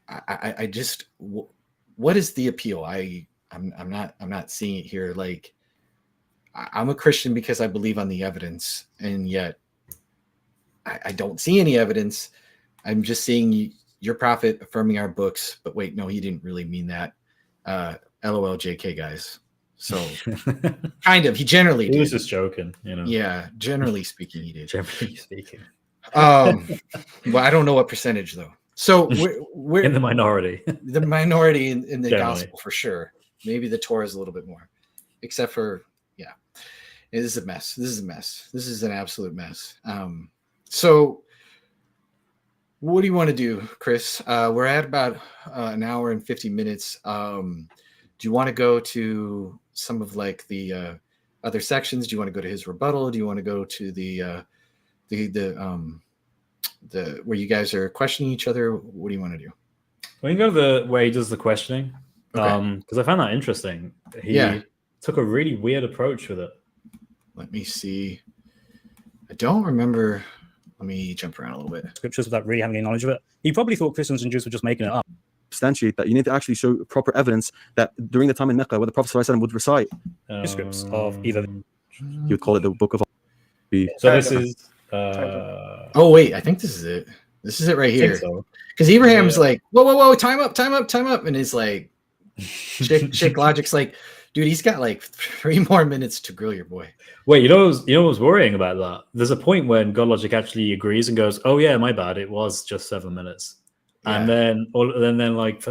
S1: I just, what is the appeal? I'm not seeing it here. Like, I'm a Christian because I believe on the evidence, and yet I don't see any evidence. I'm just seeing your prophet affirming our books, but wait, no, he didn't really mean that. LOL, JK, guys. So kind of, he generally did.
S2: He was just joking,
S1: Yeah, generally speaking, he did.
S2: Generally speaking.
S1: Well, I don't know what percentage though. So we're
S2: in the minority.
S1: The minority in the
S2: Generally.
S1: gospel for sure. Maybe the Torah is a little bit more, except for this is a mess. This is an absolute mess. So what do you want to do, Chris? We're at about an hour and 50 minutes. Do Do you want to go to some of like the other sections? Do you want to go to his rebuttal? Do you want to go to the where you guys are questioning each other? What do you want to do?
S2: We can go to the where he does the questioning.
S1: Okay.
S2: Because I found that interesting. He took a really weird approach with it.
S1: Let me see. I don't remember. Let me jump around a little bit.
S5: Scriptures without really having any knowledge of it. He probably thought Christians and Jews were just making it up.
S3: Substantiate that. You need to actually show proper evidence that during the time in Mecca, where the Prophet ﷺ would recite
S5: Scripts of either.
S3: he would call it the book of.
S2: So this is.
S1: Oh wait, I think this is it. This is it right here. Because Abraham's like, whoa, time up, and he's like, Chick Logic's like, dude, he's got like 3 more minutes to grill your boy.
S2: Wait, you know what's worrying about that? There's a point when God Logic actually agrees and goes, "Oh yeah, my bad. It was just 7 minutes."
S1: Yeah.
S2: And then like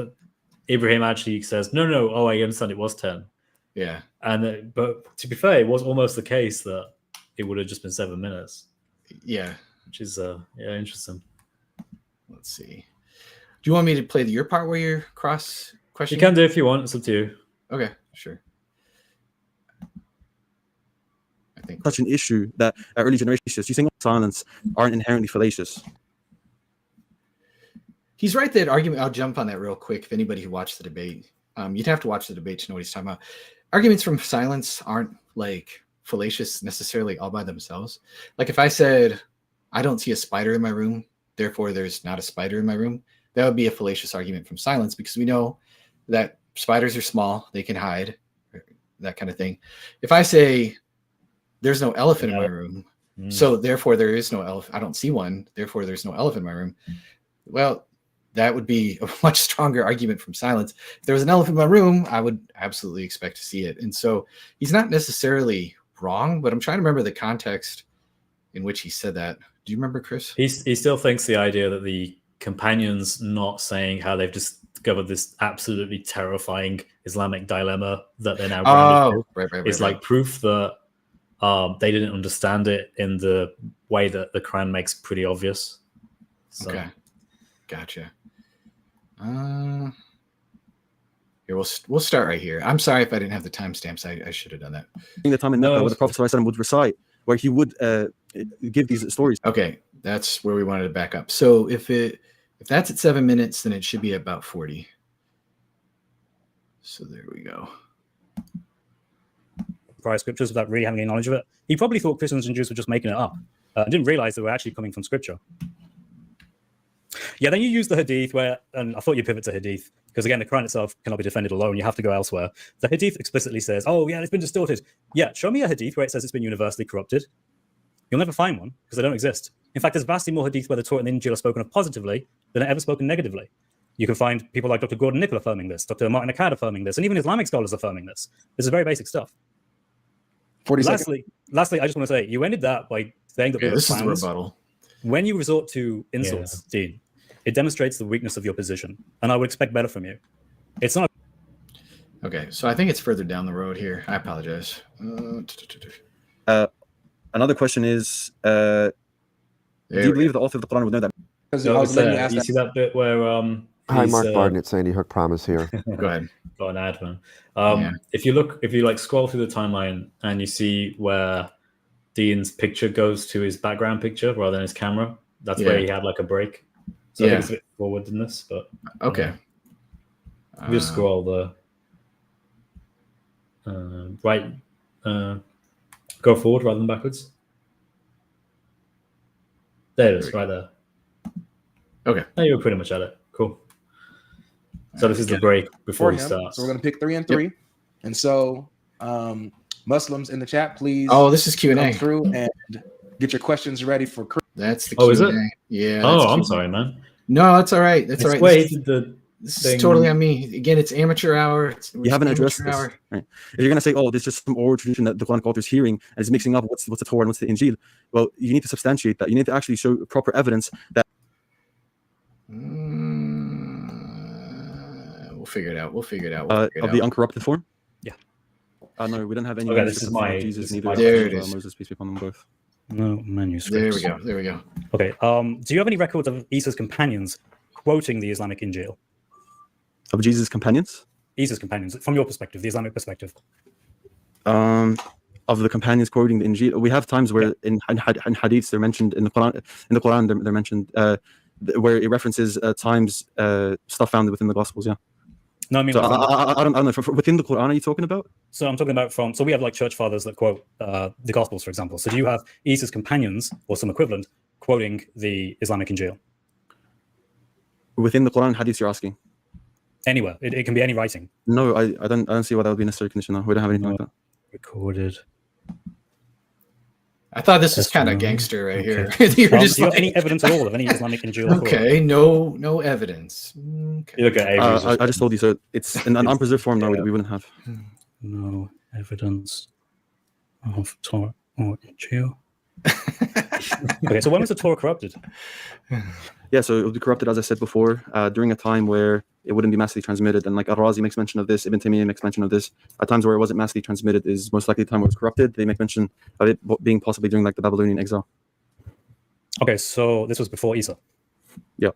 S2: Abraham actually says, "No. Oh, I understand. It was 10."
S1: Yeah.
S2: And but to be fair, it was almost the case that it would have just been 7 minutes.
S1: Yeah.
S2: Which is interesting.
S1: Let's see. Do you want me to play your part where you're cross questioning?
S2: You can do if you want. It's up to you.
S1: Okay, sure. I think
S3: Such an issue that early generations using silence aren't inherently fallacious.
S1: he's right. That argument. I'll jump on that real quick. If anybody who watched the debate, you'd have to watch the debate to know what he's talking about. Arguments from silence aren't like fallacious necessarily all by themselves. Like if I said, I don't see a spider in my room, therefore there's not a spider in my room, that would be a fallacious argument from silence, because we know that spiders are small, they can hide, that kind of thing. If I say there's no elephant in my room, so therefore there is no elephant, I don't see one, therefore there's no elephant in my room, well, that would be a much stronger argument from silence. If there was an elephant in my room, I would absolutely expect to see it. And so he's not necessarily wrong, but I'm trying to remember the context in which he said that. Do you remember, Chris?
S2: He still thinks the idea that the companions not saying how they've discovered this absolutely terrifying Islamic dilemma that they're now grounded
S1: right,
S2: is like proof that they didn't understand it in the way that the Quran makes pretty obvious. So.
S1: Okay, gotcha. Here, we'll start right here. I'm sorry if I didn't have the timestamps. I should have done that.
S3: In the time in Mecca, where the Prophet ﷺ would recite, where he would give these stories.
S1: Okay, that's where we wanted to back up. So if that's at 7 minutes, then it should be about 40. So there we go.
S5: Prior scriptures without really having any knowledge of it. He probably thought Christians and Jews were just making it up. Didn't realize they were actually coming from scripture. Yeah, then you use the Hadith and I thought you'd pivot to Hadith, because again, the Quran itself cannot be defended alone. You have to go elsewhere. The Hadith explicitly says, oh yeah, it's been distorted. Yeah, show me a Hadith where it says it's been universally corrupted. You'll never find one, because they don't exist. In fact, there's vastly more Hadith where the Torah and the Injil are spoken of positively than are ever spoken negatively. You can find people like Dr. Gordon Nickel affirming this, Dr. Martin Akkad affirming this, and even Islamic scholars affirming this. This is very basic stuff.
S6: 40
S5: lastly, I just want to say, you ended that by saying that
S1: this is the rebuttal.
S5: When you resort to insults, Dean, it demonstrates the weakness of your position, and I would expect better from you. It's not.
S1: Okay, so I think it's further down the road here. I apologize.
S3: Another question is, do you believe the author of the Quran would know that?
S2: So you see that bit where
S7: Hi, Mark Barden. It's Sandy Hook Promise here.
S1: Go ahead.
S2: Got an ad, man. If you like scroll through the timeline and you see where Dean's picture goes to his background picture rather than his camera, that's where he had like a break. So I think it's a bit forward than this, but
S1: okay.
S2: Just scroll the right. Go forward rather than backwards. There it is, right there.
S1: Okay.
S2: Oh, you were pretty much at it. Cool. So this is the break before he starts.
S6: So we're going to pick 3 and 3. Yep. And so Muslims in the chat, please.
S1: Oh, this is Q&A.
S6: Come through and get your questions ready for Chris.
S1: That's the Q&A.
S2: Is it?
S1: Yeah.
S2: Oh, I'm sorry, man.
S1: No, that's all right. That's all right. This
S2: thing.
S1: is totally on me. Again, it's amateur hour.
S3: You haven't addressed this. Right? If you're going to say, oh, there's just some oral tradition that the Quranic author is hearing and is mixing up what's the Torah and what's the Injil, well, you need to substantiate that. You need to actually show proper evidence that.
S1: We'll figure it out.
S3: Of the uncorrupted form?
S5: Yeah.
S3: No, we don't have any.
S2: Okay, this is my
S3: Jesus, neither.
S1: There it is.
S3: Moses, peace be upon them both.
S5: No manuscripts.
S1: There we go.
S5: Okay. Do you have any records of Isa's companions quoting the Islamic Injil?
S3: Of Jesus' companions?
S5: Isa's companions, from your perspective, the Islamic perspective?
S3: Of the companions quoting the Injil, we have times where in hadiths they're mentioned in the Quran. They're mentioned where it references times stuff found within the Gospels. Yeah.
S5: No, I mean,
S3: so I don't know. Within the Quran, are you talking about?
S5: So I'm talking about so we have like church fathers that quote the Gospels, for example. So do you have Isa's companions or some equivalent quoting the Islamic Injil?
S3: Within the Quran hadiths, you're asking?
S5: Anywhere. It can be any writing.
S3: No, I don't see why that would be a necessary condition. No, we don't have anything like that.
S5: Recorded.
S1: I thought this was kind of gangster right here.
S5: Do you have any evidence at all of any Islamic Injil?
S1: Okay, no evidence. Okay.
S2: You look at
S3: I just told you, so it's in an unpreserved form. No, we wouldn't have.
S5: No evidence of Torah or Injil. Okay, so when was the Torah corrupted?
S3: Yeah, so it would be corrupted, as I said before, during a time where it wouldn't be massively transmitted. And like Al-Razi makes mention of this, Ibn Taymiyyah makes mention of this. At times where it wasn't massively transmitted is most likely the time where it was corrupted. They make mention of it being possibly during like the Babylonian exile.
S5: Okay, so this was before Isa.
S3: Yeah.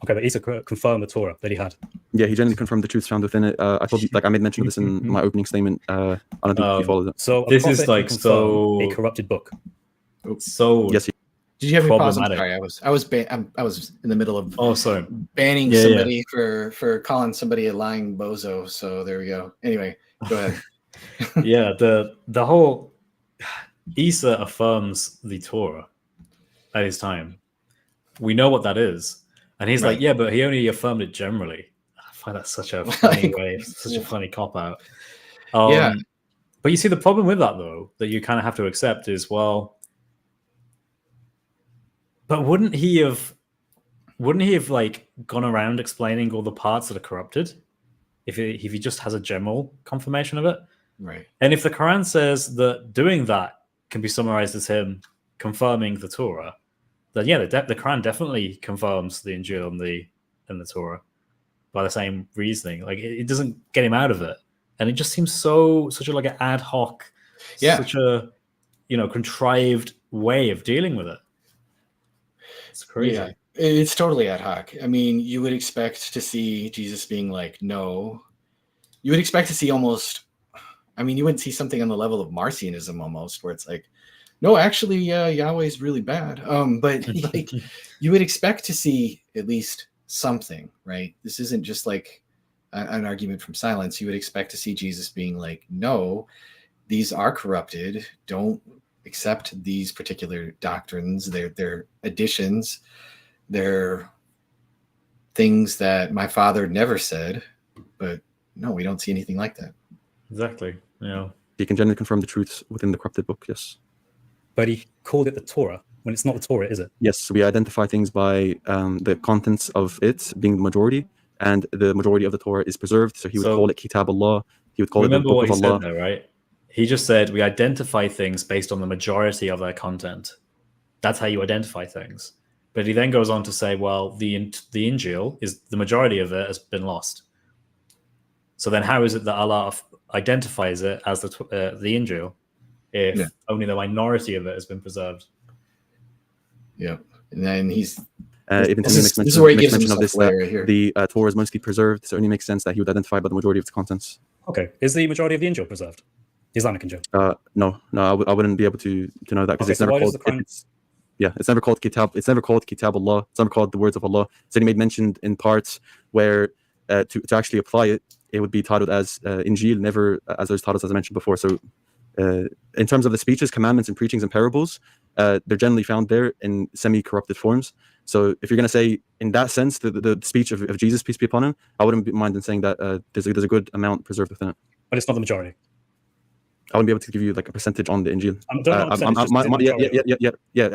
S5: Okay, but Isa confirmed the Torah that he had.
S3: Yeah, he generally confirmed the truths found within it. I told you, like I made mention of this in my opening statement. I don't think you followed it.
S5: So
S2: this is like a
S5: corrupted book.
S2: So
S3: yes.
S1: Did you have any pause? I'm sorry, I was in the middle of banning somebody for calling somebody a lying bozo. So there we go. Anyway, go ahead.
S2: Yeah, the whole Isa affirms the Torah at his time. We know what that is, and he's like, yeah, but he only affirmed it generally. I find that such a funny way, such a funny cop out.
S1: Yeah,
S2: but you see, the problem with that though, that you kind of have to accept is, well, but wouldn't he have like gone around explaining all the parts that are corrupted if he just has a general confirmation of it?
S1: Right.
S2: And if the Quran says that doing that can be summarized as him confirming the Torah, then yeah, the Quran definitely confirms the Injil and the Torah by the same reasoning. Like it doesn't get him out of it, and it just seems such a like an ad hoc, such a contrived way of dealing with it. It's crazy.
S1: Yeah, it's totally ad hoc. I mean, you would expect to see Jesus being like, no. You would expect to see almost, I mean, you wouldn't see something on the level of Marcionism almost, where it's like, no, actually, Yahweh is really bad. But like, you would expect to see at least something, right? This isn't just like an argument from silence. You would expect to see Jesus being like, no, these are corrupted. Don't accept these particular doctrines. They're additions. They're things that my father never said. But no, we don't see anything like that.
S2: Exactly. Yeah.
S3: You can generally confirm the truths within the corrupted book. Yes.
S5: But he called it the Torah when it's not the Torah, is it?
S3: Yes, we identify things by the contents of it being the majority, and the majority of the Torah is preserved. So he would call it Kitab Allah. He would call it the Book of Allah.
S2: Remember what he said there, right? He just said we identify things based on the majority of their content. That's how you identify things. But he then goes on to say, well, the Injil is the majority of it has been lost. So then, how is it that Allah identifies it as the Injil if only the minority of it has been preserved?
S1: Yeah, and then he's.
S3: This is where he gives mention of this that the Torah is mostly preserved, so it only makes sense that he would identify by the majority of its contents.
S5: Okay, is the majority of the Injil preserved? The Islamic Injil?
S3: No, I wouldn't be able to know that because it's never called. It's never called Kitab. It's never called Kitab Allah. It's never called the words of Allah. It's only made mentioned in parts where to actually apply it, it would be titled as Injil, never as those titles as I mentioned before. So, in terms of the speeches, commandments, and preachings and parables, they're generally found there in semi-corrupted forms. So, if you're going to say in that sense the speech of Jesus, peace be upon him, I wouldn't mind in saying that there's a good amount preserved within it.
S5: But it's not the majority.
S3: I wouldn't be able to give you like a percentage on the Injil. I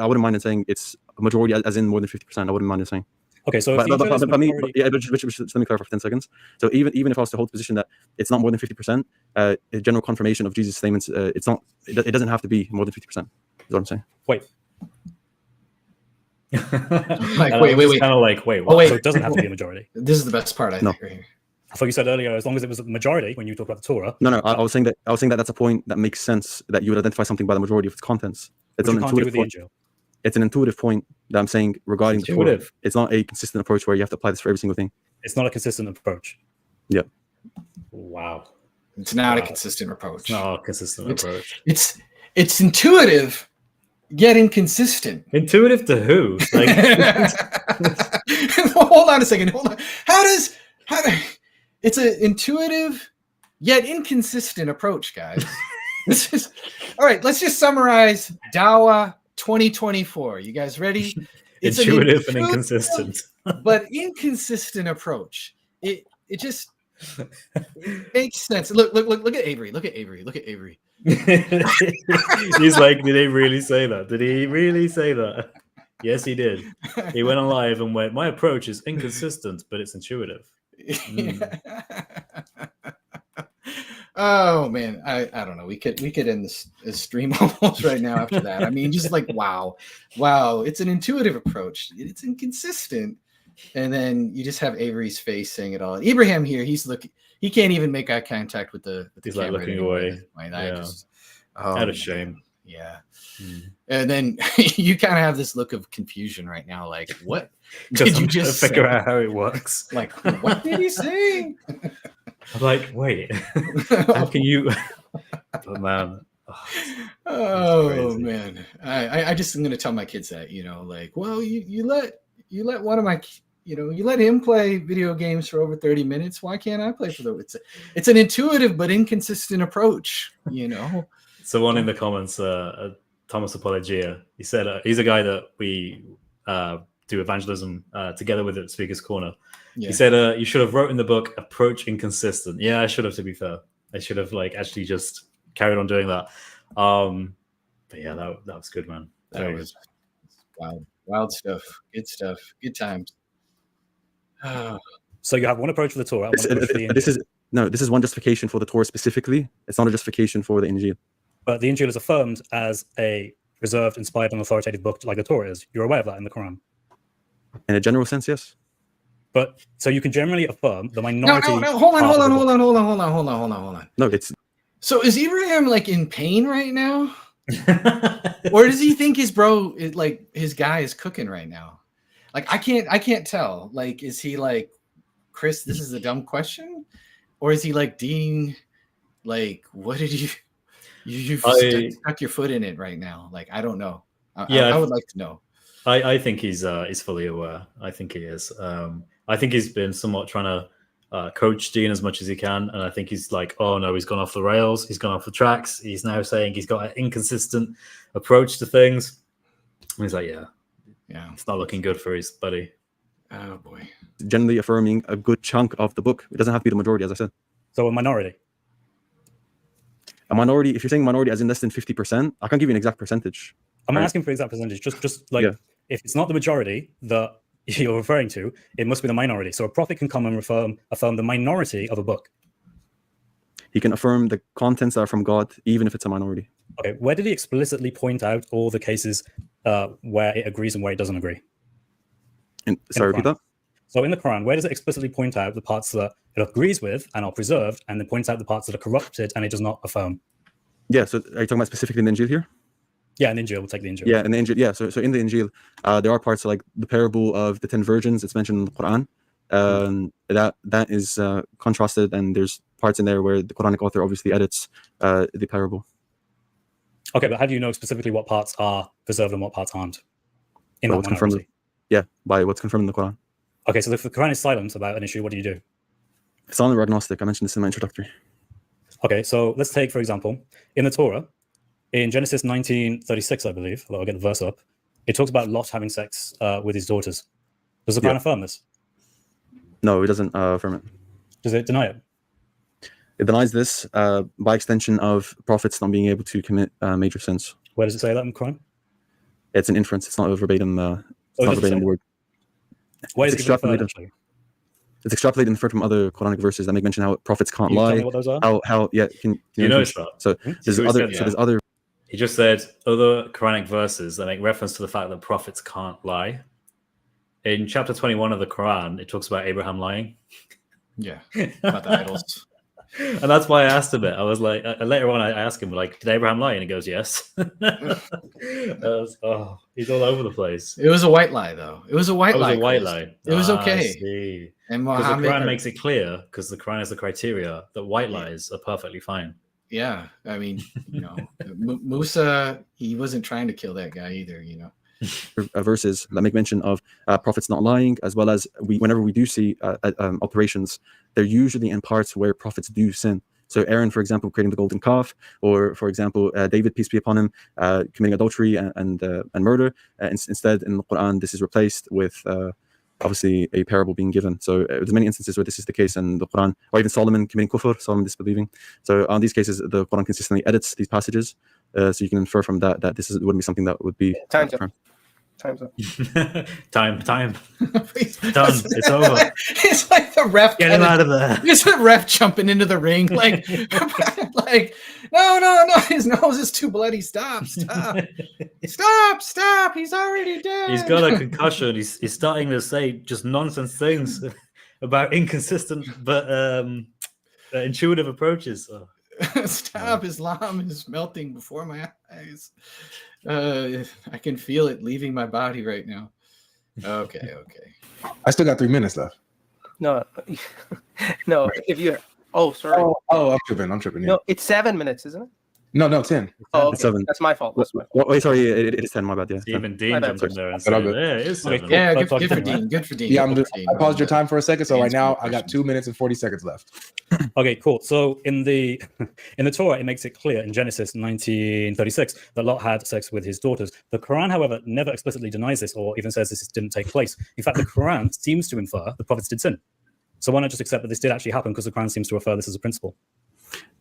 S3: wouldn't mind in saying it's a majority, as in more than 50%. I wouldn't mind in saying.
S5: Okay, so
S3: let me clarify for 10 seconds. So even if I was to hold the position that it's not more than 50%, a general confirmation of Jesus' statements, it doesn't have to be more than 50%. Is what I'm saying.
S5: Wait.
S1: Wait.
S5: Kind of like, wait, what? So it doesn't have to be a majority.
S1: This is the best part, I think, right here.
S5: I thought you said earlier, as long as it was a majority when you talk about the Torah.
S3: No. I was saying that that's a point that makes sense, that you would identify something by the majority of its contents. It's an intuitive point. It's an intuitive point that I'm saying regarding the Torah. It's not a consistent approach where you have to apply this for every single thing.
S5: It's not a consistent approach.
S3: Yeah.
S2: Wow.
S1: It's not a
S2: Wow.
S1: consistent approach.
S2: It's not a consistent approach.
S1: It's intuitive, yet inconsistent.
S2: Intuitive to who? Like,
S1: hold on a second. Hold on. It's an intuitive yet inconsistent approach, guys. This is all right. Let's just summarize Dawa 2024. You guys ready? It's
S2: intuitive and inconsistent.
S1: but inconsistent approach. It just makes sense. Look at Avery. Look at Avery.
S2: He's like, did he really say that? Did he really say that? Yes, he did. He went on live and went, my approach is inconsistent, but it's intuitive.
S1: Oh man, I don't know. We could end this stream almost right now after that. I mean, just like wow, it's an intuitive approach. It's inconsistent, and then you just have Avery's face saying it all. And Ibrahim here, he can't even make eye contact with the
S2: He's
S1: camera
S2: like looking
S1: anymore.
S2: away. Out of shame.
S1: Yeah. And then you kind of have this look of confusion right now, like what did you just
S2: figure
S1: say?
S2: out how it works?
S1: Like what did he say?
S2: I'm like, wait, how can you? But man,
S1: oh man, I just am gonna tell my kids that, like, well, you let one of my, you let him play video games for over 30 minutes. Why can't I play for it's an intuitive but inconsistent approach,
S2: So one in the comments, Thomas Apologia, he said he's a guy that we do evangelism together with at Speaker's Corner. Yeah. He said you should have wrote in the book approach inconsistent. Yeah, I should have, to be fair. I should have actually just carried on doing that. But yeah, that was good, man.
S1: That was wild stuff. Good stuff. Good times.
S5: So you have one approach for the Torah.
S3: This is one justification for the Torah specifically. It's not a justification for the Injil.
S5: But the Injil is affirmed as a reserved, inspired, and authoritative book like the Torah is. You're aware of that in the Quran.
S3: In a general sense, yes.
S5: But so you can generally affirm the minority.
S1: No, hold on.
S3: No, it's.
S1: So is Ibrahim in pain right now? Or does he think his guy is cooking right now? I can't tell. Is he Chris, this is a dumb question? Or is he Dean? What did you've stuck your foot in it right now? I don't know. I would like to know.
S2: I think he's fully aware. I think he is. I think he's been somewhat trying to coach Deen as much as he can, and I think he's oh no, he's gone off the rails. He's gone off the tracks. He's now saying he's got an inconsistent approach to things. And he's yeah, it's not looking good for his buddy.
S1: Oh boy.
S3: Generally affirming a good chunk of the book. It doesn't have to be the majority, as I said.
S5: So a minority.
S3: A minority. If you're saying minority as in less than 50%, I can't give you an exact percentage.
S5: I'm not asking for exact percentage. Just if it's not the majority that you're referring to, it must be the minority. So a prophet can come and affirm the minority of a book.
S3: He can affirm the contents that are from God, even if it's a minority.
S5: Okay, where did he explicitly point out all the cases where it agrees and where it doesn't agree?
S3: Sorry, repeat that?
S5: So in the Quran, where does it explicitly point out the parts that it agrees with and are preserved, and then points out the parts that are corrupted and it does not affirm?
S3: Yeah, so are you talking about specifically in the Injil here?
S5: Yeah, in the Injil, we'll take the Injil.
S3: Yeah, in the Injil, yeah. So in the Injil, there are parts like the parable of the 10 virgins. It's mentioned in the Quran. That is contrasted, and there's parts in there where the Quranic author obviously edits the parable.
S5: Okay, but how do you know specifically what parts are preserved and what parts aren't? In that minority?
S3: By what's confirmed in the Quran.
S5: Okay, so if the Quran is silent about an issue, what do you do?
S3: Silent or agnostic. I mentioned this in my introductory. Okay,
S5: so let's take, for example, in the Torah, in Genesis 19:36, I believe, I'll get the verse up, it talks about Lot having sex with his daughters. Does the Quran affirm this?
S3: No, it doesn't affirm it.
S5: Does it deny it?
S3: It denies this by extension of prophets not being able to commit major sins.
S5: Where does it say that in the Quran?
S3: It's an inference. It's not a verbatim. Word.
S5: Why is it extrapolated?
S3: It's extrapolated and inferred from other Quranic verses that make mention how prophets can't lie.
S5: Tell me what those are?
S3: Can you
S2: notice that?
S3: So there's other.
S2: He just said other Quranic verses that make reference to the fact that prophets can't lie. In chapter 21 of the Quran, it talks about Abraham lying.
S1: Yeah, about the idols.
S2: And that's why I asked him it. I was like, later on, I asked him, like, did Abraham lie? And he goes, yes. He's all over the place.
S1: It was a white lie, though. It was a white
S2: It was
S1: lie.
S2: a white
S1: Chris.
S2: lie.
S1: It was
S2: I
S1: okay.
S2: see.
S1: And
S2: Because the
S1: Muhammad
S2: Quran makes it clear, because the Quran is the criteria, that white lies are perfectly fine.
S1: Yeah, I mean, Musa, he wasn't trying to kill that guy either,
S3: verses that make mention of prophets not lying, as well as whenever we do see operations, they're usually in parts where prophets do sin. So Aaron, for example, creating the golden calf, or for example, David, peace be upon him, committing adultery and murder. Instead, in the Quran, this is replaced with obviously a parable being given. So there's many instances where this is the case in the Quran, or even Solomon committing kufr, Solomon disbelieving. So on these cases, the Quran consistently edits these passages, so you can infer from that this wouldn't be something that would be
S4: Time's up.
S2: Time. Done.
S1: It's
S2: It's over.
S1: It's like the ref.
S2: Get him out of there.
S1: It's the ref jumping into the ring, like, no, his nose is too bloody. Stop. He's already dead.
S2: He's got a concussion. He's starting to say just nonsense things about inconsistent but intuitive approaches.
S1: Stop. Islam is melting before my eyes. I can feel it leaving my body right now. Okay.
S6: I still got 3 minutes left.
S4: No, if you. Oh, sorry.
S6: I'm tripping. Yeah.
S4: No, it's 7 minutes, isn't it?
S6: No, 10.
S4: Oh, okay.
S3: 7.
S4: That's my fault.
S3: Wait, sorry, it is 10. My bad. Yeah.
S2: Even Dean jumped in there and
S6: But I'll
S2: said,
S6: go.
S2: "Yeah, it is 7."
S1: Yeah, good for Dean. Good for Dean.
S6: Yeah,
S1: Good for Dean.
S6: I paused your time for a second, so right
S1: Answer
S6: now
S1: your
S6: I got
S1: question.
S6: 2 minutes and 40 seconds left.
S5: Okay, cool. So in the Torah, it makes it clear in Genesis 19:36 that Lot had sex with his daughters. The Quran, however, never explicitly denies this or even says this didn't take place. In fact, the Quran seems to infer the prophets did sin. So why not just accept that this did actually happen, because the Quran seems to refer this as a principle?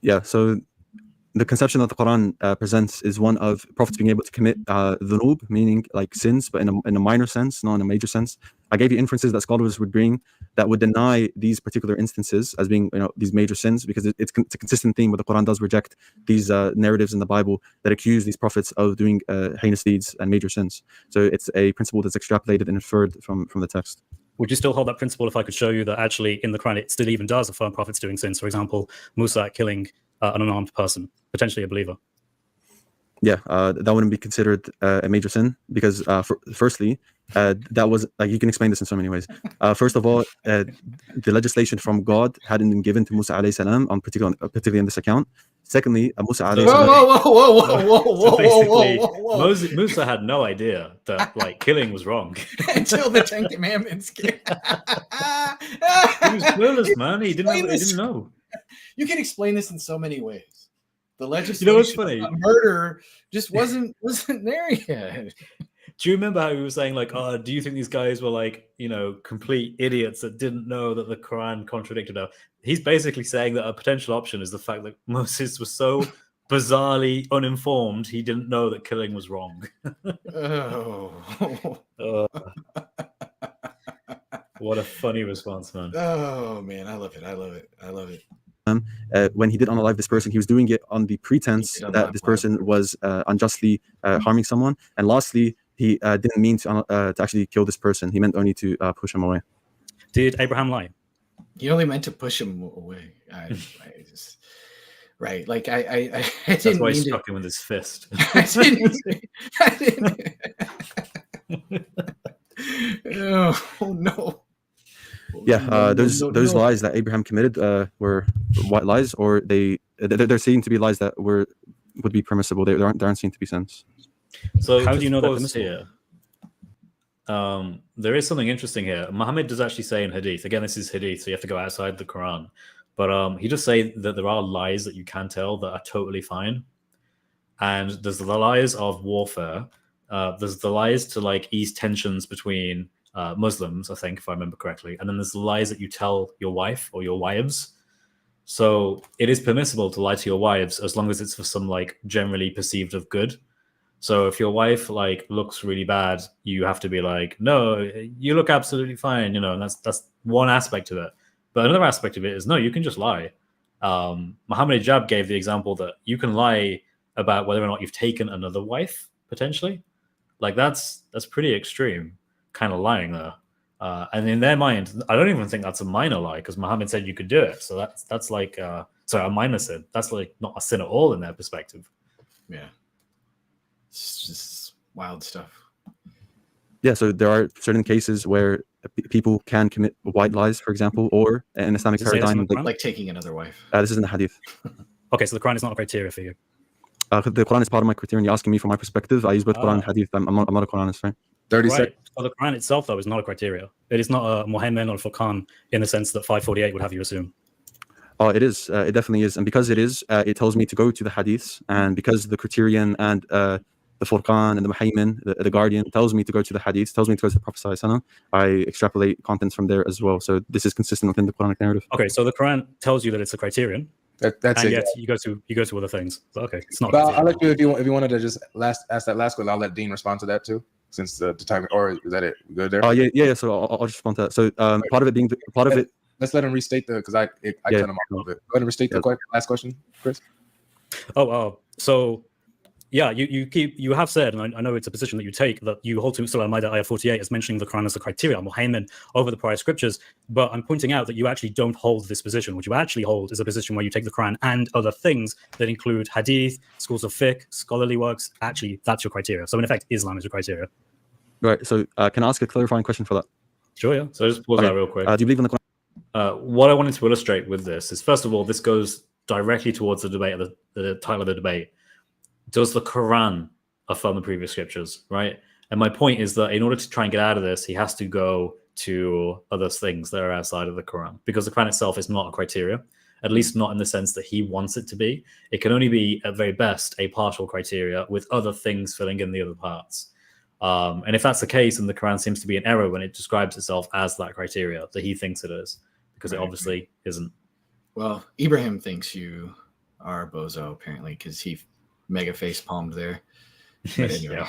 S3: Yeah. So the conception that the Quran presents is one of prophets being able to commit dhunub, meaning like sins, but in a minor sense, not in a major sense. I gave you inferences that scholars would bring that would deny these particular instances as being, these major sins, because it's a consistent theme where the Quran does reject these narratives in the Bible that accuse these prophets of doing heinous deeds and major sins. So it's a principle that's extrapolated and inferred from the text.
S5: Would you still hold that principle if I could show you that actually in the Quran it still even does affirm prophets doing sins? For example, Musa killing an unarmed person, potentially a believer.
S3: Yeah, that wouldn't be considered a major sin because, firstly, that was like, you can explain this in so many ways. First of all, the legislation from God hadn't been given to Musa alayhi salam, particularly in this account. Secondly, Musa alayhi salam.
S1: Whoa.
S2: Musa had no idea that killing was wrong.
S1: Until the 10 Commandments came.
S2: He was clueless, man. He didn't know.
S1: You can explain this in so many ways. The legislation,
S2: You know what's funny?
S1: of murder just wasn't there yet.
S2: Do you remember how he was saying, do you think these guys were complete idiots that didn't know that the Quran contradicted her? He's basically saying that a potential option is the fact that Moses was so bizarrely uninformed, he didn't know that killing was wrong. What a funny response, man.
S1: Oh man, I love it.
S3: When he did unalive this person, he was doing it on the pretense that this person was unjustly harming someone. And lastly, he didn't mean to actually kill this person. He meant only to push him away.
S5: Did Abraham lie?
S1: He only meant to push him away. I just right. I didn't.
S2: That's why he
S1: mean
S2: struck him with his fist.
S1: I didn't. Oh no.
S3: Yeah, those lies that Abraham committed were white lies, or they're seen to be lies that would be permissible. They aren't seen to be sins.
S2: So
S5: how do you know that
S2: here? There is something interesting here. Muhammad does actually say in Hadith. Again, this is Hadith, so you have to go outside the Quran. But he does say that there are lies that you can tell that are totally fine. And there's the lies of warfare. There's the lies to ease tensions between Muslims, I think, if I remember correctly. And then there's the lies that you tell your wife or your wives. So it is permissible to lie to your wives as long as it's for some generally perceived of good. So if your wife looks really bad, you have to be no, you look absolutely fine, and that's one aspect of it. But another aspect of it is no, you can just lie. Muhammad Ijab gave the example that you can lie about whether or not you've taken another wife, potentially. That's pretty extreme kind of lying there. And in their mind, I don't even think that's a minor lie because Muhammad said you could do it. So that's like sorry, a minor sin. That's like not a sin at all in their perspective.
S1: Yeah. It's just wild stuff.
S3: Yeah, so there are certain cases where people can commit white lies, for example, or an Islamic
S5: Does it say this in
S3: paradigm.
S5: the Quran?
S1: Like taking another wife.
S3: This is in the Hadith.
S5: Okay, so the Quran is not a criteria for you.
S3: The Quran is part of my criterion. You're asking me for my perspective. I use both Quran and
S5: Ah.
S3: Hadith. I'm not a Quranist, right?
S6: 30
S5: Right.
S6: seconds.
S5: So the Quran itself, though, is not a criteria. It is not a Muhammad or a Furqan in the sense that 548 would have you assume.
S3: Oh, it is. It definitely is. And because it is, it tells me to go to the Hadiths. And because the Criterion and the Furqan and the Muhaymin, the Guardian, tells me to go to the Hadiths, tells me to go to the Prophet ﷺ, I extrapolate contents from there as well. So this is consistent within the Quranic narrative.
S5: Okay, so the Quran tells you that it's a criterion,
S6: That's
S5: and
S6: it.
S5: yet you go to other things. So, okay, it's not. a
S6: But I'll
S5: criterion.
S6: let you if you wanted to just ask that last question. I'll let Dean respond to that too, since the time. Or is that it? We good there?
S3: Oh, yeah. So I'll just respond to that. So part of it being part of it.
S6: Let's let him restate because I
S3: Yeah.
S6: cut him off a little bit. Go ahead and restate the last question, Chris.
S5: So yeah, you have said, and I know it's a position that you take, that you hold to Surah Al-Ma'idah ayah 48 as mentioning the Quran as a criteria, Muhammad, over the prior scriptures. But I'm pointing out that you actually don't hold this position. What you actually hold is a position where you take the Quran and other things that include hadith, schools of fiqh, scholarly works. Actually, that's your criteria. So in effect, Islam is your criteria.
S3: Right. So can I ask a clarifying question for that?
S5: Sure, yeah.
S2: So just pause that real quick.
S3: Do you believe in the Quran?
S2: What I wanted to illustrate with this is, first of all, this goes directly towards the debate, the title of the debate. Does the Quran affirm the previous scriptures, right? And my point is that in order to try and get out of this, he has to go to other things that are outside of the Quran, because the Quran itself is not a criteria, at least not in the sense that he wants it to be. It can only be, at very best, a partial criteria with other things filling in the other parts. And if that's the case, then the Quran seems to be in error when it describes itself as that criteria that he thinks it is, because it obviously isn't.
S1: Well, Ibrahim thinks you are a bozo, apparently, because he mega face palmed there. But anyway.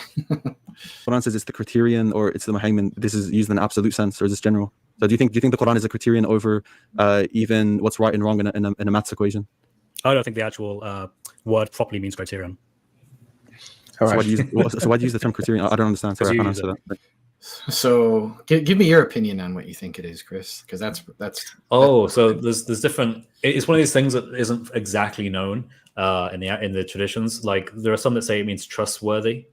S3: Quran says it's the criterion or it's the Muhaymin. This is used in an absolute sense, or is this general? So do you think the Quran is a criterion over even what's right and wrong in a maths equation?
S5: I don't think the actual word properly means criterion.
S6: All
S3: So
S6: right.
S3: why do you use the term criterion? I don't understand. Sorry, I
S5: you
S3: can't
S5: use
S3: answer that.
S1: So give me your opinion on what you think it is, Chris, because that's
S2: So there's different. It's one of these things that isn't exactly known in the traditions. Like there are some that say it means trustworthy.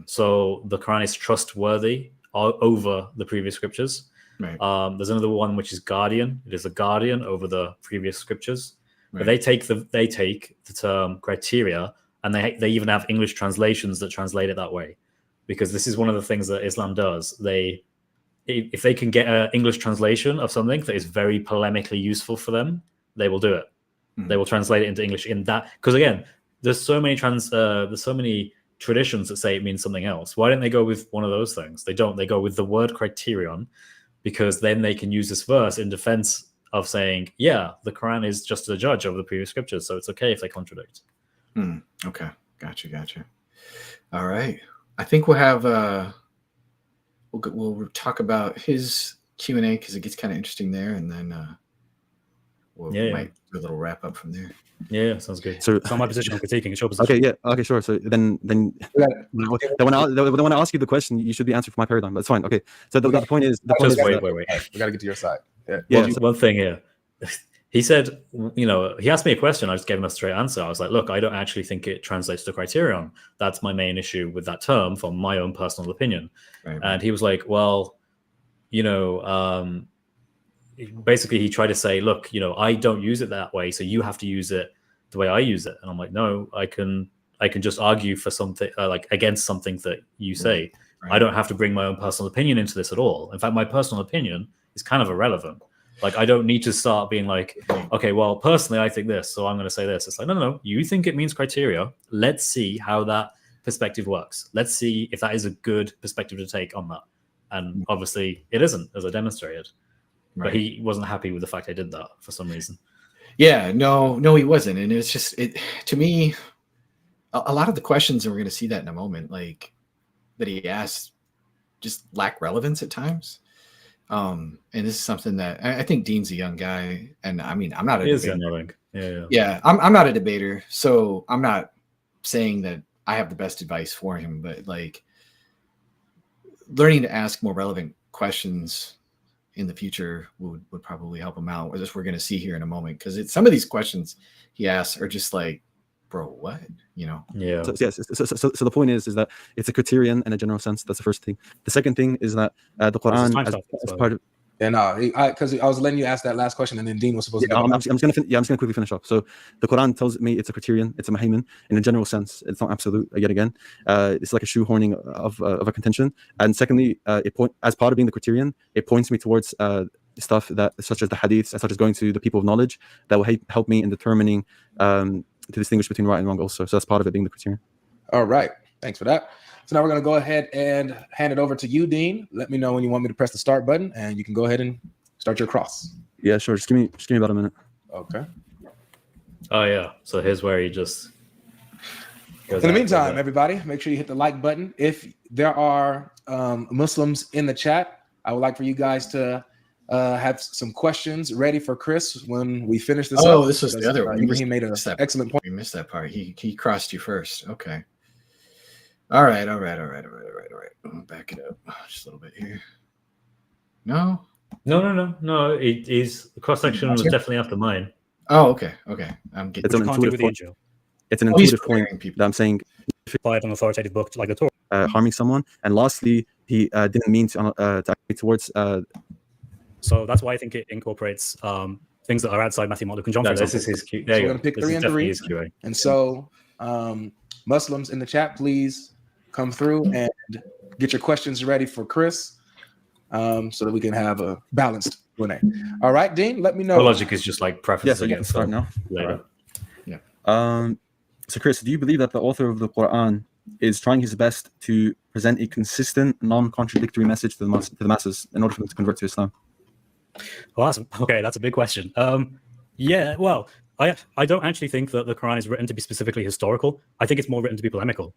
S2: So the Quran is trustworthy over the previous scriptures.
S1: right.
S2: There's another one which is guardian. It is a guardian over the previous scriptures. But
S1: Right.
S2: they take the term criteria, and they even have English translations that translate it that way, because this is one of the things that Islam does. If they can get an English translation of something that is very polemically useful for them, they will do it. They will translate it into English in that, because again, there's so many traditions that say it means something else. Why don't they go with one of those things? They don't. They go with the word criterion, because then they can use this verse in defense of saying, yeah, the Quran is just a judge over the previous scriptures, so it's okay if they contradict.
S1: Okay. Gotcha. All right. I think we'll have we'll talk about his Q&A because it gets kind of interesting there, and then we might do a little wrap up from there.
S2: Yeah, sounds good.
S3: So
S5: It's not my position on critiquing. It's your position.
S3: okay, yeah, okay, sure. So then when I ask you the question, you should be answering for my paradigm. That's fine. Okay. So the point is,
S2: Just
S3: that-
S2: wait.
S6: We got to get to your side. Yeah.
S3: Yeah,
S2: Well, one thing here. He said, he asked me a question. I just gave him a straight answer. I was like, look, I don't actually think it translates to criterion. That's my main issue with that term from my own personal opinion.
S1: Right.
S2: And he was like, well, basically he tried to say, look, I don't use it that way, so you have to use it the way I use it. And I'm like, no, I can just argue for something like against something that you say.
S1: Right.
S2: I don't have to bring my own personal opinion into this at all. In fact, my personal opinion is kind of irrelevant. Like, I don't need to start being like, okay, well, personally, I think this, so I'm going to say this. It's like, no. You think it means criteria. Let's see how that perspective works. Let's see if that is a good perspective to take on that. And obviously, it isn't, as I demonstrated.
S1: Right.
S2: But he wasn't happy with the fact I did that for some reason.
S1: Yeah, no, he wasn't. And it's just, to me, a lot of the questions, and we're going to see that in a moment, like that he asked, just lack relevance at times. And this is something that I think Dean's a young guy, and I mean, I'm not a
S2: He is
S1: debater.
S2: young, I think.
S1: Yeah, I'm not a debater, so I'm not saying that I have the best advice for him, but like learning to ask more relevant questions in the future would probably help him out, as we're going to see here in a moment, because some of these questions he asks are just like, bro, what? You know?
S2: Yeah.
S3: So the point is that it's a criterion in a general sense. That's the first thing. The second thing is that the Quran as part of.
S6: And because I was letting you ask that last question, and then Dean was supposed to.
S3: I'm just gonna quickly finish off. So the Quran tells me it's a criterion, it's a muhaymin in a general sense. It's not absolute. Yet again, it's like a shoehorning of a contention. And secondly, as part of being the criterion, it points me towards stuff that such as the hadiths, such as going to the people of knowledge that will help me in determining to distinguish between right and wrong. Also, so that's part of it being the criterion.
S6: All right, thanks for that. So now we're going to go ahead and hand it over to you, Dean. Let me know when you want me to press the start button, and you can go ahead and start your cross.
S3: Yeah, sure. Just give me about a minute.
S6: Okay.
S2: Oh yeah. So here's where he just.
S6: In the meantime, everybody, make sure you hit the like button. If there are Muslims in the chat, I would like for you guys to have some questions ready for Chris when we finish this.
S1: Oh, this was the other one.
S6: He made an excellent point.
S1: We missed that part. He crossed you first. Okay. All right. I'll back it up just a little bit here. No.
S2: He's the cross section was definitely after mine.
S1: Oh, okay. I'm getting.
S3: It's an intuitive point. It's an intuitive point that I'm saying.
S5: Applied an authoritative book like the Torah.
S3: Harming someone, and lastly, he didn't mean to act towards.
S5: So that's why I think it incorporates things that are outside Matthew, Mark, Luke, and John.
S2: No, this is his Q.
S6: So we're going to pick 3 and 3. And so, Muslims in the chat, please come through and get your questions ready for Chris, so that we can have a balanced Q&A. All right, Dean, let me know.
S2: The logic is just like preface.
S3: Yes, I can start now.
S2: Later.
S3: Right. Yeah. So, Chris, do you believe that the author of the Quran is trying his best to present a consistent, non-contradictory message to the masses in order for them to convert to Islam?
S5: Well, that's a big question. Yeah, well, I don't actually think that the Quran is written to be specifically historical. I think it's more written to be polemical.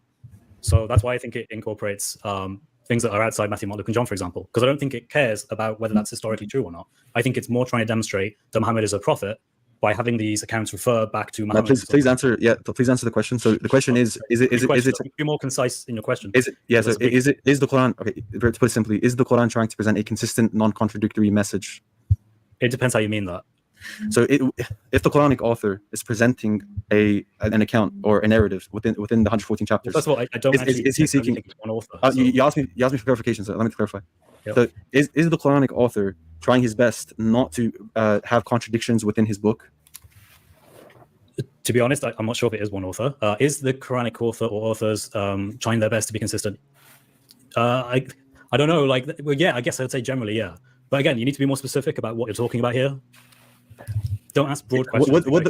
S5: So that's why I think it incorporates things that are outside Matthew, Mark, Luke, and John, for example, because I don't think it cares about whether that's historically true or not. I think it's more trying to demonstrate that Muhammad is a prophet by having these accounts refer back to Muhammad.
S3: Please answer. Yeah, please answer the question. So the question is it?
S5: Be more concise in your question.
S3: Is it? Yeah. So is the Quran? Okay, to put it simply, is the Quran trying to present a consistent, non-contradictory message?
S5: It depends how you mean that.
S3: So if the Quranic author is presenting an account or a narrative within the 114 chapters,
S5: first of all, I don't actually.
S3: Is he seeking?
S5: One author,
S3: you asked me for clarification, so let me clarify.
S5: Yep.
S3: So is the Quranic author trying his best not to have contradictions within his book?
S5: To be honest, I'm not sure if it is one author. Is the Quranic author or authors trying their best to be consistent? I don't know. Yeah, I guess I'd say generally, yeah. But again, you need to be more specific about what you're talking about here. Don't ask broad questions.
S3: Would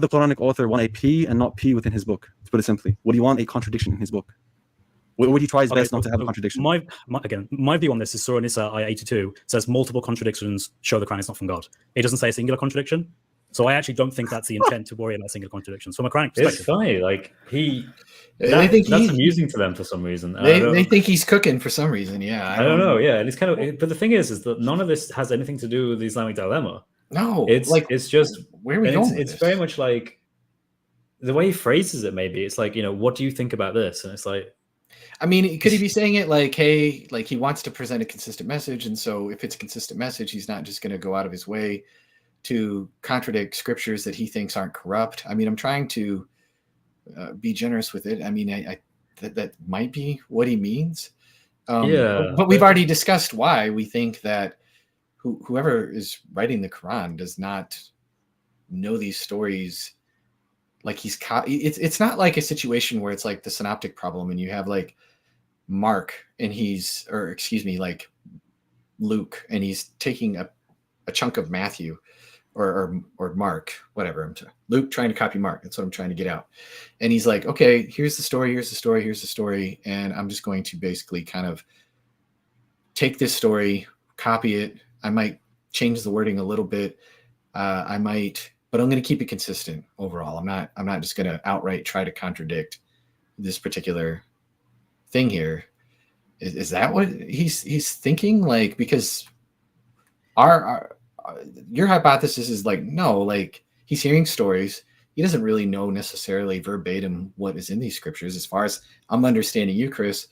S3: the Quranic author want a P and not P within his book? To put it simply, would he want a contradiction in his book? Would he try his best not to have a contradiction?
S5: My view on this is Surah Nisa, ayah 82, says multiple contradictions show the Quran is not from God. It doesn't say a singular contradiction. So I actually don't think that's the intent to worry about single contradictions. From a Quranic perspective,
S2: it's funny. Like
S1: that's
S2: amusing to them for some reason.
S1: They think he's cooking for some reason. Yeah,
S2: I don't know. Yeah, and it's kind of. But the thing is that none of this has anything to do with the Islamic dilemma.
S1: No,
S2: it's just
S1: where are we going?
S2: It's very much like the way he phrases it. Maybe it's like, what do you think about this? And it's like,
S1: I mean, could he be saying it like, hey, like he wants to present a consistent message, and so if it's a consistent message, he's not just going to go out of his way to contradict scriptures that he thinks aren't corrupt. I mean, I'm trying to be generous with it. I mean, that might be what he means. But we've already discussed why we think that whoever is writing the Quran does not know these stories. Like it's not like a situation where it's like the synoptic problem and you have like Mark and like Luke and he's taking a chunk of Matthew or Mark, whatever. Luke trying to copy Mark. That's what I'm trying to get out. And he's like, okay, here's the story. And I'm just going to basically kind of take this story, copy it. I might change the wording a little bit. But I'm going to keep it consistent overall. I'm not just going to outright try to contradict this particular thing here. Is that what he's thinking? Like, because your hypothesis is like, no, like he's hearing stories. He doesn't really know necessarily verbatim what is in these scriptures. As far as I'm understanding you, Chris,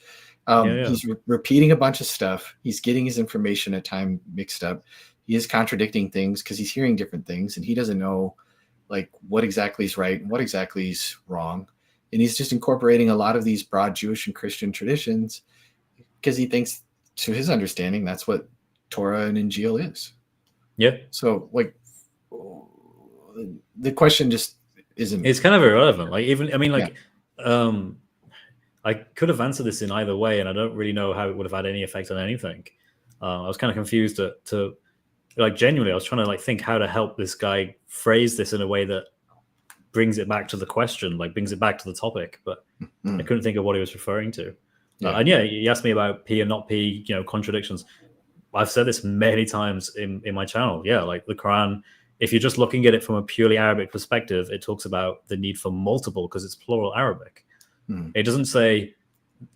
S1: He's repeating a bunch of stuff. He's getting his information at time mixed up. He is contradicting things because he's hearing different things, and he doesn't know like what exactly is right and what exactly is wrong. And he's just incorporating a lot of these broad Jewish and Christian traditions because he thinks, to his understanding, that's what Torah and Injil is.
S2: Yeah.
S1: So like the question just isn't.
S2: It's kind of irrelevant. Like even, I mean, like, I could have answered this in either way, and I don't really know how it would have had any effect on anything. I was kind of confused to like genuinely, I was trying to like think how to help this guy phrase this in a way that brings it back to the question, like brings it back to the topic, but I couldn't think of what he was referring to. And he asked me about P and not P, contradictions. I've said this many times in my channel. Yeah, like the Quran, if you're just looking at it from a purely Arabic perspective, it talks about the need for multiple because it's plural Arabic. It doesn't say,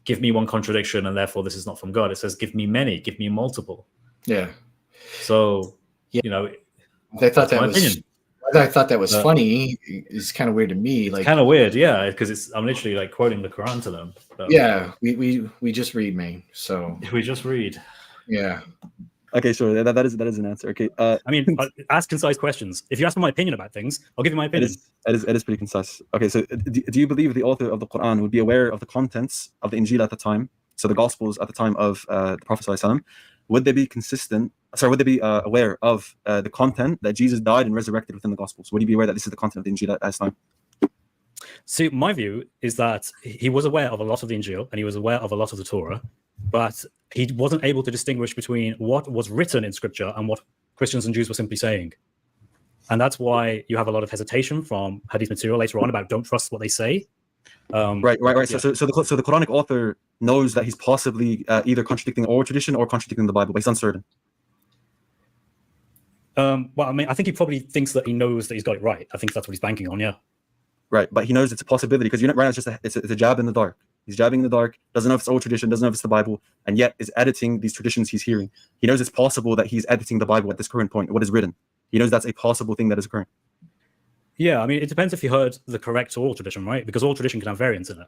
S2: give me one contradiction and therefore this is not from God. It says, give me many, give me multiple.
S1: Yeah.
S2: So,
S1: I thought that was funny. It's kind of weird to me. Like
S2: kind of weird, yeah, because I'm literally like quoting the Quran to them. But,
S1: we just read, man. So
S2: we just read.
S1: Yeah.
S3: Okay, sure. That is an answer. Okay.
S5: I mean, ask concise questions. If you ask for my opinion about things, I'll give you my opinion.
S3: It is pretty concise. Okay, so do you believe the author of the Quran would be aware of the contents of the Injil at the time? So the Gospels at the time of the Prophet ﷺ, would they be consistent? Sorry, would they be aware of the content that Jesus died and resurrected within the Gospels? Would he be aware that this is the content of the Injil at that time?
S5: See, my view is that he was aware of a lot of the Injil and he was aware of a lot of the Torah, but he wasn't able to distinguish between what was written in Scripture and what Christians and Jews were simply saying. And that's why you have a lot of hesitation from Hadith material later on about don't trust what they say.
S3: Right. Yeah. So the Quranic author knows that he's possibly either contradicting oral tradition or contradicting the Bible, but he's uncertain.
S5: Well, I mean, I think he probably thinks that he knows that he's got it right. I think that's what he's banking on, yeah.
S3: Right, but he knows it's a possibility because right now it's a jab in the dark. He's jabbing in the dark, doesn't know if it's old tradition, doesn't know if it's the Bible, and yet is editing these traditions he's hearing. He knows it's possible that he's editing the Bible at this current point, what is written. He knows that's a possible thing that is occurring.
S5: Yeah, I mean, it depends if you heard the correct oral tradition, right? Because oral tradition can have variants in it.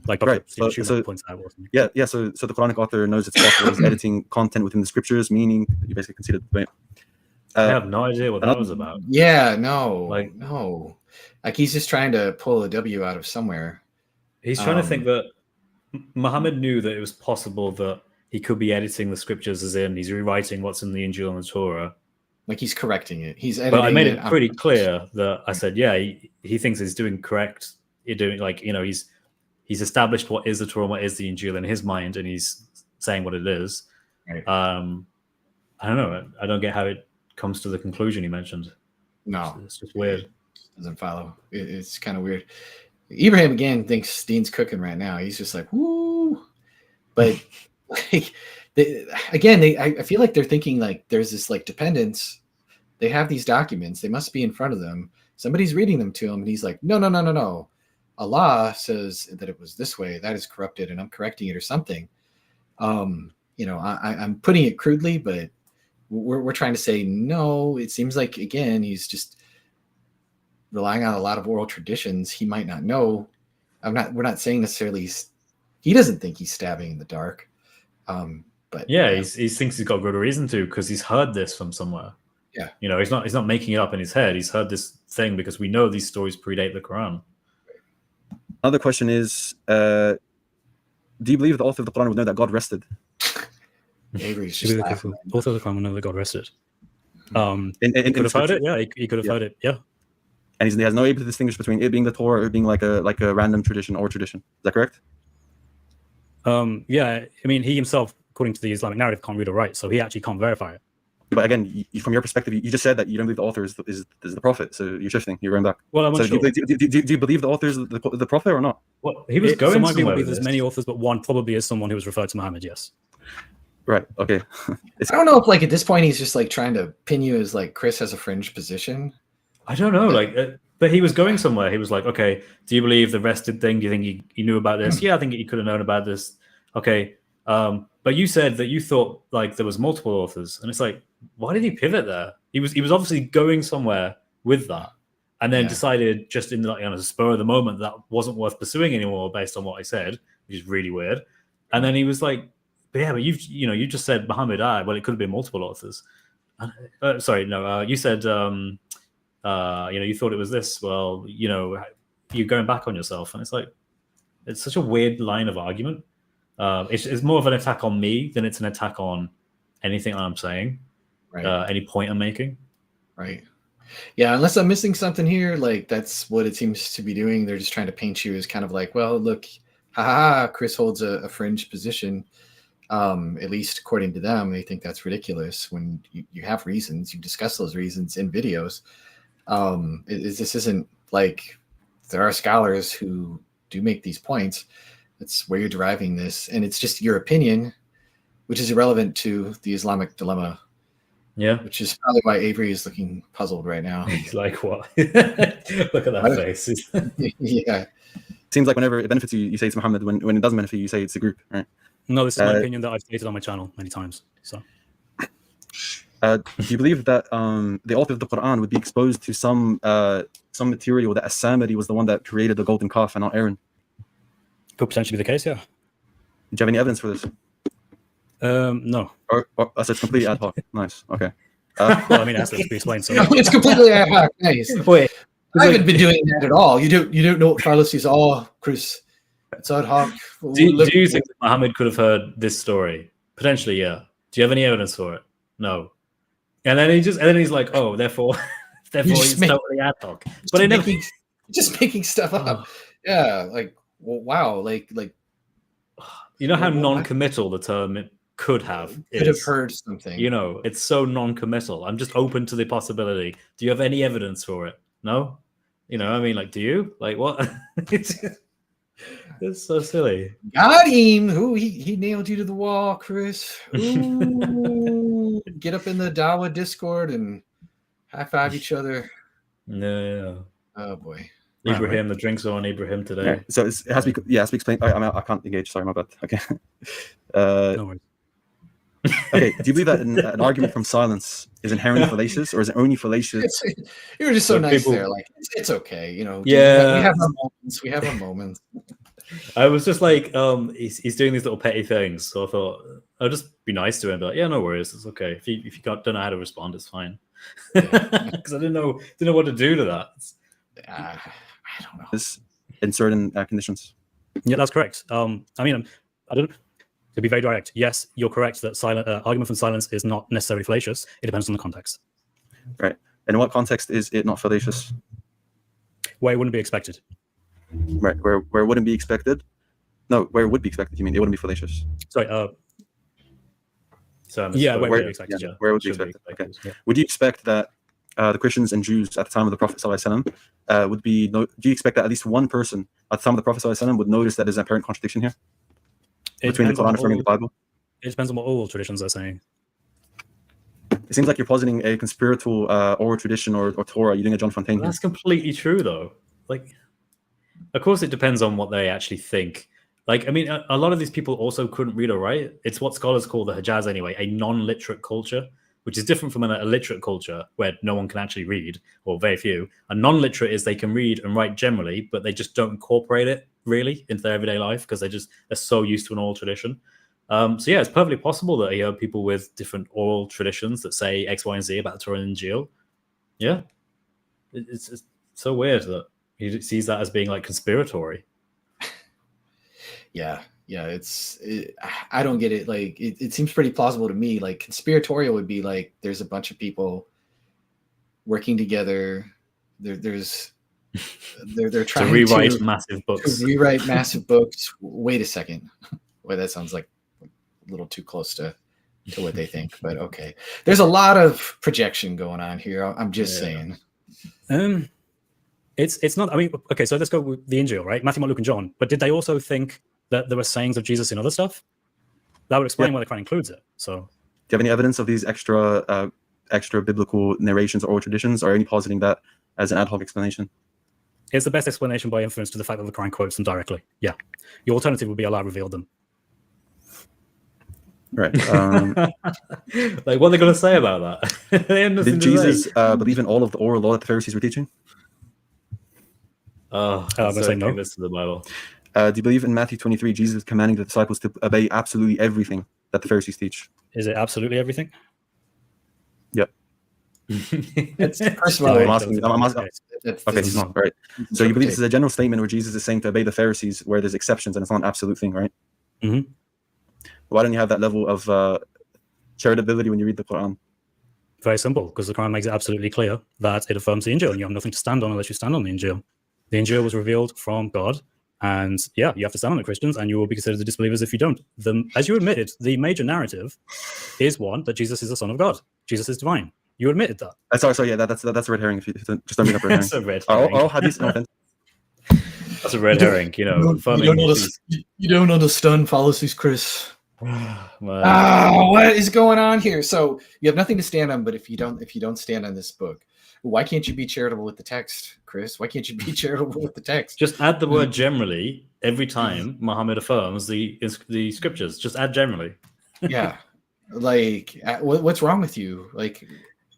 S5: Like Dr.
S3: So
S5: points out.
S3: Yeah. So the Quranic author knows it's possible he's editing content within the scriptures, meaning you basically conceded the point.
S2: I have no idea what that was about.
S1: Yeah, no. Like he's just trying to pull a W out of somewhere.
S2: He's trying to think that Muhammad knew that it was possible that he could be editing the scriptures as in he's rewriting what's in the Injil and the Torah.
S1: Like he's correcting it. He's editing.
S2: But I made it pretty clear that I said, yeah, he thinks he's doing correct. You're doing he's established what is the Torah and what is the Injil in his mind, and he's saying what it is.
S1: Right.
S2: I don't know. I don't get how it comes to the conclusion he mentioned.
S1: No,
S2: it's just weird.
S1: Doesn't follow. It's kind of weird. Ibrahim again thinks Deen's cooking right now. He's just like, woo. But like, I feel like they're thinking like there's this like dependence. They have these documents. They must be in front of them. Somebody's reading them to him, and he's like, no. Allah says that it was this way. That is corrupted, and I'm correcting it or something. I'm putting it crudely, but we're trying to say no. It seems like again he's just relying on a lot of oral traditions. He might not know. We're not saying necessarily he doesn't think he's stabbing in the dark. But
S2: yeah, he thinks he's got good reason to because he's heard this from somewhere.
S1: Yeah,
S2: he's not making it up in his head. He's heard this thing because we know these stories predate the Quran.
S3: Another question is, do you believe the author of the Quran would know that God rested?
S1: Avery's just laughing.
S5: The author of the Quran would know that God rested. He could have heard it. Yeah, he could have heard it. Yeah.
S3: And he has no ability to distinguish between it being the Torah or it being like a random tradition or tradition. Is that correct?
S5: Yeah, I mean, he himself, according to the Islamic narrative, can't read or write, so he actually can't verify it.
S3: But again, from your perspective, you just said that you don't believe the author is the prophet, so you're shifting. You're going back.
S2: Well, I'm
S3: so
S2: unsure.
S3: Do you believe the author is the prophet or not?
S2: Well, he was going
S5: somewhere. So my view
S2: with
S5: there's many authors, but one probably is someone who was referred to Muhammad. Yes.
S3: Right. Okay.
S1: I don't know if like at this point he's just like trying to pin you as like Chris has a fringe position.
S2: I don't know, but he was going somewhere. He was like, okay, do you believe the rested thing? Do you think he knew about this? Yeah, I think he could have known about this. Okay. But you said that you thought like there was multiple authors, and it's like, why did he pivot there? He was obviously going somewhere with that, and then decided just on a spur of the moment that wasn't worth pursuing anymore based on what I said, which is really weird. And then he was like, but yeah, but you just said Muhammad. Well, it could have been multiple authors. Sorry, no, you said, you thought it was this. Well, you're going back on yourself. And it's like, it's such a weird line of argument. It's more of an attack on me than it's an attack on anything I'm saying,
S1: Right.
S2: Any point I'm making.
S1: Right. Yeah, unless I'm missing something here, like that's what it seems to be doing. They're just trying to paint you as kind of like, well, look, Chris holds a fringe position. At least according to them, they think that's ridiculous. When you have reasons, you discuss those reasons in videos. This isn't like there are scholars who do make these points. That's where you're deriving this, and it's just your opinion, which is irrelevant to the Islamic dilemma.
S2: Yeah,
S1: which is probably why Avery is looking puzzled right now.
S2: He's like, what? Look at that face.
S1: Yeah.
S3: Seems like whenever it benefits you, you say it's Muhammad. When it doesn't benefit you, you say it's a group, right?
S5: No, this is my opinion that I've stated on my channel many times. So,
S3: do you believe that the author of the Quran would be exposed to some material that As-Samiri was the one that created the golden calf and not Aaron?
S5: Could potentially be the case, yeah.
S3: Do you have any evidence for this?
S5: No.
S3: Or so it's completely ad hoc. Nice. Okay.
S5: Well, I mean, it has to be explained. So.
S1: It's completely ad hoc. Nice.
S2: Wait,
S1: I haven't been doing that at all. You don't know what fallacies are, Chris. It's ad hoc.
S2: Do you think that Muhammad could have heard this story? Potentially, yeah. Do you have any evidence for it? No. And then he's like, oh, therefore he's totally ad hoc. But it never
S1: just making stuff up. Yeah, like well, wow, like
S2: you know how non-committal the term it could have
S1: heard something.
S2: It's so non-committal. I'm just open to the possibility. Do you have any evidence for it? No. I mean, like, do you? Like, what? It's so silly.
S1: Got him. Ooh, he nailed you to the wall, Chris. Ooh. Get up in the Dawa Discord and high five each other.
S2: No.
S1: Oh boy.
S2: Ibrahim, the drinks are on Ibrahim today.
S3: Right. So it has to be. Yeah, it has to be explained. I can't engage. Sorry, my bad. Okay.
S5: No worries.
S3: Okay. Do you believe that an argument from silence is inherently fallacious, or is it only fallacious?
S1: You were just so nice there. Like it's okay.
S2: Yeah.
S1: We have our moments.
S2: I was just like, he's doing these little petty things, so I thought I'll just be nice to him. But yeah, no worries, it's okay. If you don't know how to respond, it's fine. Because I didn't know what to do to that.
S1: I don't know.
S3: This in certain conditions.
S5: Yeah, that's correct. I mean, I don't. To be very direct, yes, you're correct that argument from silence is not necessarily fallacious. It depends on the context.
S3: Right. And in what context is it not fallacious?
S5: Where it wouldn't be expected.
S3: Right. Where it wouldn't be expected? No, where it would be expected. You mean it wouldn't be fallacious?
S5: Sorry.
S2: Yeah,
S5: where it would be expected. Yeah.
S3: Where it would be expected. Okay. Yeah. Would you expect that the Christians and Jews at the time of the Prophet ﷺ would be? Do you expect that at least one person at the time of the Prophet ﷺ would notice that there's an apparent contradiction here between the Quran affirming the Bible?
S5: It depends on what oral traditions are saying.
S3: It seems like you're positing a conspiratorial oral tradition or Torah. You're doing a John Fontaine.
S2: That's completely true, though. Like, of course, it depends on what they actually think. Like, I mean, a lot of these people also couldn't read or write. It's what scholars call the Hijaz anyway, a non-literate culture, which is different from a literate culture where no one can actually read, or very few. A non-literate is they can read and write generally, but they just don't incorporate it really into their everyday life because they're so used to an oral tradition. So yeah, it's perfectly possible that you have people with different oral traditions that say X, Y, and Z about the Torah and Injil. Yeah, it's so weird that he sees that as being like conspiratory.
S1: Yeah, I don't get it. Like, it seems pretty plausible to me. Like, conspiratorial would be like there's a bunch of people working together. They're trying
S2: to rewrite massive books.
S1: Wait a second. Wait, that sounds like a little too close to what they think. But okay, there's a lot of projection going on here. I'm just saying.
S5: It's not. I mean, okay. So let's go with the Injil, right? Matthew, Mark, Luke, and John. But did they also think that there were sayings of Jesus in other stuff? That would explain why the Quran includes it. So, do
S3: you have any evidence of these extra biblical narrations or traditions, or any positing that as an ad hoc explanation?
S5: It's the best explanation by inference to the fact that the Quran quotes them directly. Yeah, the alternative would be Allah revealed them.
S3: Right.
S2: Like, what are they going to say about that?
S3: Did Jesus believe in all of the oral law that the Pharisees were teaching?
S2: I'm going to say no. This to the Bible.
S3: Do you believe in Matthew 23, Jesus is commanding the disciples to obey absolutely everything that the Pharisees teach?
S5: Is it absolutely everything?
S3: Yep.
S1: First of all,
S3: I'm asking. Okay, he's not. Right. So you believe this is a general statement where Jesus is saying to obey the Pharisees where there's exceptions and it's not an absolute thing, right?
S5: Mm-hmm.
S3: Why don't you have that level of charitability when you read the Quran?
S5: Very simple, because the Quran makes it absolutely clear that it affirms the Injil, and you have nothing to stand on unless you stand on the Injil. The Injil was revealed from God, and yeah, you have to stand on it, Christians, and you will be considered the disbelievers if you don't. As you admitted, the major narrative is one that Jesus is the Son of God. Jesus is divine. You admitted that.
S3: Sorry, yeah, that's a red herring. If you just don't bring up red herring.
S2: That's a red herring.
S3: All hadith, no offense.
S2: That's a red herring, you know.
S1: You don't understand fallacies, Chris.
S2: Well,
S1: what is going on here? So you have nothing to stand on, but if you don't stand on this book, why can't you be charitable with the text, Chris? Why can't you be charitable with the text?
S2: just add the word generally every time Muhammad affirms the scriptures. Just add generally.
S1: Yeah, like what's wrong with you? Like,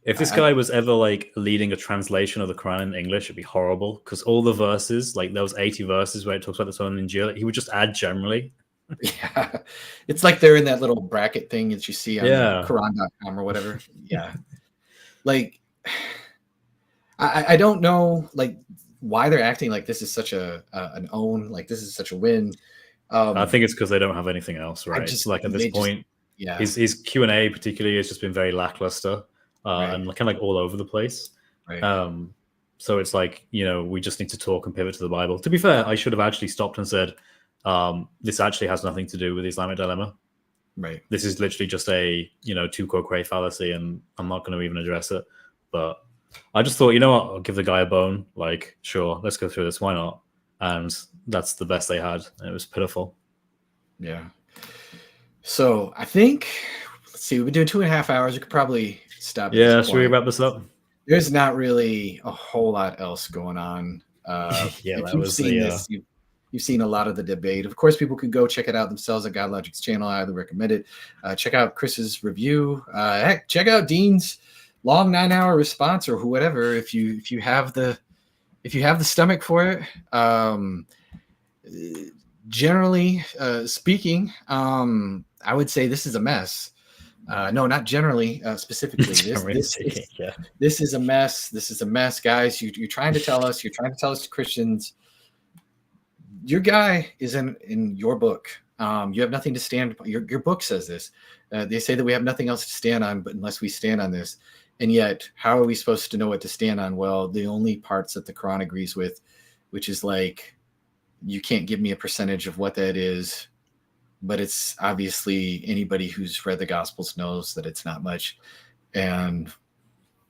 S2: if this guy was ever like leading a translation of the Quran in English, it'd be horrible because all the verses, like those 80 verses where it talks about the Son and Injil, he would just add generally.
S1: Yeah, it's like they're in that little bracket thing that you see on
S2: Yeah.
S1: Quran.com or whatever. Yeah, like I don't know like why they're acting like this is such an own, like this is such a win.
S2: I think it's because they don't have anything else, right?
S1: just-
S2: Like at
S1: they
S2: this
S1: just-
S2: point,
S1: Yeah,
S2: his Q&A particularly has just been very lackluster and kind of like all over the place.
S1: right.
S2: So it's like, you know, we just need to talk and pivot to the Bible. To be fair, I should have actually stopped and said, this actually has nothing to do with the Islamic dilemma.
S1: Right.
S2: This is literally just a, you know, tu quo quo fallacy, and I'm not going to even address it. But I just thought, you know what, I'll give the guy a bone. Like, sure, let's go through this. Why not? And that's the best they had. And it was pitiful.
S1: Yeah. So I think, let's see, we've been doing 2.5 hours. We could probably stop. at
S2: Yeah,
S1: this
S2: should we
S1: point.
S2: wrap this up?
S1: There's not really a whole lot else going on.
S5: Yeah,
S1: if
S5: that
S1: you've
S5: was
S1: seen
S5: the,
S1: this, you've seen a lot of the debate. Of course, people could go check it out themselves at God Logic's channel. I highly recommend it. Check out Chris's review. Heck, check out Dean's long 9-hour response or whatever if you have the stomach for it. Generally speaking, I would say this is a mess. No, not generally, specifically. This is a mess. This is a mess, guys. You're trying to tell us. You're trying to tell us Christians. Your guy is in your book. You have nothing to stand. Your book says this. They say that we have nothing else to stand on, but unless we stand on this, and yet, how are we supposed to know what to stand on? Well, the only parts that the Quran agrees with, which is like, you can't give me a percentage of what that is. But it's obviously anybody who's read the Gospels knows that it's not much. And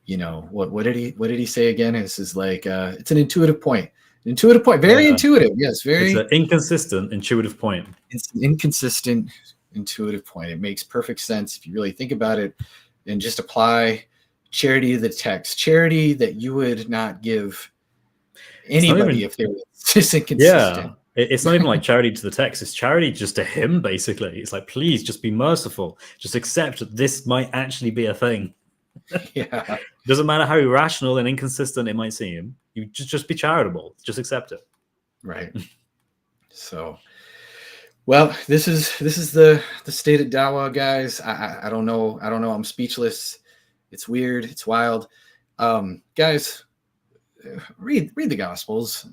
S1: you know what did he say again? This is like it's an intuitive point. Very intuitive. Yes, very.
S2: It's an inconsistent intuitive point.
S1: It's an inconsistent intuitive point. It makes perfect sense if you really think about it and just apply charity to the text. Charity that you would not give anybody if they were just inconsistent.
S2: Yeah. It's not even like charity to the text. It's charity just to him, basically. It's like, please just be merciful. Just accept that this might actually be a thing.
S1: Yeah.
S2: Doesn't matter how irrational and inconsistent it might seem. You just be charitable. Just accept it.
S1: Right. So, well, this is the state of Dawa, guys. I don't know. I'm speechless. It's weird. It's wild. Guys, read the Gospels.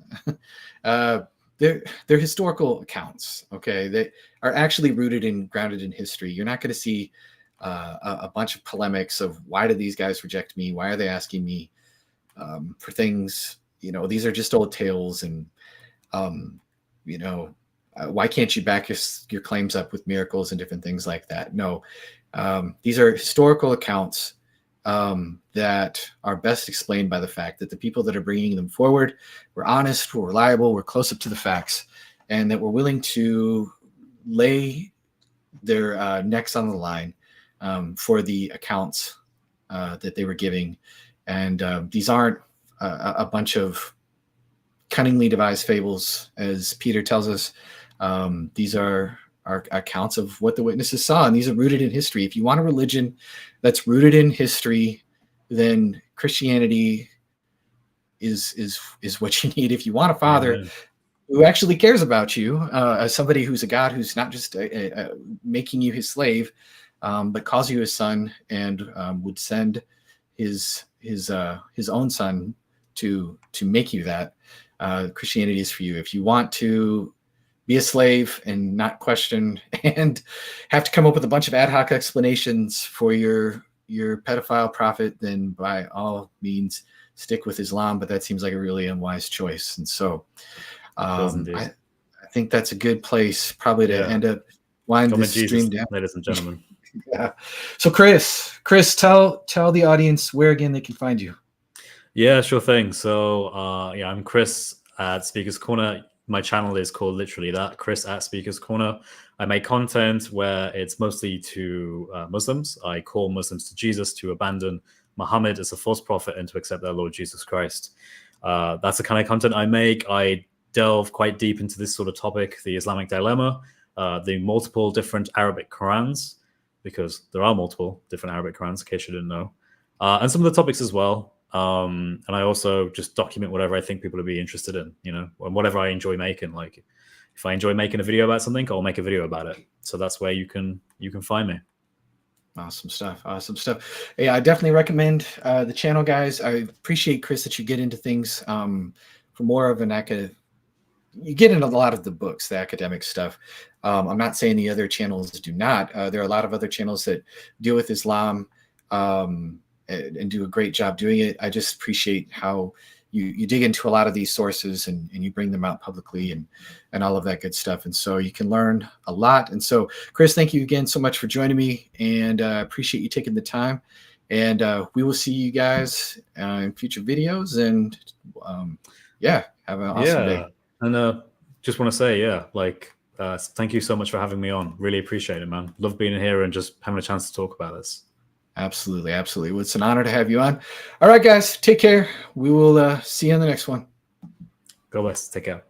S1: They're historical accounts, okay? They are actually grounded in history. You're not going to see a bunch of polemics of why did these guys reject me? Why are they asking me for things? You know, these are just old tales, and you know, why can't you back your claims up with miracles and different things like that? No, these are historical accounts that are best explained by the fact that the people that are bringing them forward were honest, were reliable, were close up to the facts, and that were willing to lay their necks on the line for the accounts that they were giving. And these aren't a bunch of cunningly devised fables, as Peter tells us. These are accounts of what the witnesses saw, and these are rooted in history. If you want a religion that's rooted in history, then Christianity is what you need. If you want a father who actually cares about you, as somebody who's a God who's not just making you his slave, but calls you his son, and would send his own son to make you that. Christianity is for you. If you want to be a slave and not question and have to come up with a bunch of ad hoc explanations for your pedophile prophet, then by all means stick with Islam. But that seems like a really unwise choice. And so I think that's a good place probably to end up winding this stream down.
S2: Ladies and gentlemen.
S1: Yeah. So Chris, tell the audience where again they can find you.
S2: Yeah, sure thing. So I'm Chris at Speaker's Corner. My channel is called literally that, Chris at Speaker's Corner. I make content where it's mostly to Muslims. I call Muslims to Jesus, to abandon Muhammad as a false prophet, and to accept their Lord Jesus Christ. That's the kind of content I make. I delve quite deep into this sort of topic, the Islamic dilemma, the multiple different Arabic Qurans, because there are multiple different Arabic Qurans, in case you didn't know, and some of the topics as well. And I also just document whatever I think people would be interested in, and whatever I enjoy making. Like, if I enjoy making a video about something, I'll make a video about it. So that's where you can find me.
S1: Awesome stuff. Yeah, I definitely recommend the channel, guys. I appreciate, Chris, that you get into things for more of an academic. You get into a lot of the books, the academic stuff. I'm not saying the other channels do not. There are a lot of other channels that deal with Islam and do a great job doing it. I just appreciate how you dig into a lot of these sources and you bring them out publicly and all of that good stuff. And so you can learn a lot. And so, Chris, thank you again so much for joining me, and appreciate you taking the time. And we will see you guys in future videos. And have an awesome day.
S2: And just want to say, thank you so much for having me on. Really appreciate it, man. Love being here and just having a chance to talk about this.
S1: Absolutely. Well, it's an honor to have you on. All right, guys, take care. We will see you on the next one.
S2: God bless. Take care.